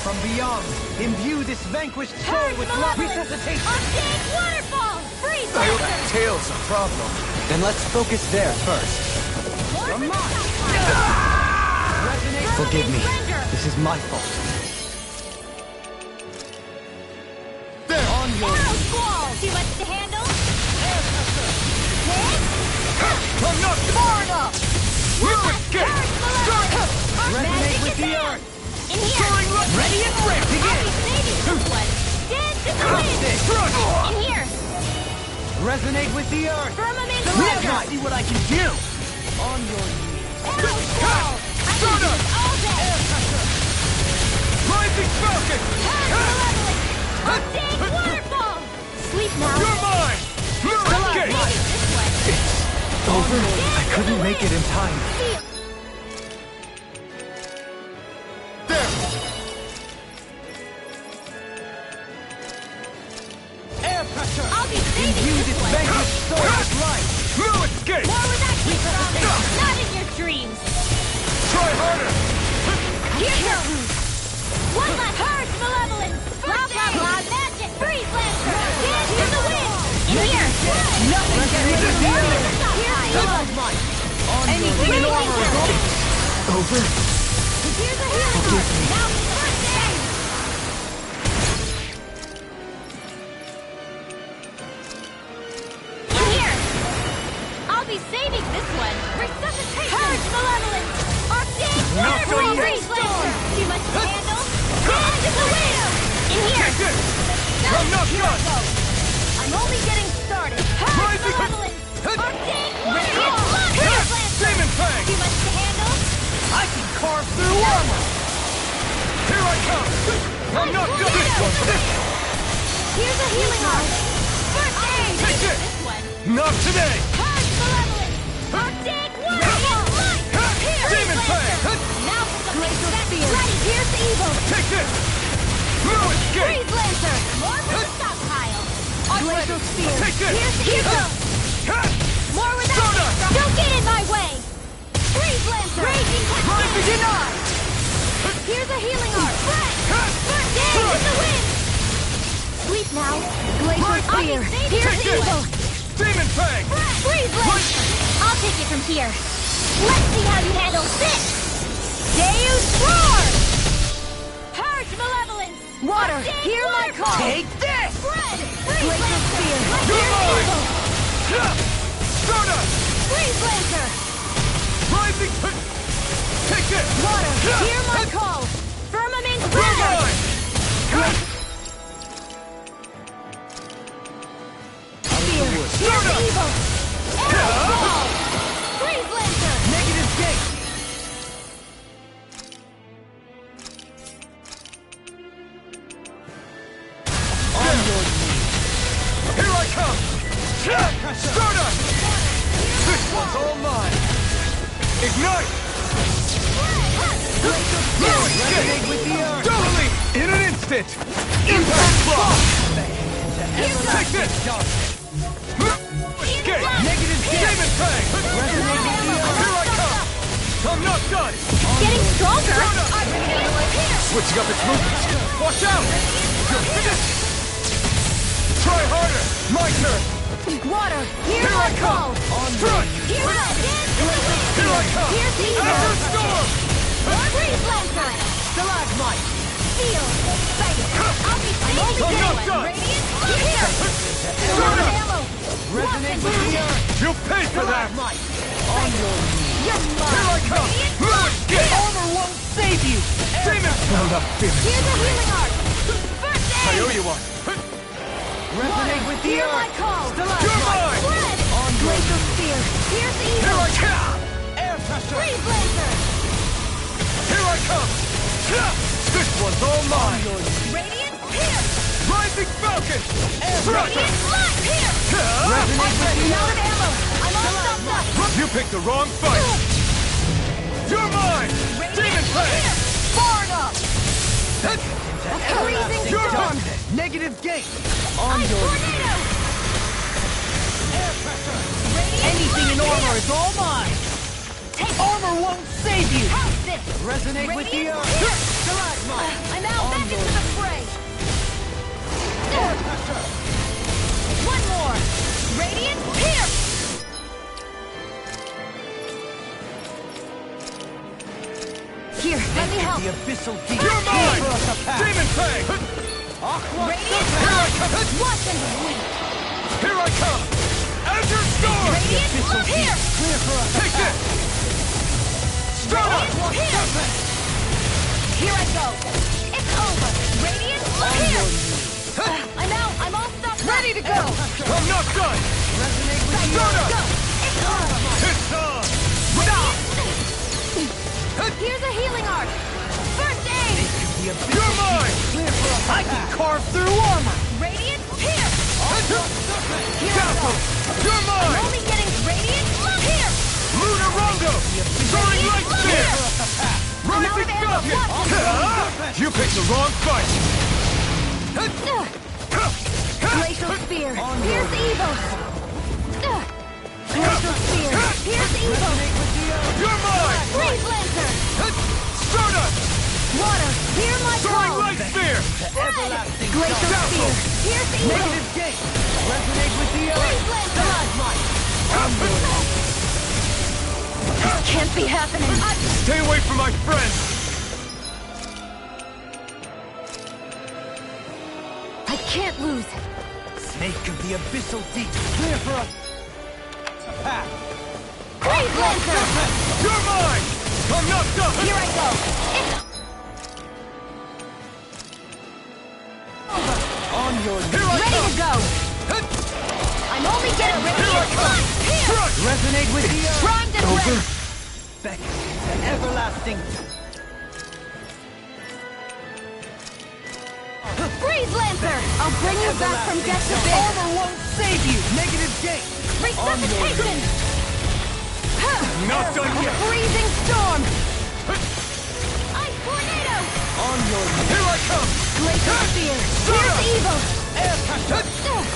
[SPEAKER 5] From beyond, imbue this vanquished soul with resuscitation.
[SPEAKER 4] Arctic waterfall! Freeze!
[SPEAKER 7] I hope that tail's a problem.
[SPEAKER 6] Then let's focus there first. Forgive me. This is my fault.
[SPEAKER 4] Arrow squall! Too much to handle?
[SPEAKER 9] I'm not
[SPEAKER 4] Born up!
[SPEAKER 9] You escape!
[SPEAKER 4] Resonate with the earth! In here!
[SPEAKER 9] Ready and ready!
[SPEAKER 4] I'll be saving this one! Dance in the wind! In here!
[SPEAKER 5] Resonate with the earth.
[SPEAKER 4] Firmament
[SPEAKER 5] Let
[SPEAKER 4] weather!
[SPEAKER 5] me see what I can do. On your knees.
[SPEAKER 4] Arrow squall! I can do this all day!
[SPEAKER 9] Rising Falcon!
[SPEAKER 4] Malevolent! Arctic waterfall! Sleep now!
[SPEAKER 9] You're mine! No escape!
[SPEAKER 4] Saving this one!
[SPEAKER 6] Over? I couldn't make it in time.
[SPEAKER 4] Seal!
[SPEAKER 5] Air pressure.
[SPEAKER 4] I'll be saving
[SPEAKER 5] Imbue
[SPEAKER 4] this
[SPEAKER 5] this
[SPEAKER 4] one!
[SPEAKER 5] vanquished soul with light.
[SPEAKER 9] No escape!
[SPEAKER 4] More where that came from! Not in your dreams!
[SPEAKER 9] Try harder!
[SPEAKER 4] Here goes! One last Purge Malevolence! Blah, blah, blah! Magic! Freeze Lancer! Dance in the wind! In here!
[SPEAKER 5] Nothing can resist the earth.
[SPEAKER 4] Here's the
[SPEAKER 5] Anything in armor is over.
[SPEAKER 6] Over?
[SPEAKER 4] Here's a healing heart! Now first aid! In here! I'll be saving this one! Resuscitation! Purge Malevolence! Arctic Waterfall! Freeze Lancer! Too much to handle? Dance in the wind! In here!
[SPEAKER 9] Take this! I'm not
[SPEAKER 4] Here I
[SPEAKER 9] done!
[SPEAKER 4] go! I'm only getting started! Purge
[SPEAKER 9] Rising-
[SPEAKER 4] Malevolence! Arctic Waterfall! Freeze Lancer!
[SPEAKER 9] Demon Fang!
[SPEAKER 4] Too much to handle?
[SPEAKER 5] I can carve through armor.
[SPEAKER 9] Here I come! I'm not done! This one!
[SPEAKER 4] Here's a healing heart! First aid!
[SPEAKER 9] Take this!
[SPEAKER 4] This one!
[SPEAKER 9] Not today!
[SPEAKER 4] Purge Malevolence! Arctic Waterfall! Here!
[SPEAKER 9] Demon Fang!
[SPEAKER 4] Now for some glacial ready! Here's the evil!
[SPEAKER 9] Take this! No escape!
[SPEAKER 4] Freeze Lancer! More for the stockpile! Glacial spear!
[SPEAKER 9] Take this!
[SPEAKER 4] Here's the evil! More with that! Don't get in my way! Freeze Lancer! Raging Tempest! Denied! Here's a healing heart! Dance in the wind! Sleep now! Glacial spear! Here's the evil!
[SPEAKER 9] Demon Fang!
[SPEAKER 4] Freeze Lancer! I'll take it from here! Let's see how you handle this! Deus Roar! Purge Malevolence! Water, hear my call!
[SPEAKER 5] Take this.
[SPEAKER 4] Bread! Freeze Lancer!
[SPEAKER 9] You're
[SPEAKER 4] Here's
[SPEAKER 9] mine!
[SPEAKER 4] evil!
[SPEAKER 9] Stardust!
[SPEAKER 4] Freeze Lancer!
[SPEAKER 9] Rising... Take this!
[SPEAKER 4] Water, hear my call! Firmament
[SPEAKER 9] You're
[SPEAKER 4] weather!
[SPEAKER 9] mine!
[SPEAKER 4] Spear, here's the evil! Arrow ball! Freeze Lancer!
[SPEAKER 5] Negative gate. On your knees.
[SPEAKER 9] Here I come! Stardust! This one's all mine! Ignite! No escape!
[SPEAKER 5] With the earth.
[SPEAKER 9] Totally! In an instant! Impact block! Take this! Escape!
[SPEAKER 5] Negative gate.
[SPEAKER 9] Demon Fang! Here I come! I'm not done!
[SPEAKER 4] Getting stronger!
[SPEAKER 9] Switching up its movements! Watch out! You're finished! Try harder! My turn!
[SPEAKER 4] Water, hear
[SPEAKER 9] Here
[SPEAKER 4] my I come!
[SPEAKER 9] Strike!
[SPEAKER 4] Here I come! Here's the evil!
[SPEAKER 9] Azure Storm!
[SPEAKER 4] Freeze Lancer!
[SPEAKER 1] Stalagmite!
[SPEAKER 4] Feel! Fight! I'll be saving
[SPEAKER 9] I'm not
[SPEAKER 4] you!
[SPEAKER 9] done.
[SPEAKER 4] Radiant! Here!
[SPEAKER 9] Start up!
[SPEAKER 4] Ammo!
[SPEAKER 1] Resonate with the earth!
[SPEAKER 9] You pay for that!
[SPEAKER 1] Stalagmite! On your knees!
[SPEAKER 4] You're
[SPEAKER 9] Here I
[SPEAKER 4] mine!
[SPEAKER 9] come!
[SPEAKER 4] Radiant!
[SPEAKER 9] Lewis, get!
[SPEAKER 1] Armor won't save you!
[SPEAKER 9] Demon!
[SPEAKER 5] I'm not feeling
[SPEAKER 4] Here's a healing art! First
[SPEAKER 9] I
[SPEAKER 4] aid!
[SPEAKER 9] owe you one!
[SPEAKER 1] Resonate with the
[SPEAKER 4] Hear my
[SPEAKER 1] earth!
[SPEAKER 4] call!
[SPEAKER 9] You're
[SPEAKER 1] Stalagmite!
[SPEAKER 9] mine!
[SPEAKER 4] Spread!
[SPEAKER 1] On your
[SPEAKER 4] Glacial Spear! Here's the
[SPEAKER 9] Here
[SPEAKER 4] evil!
[SPEAKER 9] I come!
[SPEAKER 1] air pressure!
[SPEAKER 4] Freeze Lancer!
[SPEAKER 9] Here I come! This one's all mine!
[SPEAKER 4] Radiant! Here!
[SPEAKER 9] Rising Falcon!
[SPEAKER 4] Radiant! Light! Here! I'm out of ammo! I'm all stopped up!
[SPEAKER 9] You picked the wrong fight! You're mine! Demon Blade!
[SPEAKER 4] Here!
[SPEAKER 1] Far enough!
[SPEAKER 4] Freezing
[SPEAKER 9] You're
[SPEAKER 4] storm!
[SPEAKER 9] mine!
[SPEAKER 1] Negative gate! On
[SPEAKER 4] Ice
[SPEAKER 1] your
[SPEAKER 4] tornado!
[SPEAKER 1] air pressure!
[SPEAKER 4] Radiant!
[SPEAKER 1] Anything in
[SPEAKER 4] Light!
[SPEAKER 1] armor
[SPEAKER 4] Here!
[SPEAKER 1] is all mine!
[SPEAKER 4] Take
[SPEAKER 1] Armor won't save you!
[SPEAKER 4] House this!
[SPEAKER 1] Resonate with the
[SPEAKER 4] Radiant!
[SPEAKER 1] earth!
[SPEAKER 4] Here!
[SPEAKER 1] Stalagmite!
[SPEAKER 4] I'm out back into the fray!
[SPEAKER 1] Air pressure!
[SPEAKER 4] One more! Radiant! Here! Here, let me help!
[SPEAKER 1] The abyssal deep!
[SPEAKER 9] You're mine!
[SPEAKER 1] For us a path.
[SPEAKER 9] Demon Fang!
[SPEAKER 1] Aqua
[SPEAKER 4] Radiant!
[SPEAKER 1] serpent!
[SPEAKER 4] Watch and wait!
[SPEAKER 9] Here I come! Azure Storm!
[SPEAKER 4] Radiant! Here!
[SPEAKER 1] Clear for us a
[SPEAKER 9] Take this!
[SPEAKER 1] path.
[SPEAKER 9] Start up!
[SPEAKER 4] Here! Here I go! It's over! Radiant! Here! I'm out! I'm all stopped up! Ready to go!
[SPEAKER 9] I'm not done!
[SPEAKER 1] Resonate with the
[SPEAKER 9] Start
[SPEAKER 1] earth!
[SPEAKER 9] up!
[SPEAKER 4] Go! It's on!
[SPEAKER 9] It's on!
[SPEAKER 4] Here's a healing art! First aid!
[SPEAKER 1] The abyssal
[SPEAKER 9] You're mine!
[SPEAKER 1] clear for us a
[SPEAKER 5] I can
[SPEAKER 1] path.
[SPEAKER 5] carve through armor!
[SPEAKER 4] Radiant! Here!
[SPEAKER 1] Aqua serpent!
[SPEAKER 4] Here I go!
[SPEAKER 9] You're mine!
[SPEAKER 4] Only getting radiant! Here!
[SPEAKER 9] Lunar Rondo! Soaring Light Spear!
[SPEAKER 4] Here! I'm out
[SPEAKER 9] Rising
[SPEAKER 4] of ammo!
[SPEAKER 9] Falcon!
[SPEAKER 4] Watch
[SPEAKER 9] You picked the wrong fight!
[SPEAKER 4] Glacial Spear! Here's evil! Glacial Spear! Here's evil!
[SPEAKER 9] You're mine!
[SPEAKER 4] Freeze Lancer!
[SPEAKER 9] Stardust!
[SPEAKER 4] Water! Hear my
[SPEAKER 9] Soaring
[SPEAKER 4] call!
[SPEAKER 9] Light Spear!
[SPEAKER 1] Everlasting
[SPEAKER 4] Glacial
[SPEAKER 1] dark.
[SPEAKER 4] Spear! Here's evil!
[SPEAKER 1] Negative gate! Resonate with the earth!
[SPEAKER 4] Freeze Lancer!
[SPEAKER 1] Stalagmite!
[SPEAKER 4] This can't be happening!
[SPEAKER 9] Stay away from my friends!
[SPEAKER 4] I can't lose!
[SPEAKER 1] Snake of the abyssal deep! Clear for us a path!
[SPEAKER 4] Freeze Lancer!
[SPEAKER 9] You're mine! I'm not done!
[SPEAKER 4] Here I go! It's
[SPEAKER 1] On your
[SPEAKER 9] Here I
[SPEAKER 4] ready
[SPEAKER 9] come!
[SPEAKER 4] to go! I'm only getting
[SPEAKER 9] Here I
[SPEAKER 4] radiant
[SPEAKER 9] come!
[SPEAKER 4] light! Here!
[SPEAKER 9] Crush!
[SPEAKER 1] resonate with the earth!
[SPEAKER 4] Primed and ready!
[SPEAKER 1] Beckon to everlasting
[SPEAKER 4] Freeze Lancer! I'll bring you back from death to bed!
[SPEAKER 1] Armor won't save you! Negative gate!
[SPEAKER 4] Resuscitation!
[SPEAKER 9] Not done yet!
[SPEAKER 4] Freezing storm! Ice tornado!
[SPEAKER 1] On your
[SPEAKER 9] Here I come!
[SPEAKER 4] Glacial Spear! Here's evil!
[SPEAKER 1] air pressure!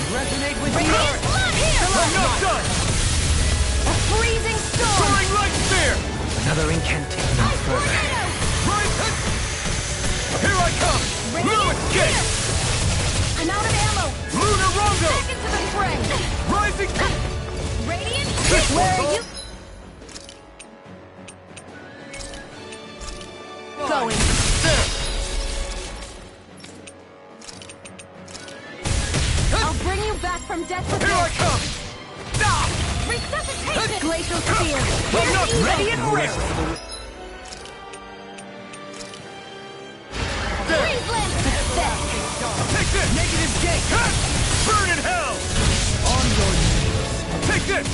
[SPEAKER 1] Resonate with the
[SPEAKER 4] Radiant
[SPEAKER 1] earth!
[SPEAKER 4] blood here!
[SPEAKER 9] I'm not done!
[SPEAKER 4] A freezing storm!
[SPEAKER 9] Soaring Light Spear!
[SPEAKER 6] Another incantation
[SPEAKER 4] Ice
[SPEAKER 6] further.
[SPEAKER 4] tornado!
[SPEAKER 9] Rise! Here I come! Lewis,
[SPEAKER 4] Radiant
[SPEAKER 9] get!
[SPEAKER 4] here! I'm out of ammo!
[SPEAKER 9] Lunar Rondo!
[SPEAKER 4] Back into the fray!
[SPEAKER 9] Rising!
[SPEAKER 4] Radiant
[SPEAKER 9] This
[SPEAKER 4] here! Where
[SPEAKER 9] one's
[SPEAKER 4] are you going? I'll bring you back from death to
[SPEAKER 9] Here I
[SPEAKER 4] death!
[SPEAKER 9] come! Ah!
[SPEAKER 4] Resuscitation! Glacial Spear!
[SPEAKER 9] I'm not
[SPEAKER 4] Here's
[SPEAKER 9] ready
[SPEAKER 4] evil!
[SPEAKER 9] and ready!
[SPEAKER 4] Freeze Lancer!
[SPEAKER 9] Take this!
[SPEAKER 1] Negative gate!
[SPEAKER 9] Burn in hell!
[SPEAKER 1] On your knees!
[SPEAKER 9] Take this!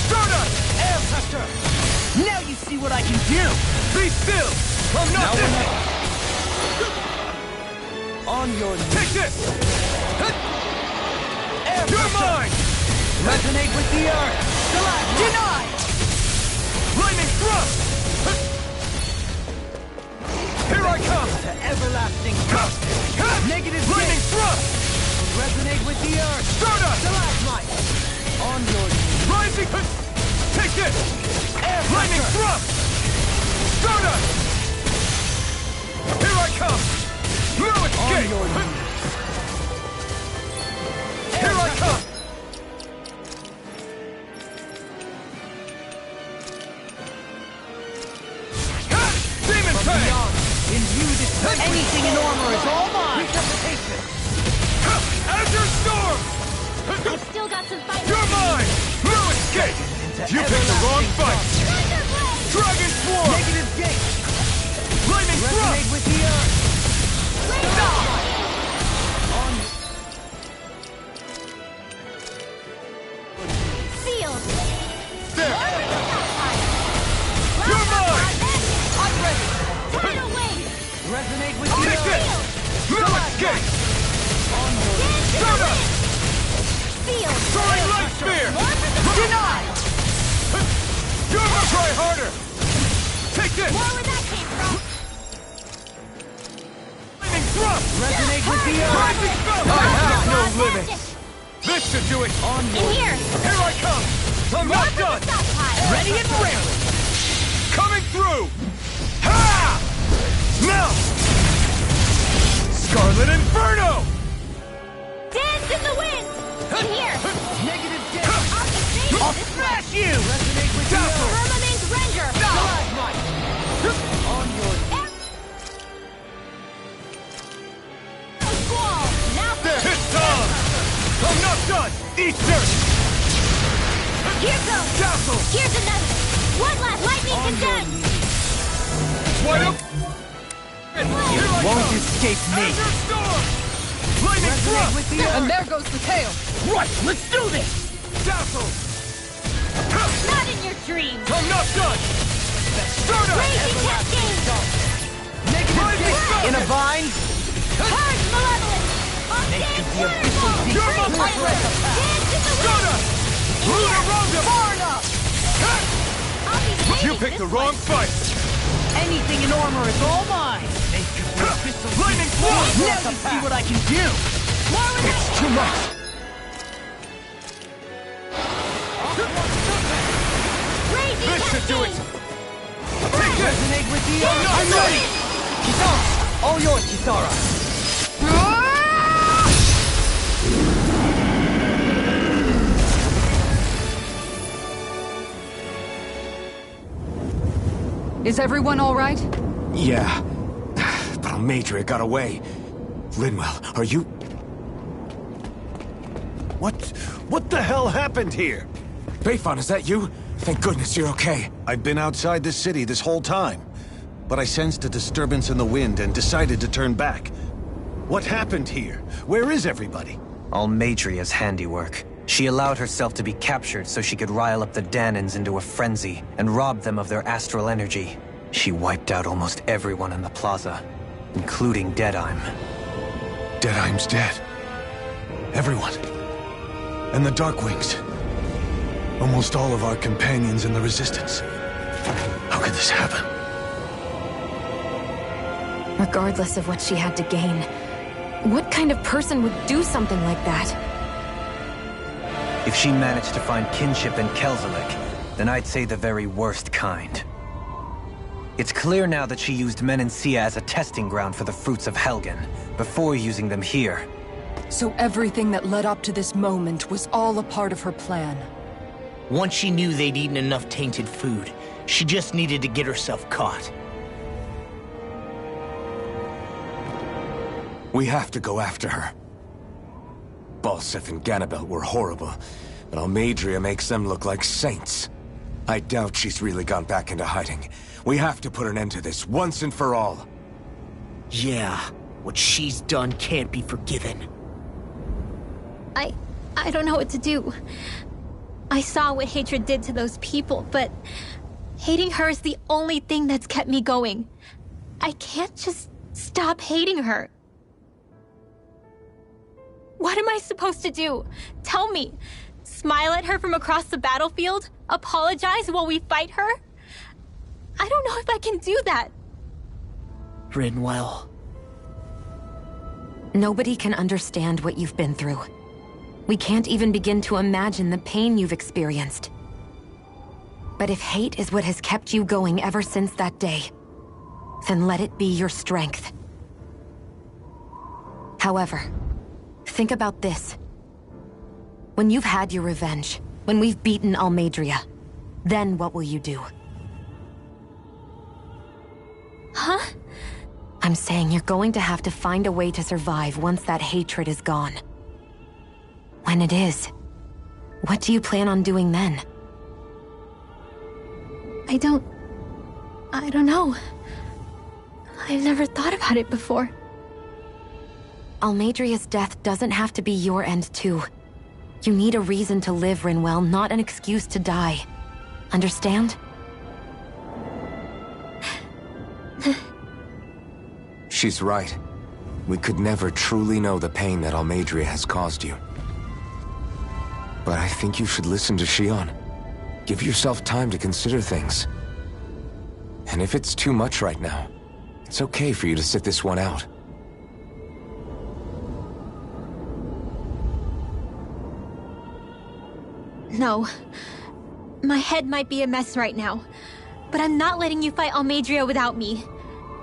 [SPEAKER 9] Stardust!
[SPEAKER 1] Air pressure!
[SPEAKER 5] Now you see what I can do!
[SPEAKER 9] Be still! I'm not dead!
[SPEAKER 1] On your knees!
[SPEAKER 9] Take this!
[SPEAKER 1] Air
[SPEAKER 9] You're
[SPEAKER 1] pressure!
[SPEAKER 9] mine!
[SPEAKER 1] Resonate with the earth! Stalagmite!
[SPEAKER 5] Denied!
[SPEAKER 9] Lightning thrust! Here I come!
[SPEAKER 1] To everlasting dust! Negative
[SPEAKER 9] Lightning
[SPEAKER 1] gate!
[SPEAKER 9] thrust!
[SPEAKER 1] Resonate with the earth!
[SPEAKER 9] Stardust!
[SPEAKER 1] Stalagmite! On your knees!
[SPEAKER 9] Rising! Take this!
[SPEAKER 1] Air
[SPEAKER 9] Lightning
[SPEAKER 1] pressure!
[SPEAKER 9] thrust! Stardust! Here I come! No
[SPEAKER 1] On
[SPEAKER 9] escape!
[SPEAKER 1] your knees!
[SPEAKER 9] Here I come! spear!
[SPEAKER 1] Denied!
[SPEAKER 9] You're gonna try harder! Take this!
[SPEAKER 4] More where that came from!
[SPEAKER 9] Lightning thrust!
[SPEAKER 1] Resonate with the
[SPEAKER 9] Rising spell! I have no
[SPEAKER 4] Magic!
[SPEAKER 9] limits! This should do it!
[SPEAKER 4] In here!
[SPEAKER 9] Here I come! I'm not done!
[SPEAKER 4] Stockpile!
[SPEAKER 5] Ready and raring!
[SPEAKER 9] Coming through! Ha! Now! Scarlet Inferno!
[SPEAKER 4] Dance in the wind! In here!
[SPEAKER 1] Negative damage!
[SPEAKER 4] I'll
[SPEAKER 5] Smash you!
[SPEAKER 1] Resonate with the
[SPEAKER 9] Dazzle!
[SPEAKER 4] Firmament Render!
[SPEAKER 1] On your...
[SPEAKER 4] Squall! Now
[SPEAKER 9] It's time! I'm not done! Eat dirt!
[SPEAKER 4] here goes!
[SPEAKER 9] Dazzle!
[SPEAKER 4] Here's another! One last lightning condensed!
[SPEAKER 9] Wide up! Here I
[SPEAKER 5] Won't
[SPEAKER 9] come!
[SPEAKER 5] escape me!
[SPEAKER 9] Ender Storm! Lightning
[SPEAKER 1] Resonate
[SPEAKER 9] thrust!
[SPEAKER 1] with the... And there goes the tail!
[SPEAKER 5] Right, let's do this!
[SPEAKER 9] Dazzle!
[SPEAKER 4] Not in your dreams!
[SPEAKER 9] I'm not done! Stardust!
[SPEAKER 4] Raging Cascade!
[SPEAKER 1] Negative
[SPEAKER 9] Rising
[SPEAKER 1] damage!
[SPEAKER 9] spell!
[SPEAKER 5] In a vine?
[SPEAKER 4] Purge Malevolence! On dance Fireball!
[SPEAKER 9] You're my
[SPEAKER 4] Dance in the wind!
[SPEAKER 9] Stardust! Lunar Roundup!
[SPEAKER 1] Far enough!
[SPEAKER 4] I'll be
[SPEAKER 9] You
[SPEAKER 4] saving
[SPEAKER 9] picked the
[SPEAKER 4] this
[SPEAKER 9] wrong
[SPEAKER 4] one.
[SPEAKER 9] fight!
[SPEAKER 5] Anything in armor is all mine!
[SPEAKER 9] Lightning thrust!
[SPEAKER 5] Now you see what I can do!
[SPEAKER 4] More with that!
[SPEAKER 7] Too much!
[SPEAKER 4] Raging
[SPEAKER 9] This should do it!
[SPEAKER 4] Cascade!
[SPEAKER 9] Take this!
[SPEAKER 5] Resonate with the...
[SPEAKER 9] I'm ready!
[SPEAKER 5] Kisara! All yours, Kisara!
[SPEAKER 3] Is everyone all right?
[SPEAKER 7] Yeah. But Almeidrea got away. Linwell, are you...
[SPEAKER 10] What the hell happened here?
[SPEAKER 7] Bayfon, is that you? Thank goodness you're okay.
[SPEAKER 10] I've been outside the city this whole time, but I sensed a disturbance in the wind and decided to turn back. What happened here? Where is everybody?
[SPEAKER 6] Almeidrea's handiwork. She allowed herself to be captured so she could rile up the Danans into a frenzy and rob them of their astral energy. She wiped out almost everyone in the plaza, including Deadheim.
[SPEAKER 10] Deadheim's dead. Everyone. And the Darkwings. Almost all of our companions in the Resistance. How could this happen?
[SPEAKER 11] Regardless of what she had to gain, what kind of person would do something like that?
[SPEAKER 6] If she managed to find kinship in Kelzelik, then I'd say the very worst kind. It's clear now that she used Menancia as a testing ground for the fruits of Helgen, before using them here.
[SPEAKER 3] So everything that led up to this moment was all a part of her plan.
[SPEAKER 5] Once she knew they'd eaten enough tainted food, she just needed to get herself caught.
[SPEAKER 7] We have to go after her. Balseth and Ganabelt were horrible, but Almeidrea makes them look like saints. I doubt she's really gone back into hiding. We have to put an end to this, once and for all.
[SPEAKER 5] Yeah, what she's done can't be forgiven.
[SPEAKER 2] I don't know what to do. I saw what hatred did to those people, but hating her is the only thing that's kept me going. I can't just stop hating her. What am I supposed to do? Tell me. Smile at her from across the battlefield? Apologize while we fight her? I don't know if I can do that.
[SPEAKER 5] Rinwell.
[SPEAKER 11] Nobody can understand what you've been through. We can't even begin to imagine the pain you've experienced. But if hate is what has kept you going ever since that day, then let it be your strength. However, think about this. When you've had your revenge, when we've beaten Almeidrea, then what will you do?
[SPEAKER 2] Huh?
[SPEAKER 11] I'm saying you're going to have to find a way to survive once that hatred is gone. When it is, what do you plan on doing then?
[SPEAKER 2] I don't know. I've never thought about it before.
[SPEAKER 11] Almeidrea's death doesn't have to be your end too. You need a reason to live, Rinwell, not an excuse to die. Understand?
[SPEAKER 7] She's right. We could never truly know the pain that Almeidrea has caused you. But I think you should listen to Xion. Give yourself time to consider things. And if it's too much right now, it's okay for you to sit this one out.
[SPEAKER 2] No. My head might be a mess right now, but I'm not letting you fight Almeidrea without me.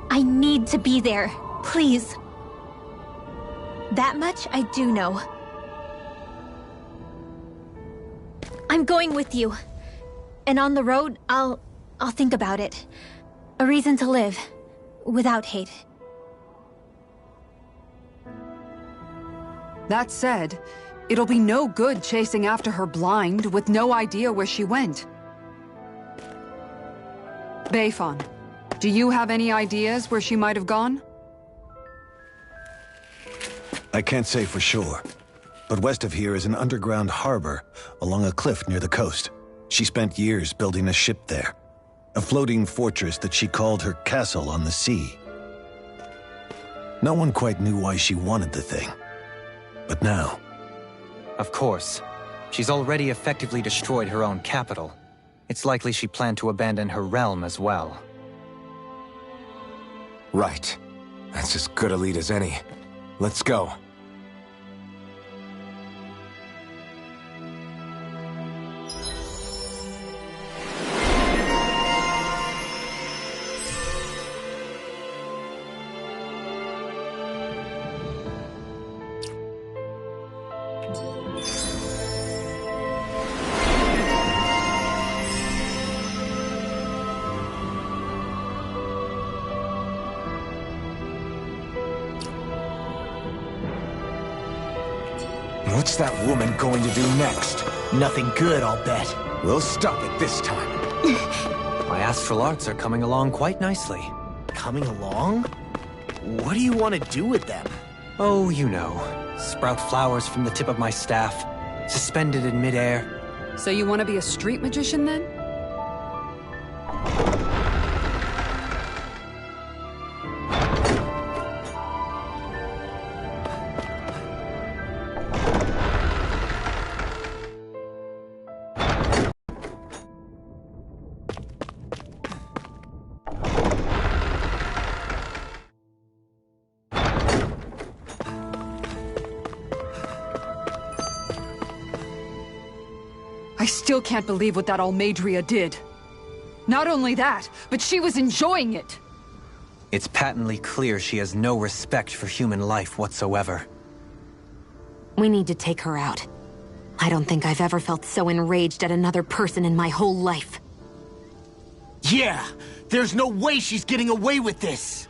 [SPEAKER 2] I need to be there. Please. That much I do know. I'm going with you. And on the road, I'll think about it. A reason to live. Without hate.
[SPEAKER 3] That said, it'll be no good chasing after her blind with no idea where she went. Beifan, do you have any ideas where she might have gone?
[SPEAKER 10] I can't say for sure, but west of here is an underground harbor along a cliff near the coast. She spent years building a ship there, a floating fortress that she called her castle on the sea. No one quite knew why she wanted the thing, but now...
[SPEAKER 6] Of course. She's already effectively destroyed her own capital. It's likely she planned to abandon her realm as well.
[SPEAKER 7] Right. That's as good a lead as any. Let's go. What's that woman going to do next?
[SPEAKER 8] Nothing good, I'll bet.
[SPEAKER 7] We'll stop it this time.
[SPEAKER 6] My astral arts are coming along quite nicely.
[SPEAKER 8] Coming along? What do you want to do with them?
[SPEAKER 6] Oh, you know. Sprout flowers from the tip of my staff, suspended in midair.
[SPEAKER 3] So you want to be a street magician then? I still can't believe what that Almeidrea did. Not only that, but she was enjoying it.
[SPEAKER 6] It's patently clear she has no respect for human life whatsoever.
[SPEAKER 11] We need to take her out. I don't think I've ever felt so enraged at another person in my whole life.
[SPEAKER 8] Yeah! There's no way she's getting away with this!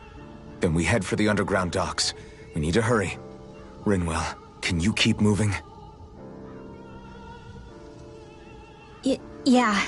[SPEAKER 7] Then we head for the underground docks. We need to hurry. Rinwell, can you keep moving?
[SPEAKER 2] Yeah.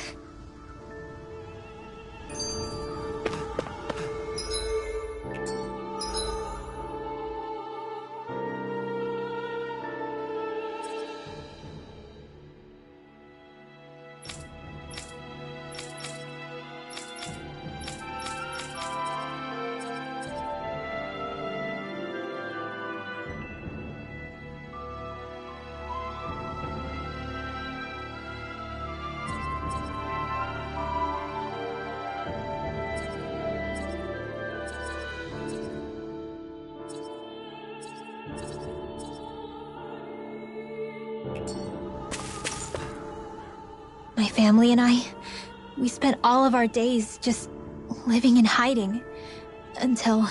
[SPEAKER 2] My family and I, we spent all of our days just living in hiding. Until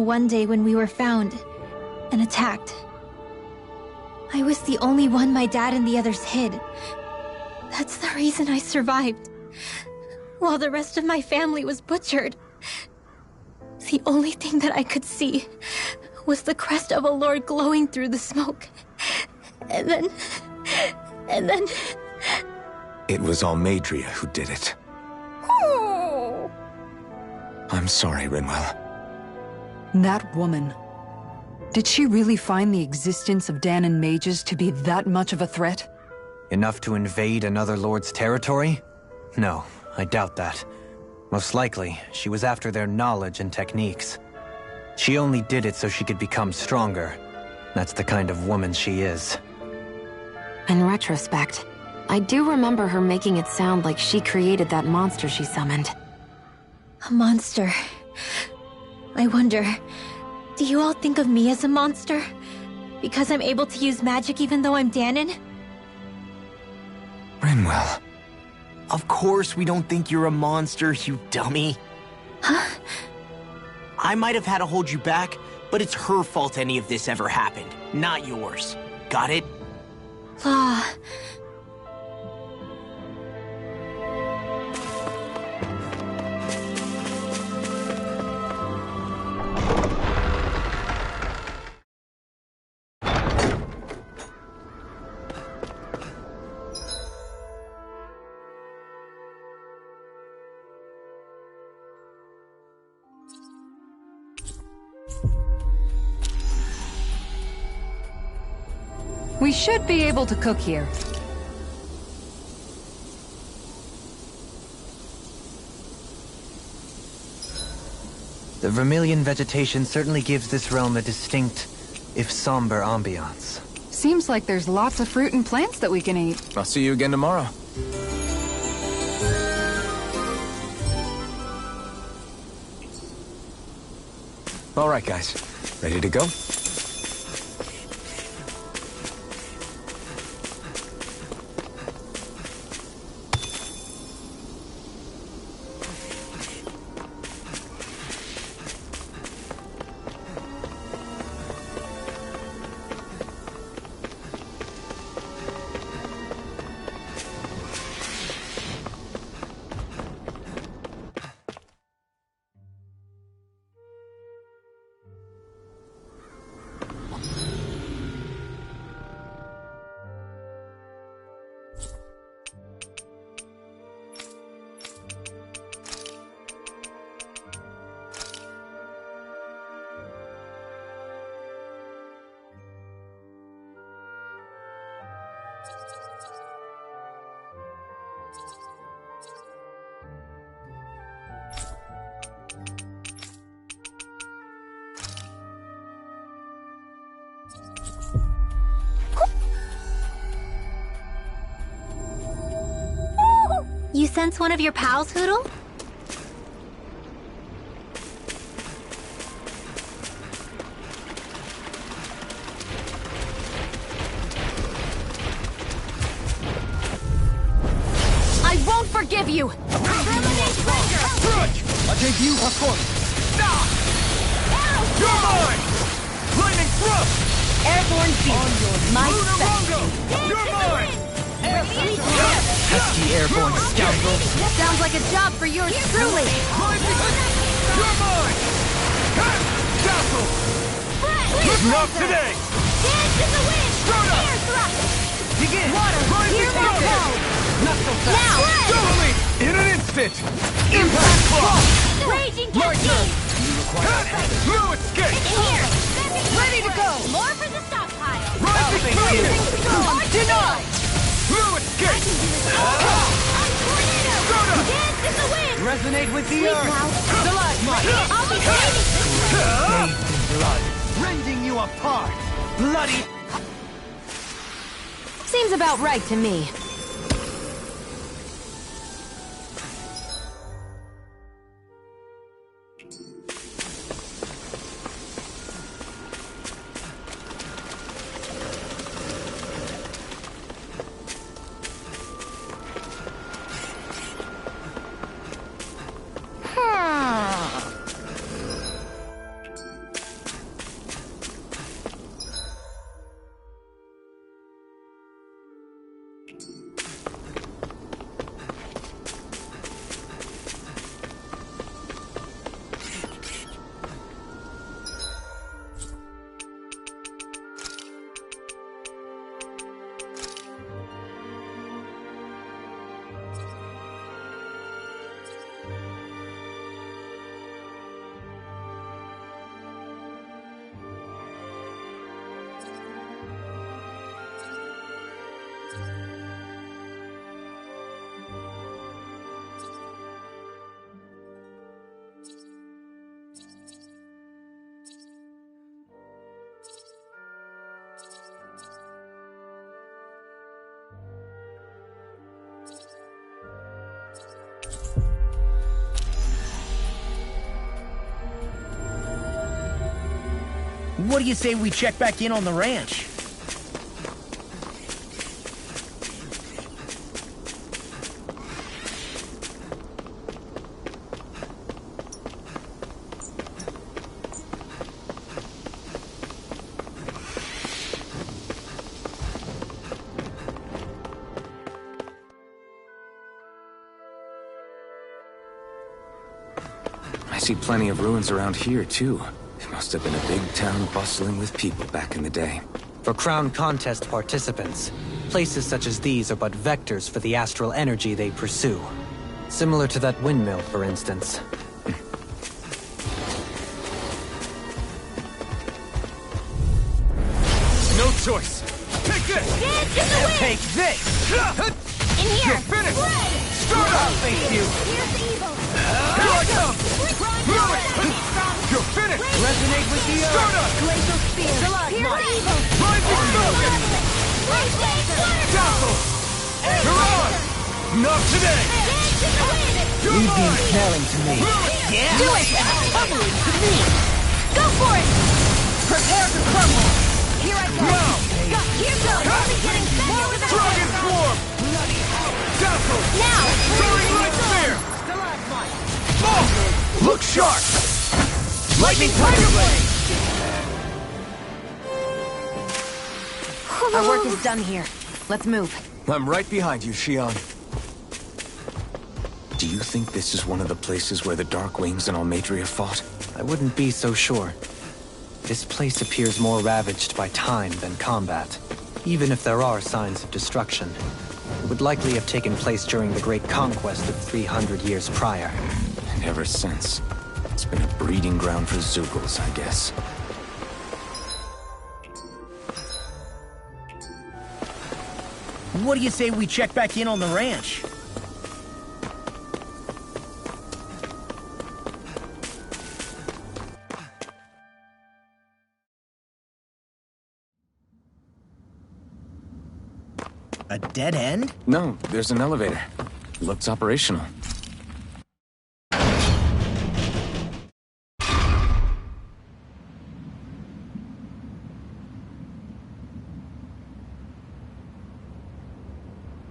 [SPEAKER 2] one day when we were found and attacked. I was the only one my dad and the others hid. That's the reason I survived. While the rest of my family was butchered. The only thing that I could see was the crest of a lord glowing through the smoke. And then...
[SPEAKER 7] It was Almeidrea who did it.
[SPEAKER 2] Oh.
[SPEAKER 7] I'm sorry, Rinwell.
[SPEAKER 3] That woman. Did she really find the existence of Dahnan mages to be that much of a threat?
[SPEAKER 6] Enough to invade another lord's territory? No, I doubt that. Most likely, she was after their knowledge and techniques. She only did it so she could become stronger. That's the kind of woman she is.
[SPEAKER 11] In retrospect, I do remember her making it sound like she created that monster she summoned.
[SPEAKER 2] A monster. I wonder, do you all think of me as a monster? Because I'm able to use magic even though I'm Danon?
[SPEAKER 7] Rinwell.
[SPEAKER 8] Of course we don't think you're a monster, you dummy.
[SPEAKER 2] Huh?
[SPEAKER 8] I might have had to hold you back, but it's her fault any of this ever happened, not yours. Got it?
[SPEAKER 2] Law.
[SPEAKER 3] We should be able to cook here.
[SPEAKER 6] The Vermilion vegetation certainly gives this realm a distinct, if somber, ambiance.
[SPEAKER 3] Seems like there's lots of fruit and plants that we can eat.
[SPEAKER 7] I'll see you again tomorrow. All right, guys. Ready to go?
[SPEAKER 2] You sense one of your pals, Hootle?
[SPEAKER 4] I won't forgive you! Terminate Ranger!
[SPEAKER 9] Grudge! I take you a course. Nah! You're mine! Lightning thrust!
[SPEAKER 4] Airborne beast! My
[SPEAKER 9] Lunarongo!
[SPEAKER 4] specialty!
[SPEAKER 9] You're mine!
[SPEAKER 5] Pesky airborne scoundrel.
[SPEAKER 4] Sounds like a job for yours truly!
[SPEAKER 9] You're mine! Castle! Not today!
[SPEAKER 4] Dance in the wind!
[SPEAKER 9] Soda!
[SPEAKER 4] Air thrust!
[SPEAKER 5] Begin!
[SPEAKER 4] Water! Hear my call!
[SPEAKER 5] Not so fast!
[SPEAKER 4] Now!
[SPEAKER 9] Doubly! In an instant! Impact block!
[SPEAKER 4] Raging cascade!
[SPEAKER 9] No escape!
[SPEAKER 4] Here! Ready to go! More for the stockpile!
[SPEAKER 9] Rising Thunder!
[SPEAKER 4] More denied!
[SPEAKER 9] No escape!
[SPEAKER 4] Tornado! Dance in the wind!
[SPEAKER 5] Resonate with the
[SPEAKER 4] Sleep
[SPEAKER 5] earth!
[SPEAKER 4] now!
[SPEAKER 5] Stalagmite!
[SPEAKER 4] I'll be waiting!
[SPEAKER 5] Bathed in blood, rending you apart! Bloody...
[SPEAKER 11] Seems about right to me.
[SPEAKER 5] What do you say we check back in on the ranch?
[SPEAKER 7] I see plenty of ruins around here, too. It must have been a big town bustling with people back in the day.
[SPEAKER 6] For Crown Contest participants, places such as these are but vectors for the astral energy they pursue. Similar to that windmill, for instance.
[SPEAKER 9] No choice. Take this!
[SPEAKER 4] Dance in the wind!
[SPEAKER 5] Take this!
[SPEAKER 4] In here!
[SPEAKER 9] You're finished!
[SPEAKER 4] Red!
[SPEAKER 9] Start up!
[SPEAKER 5] Face you!
[SPEAKER 4] Here's the evil!
[SPEAKER 9] Here I come! Move it! You're finished!
[SPEAKER 5] Resonate with the earth!
[SPEAKER 9] Start up!
[SPEAKER 5] Glacial spear!
[SPEAKER 4] Here's the evil!
[SPEAKER 9] Rising Falcon!
[SPEAKER 4] Blaze Wave!
[SPEAKER 9] Dazzle! You're on! Not today!
[SPEAKER 4] Dance in the wind!
[SPEAKER 9] You're
[SPEAKER 5] Leave the
[SPEAKER 9] mine!
[SPEAKER 5] ensnaring to me.
[SPEAKER 4] Yeah! Do it!
[SPEAKER 5] Tumbling to me!
[SPEAKER 4] Go for it!
[SPEAKER 5] Prepare to crumble!
[SPEAKER 4] Here I go!
[SPEAKER 9] Now!
[SPEAKER 4] Here goes! Only getting better with the
[SPEAKER 9] Dragon Swarm! Dazzle!
[SPEAKER 4] Now!
[SPEAKER 9] Soaring Light Spear!
[SPEAKER 5] Stalagmite!
[SPEAKER 9] Oh! Look sharp!
[SPEAKER 5] Lightning Tiger Blade!
[SPEAKER 11] Our work is done here. Let's move.
[SPEAKER 7] I'm right behind you, Xion. Do you think this is one of the places where the Dark Wings and Almeidrea fought?
[SPEAKER 6] I wouldn't be so sure. This place appears more ravaged by time than combat. Even if there are signs of destruction, it would likely have taken place during the Great Conquest of 300 years prior.
[SPEAKER 7] And ever since, it's been a breeding ground for Zeugles, I guess.
[SPEAKER 5] What do you say we check back in on the ranch? A dead end?
[SPEAKER 7] No, there's an elevator. Looks operational.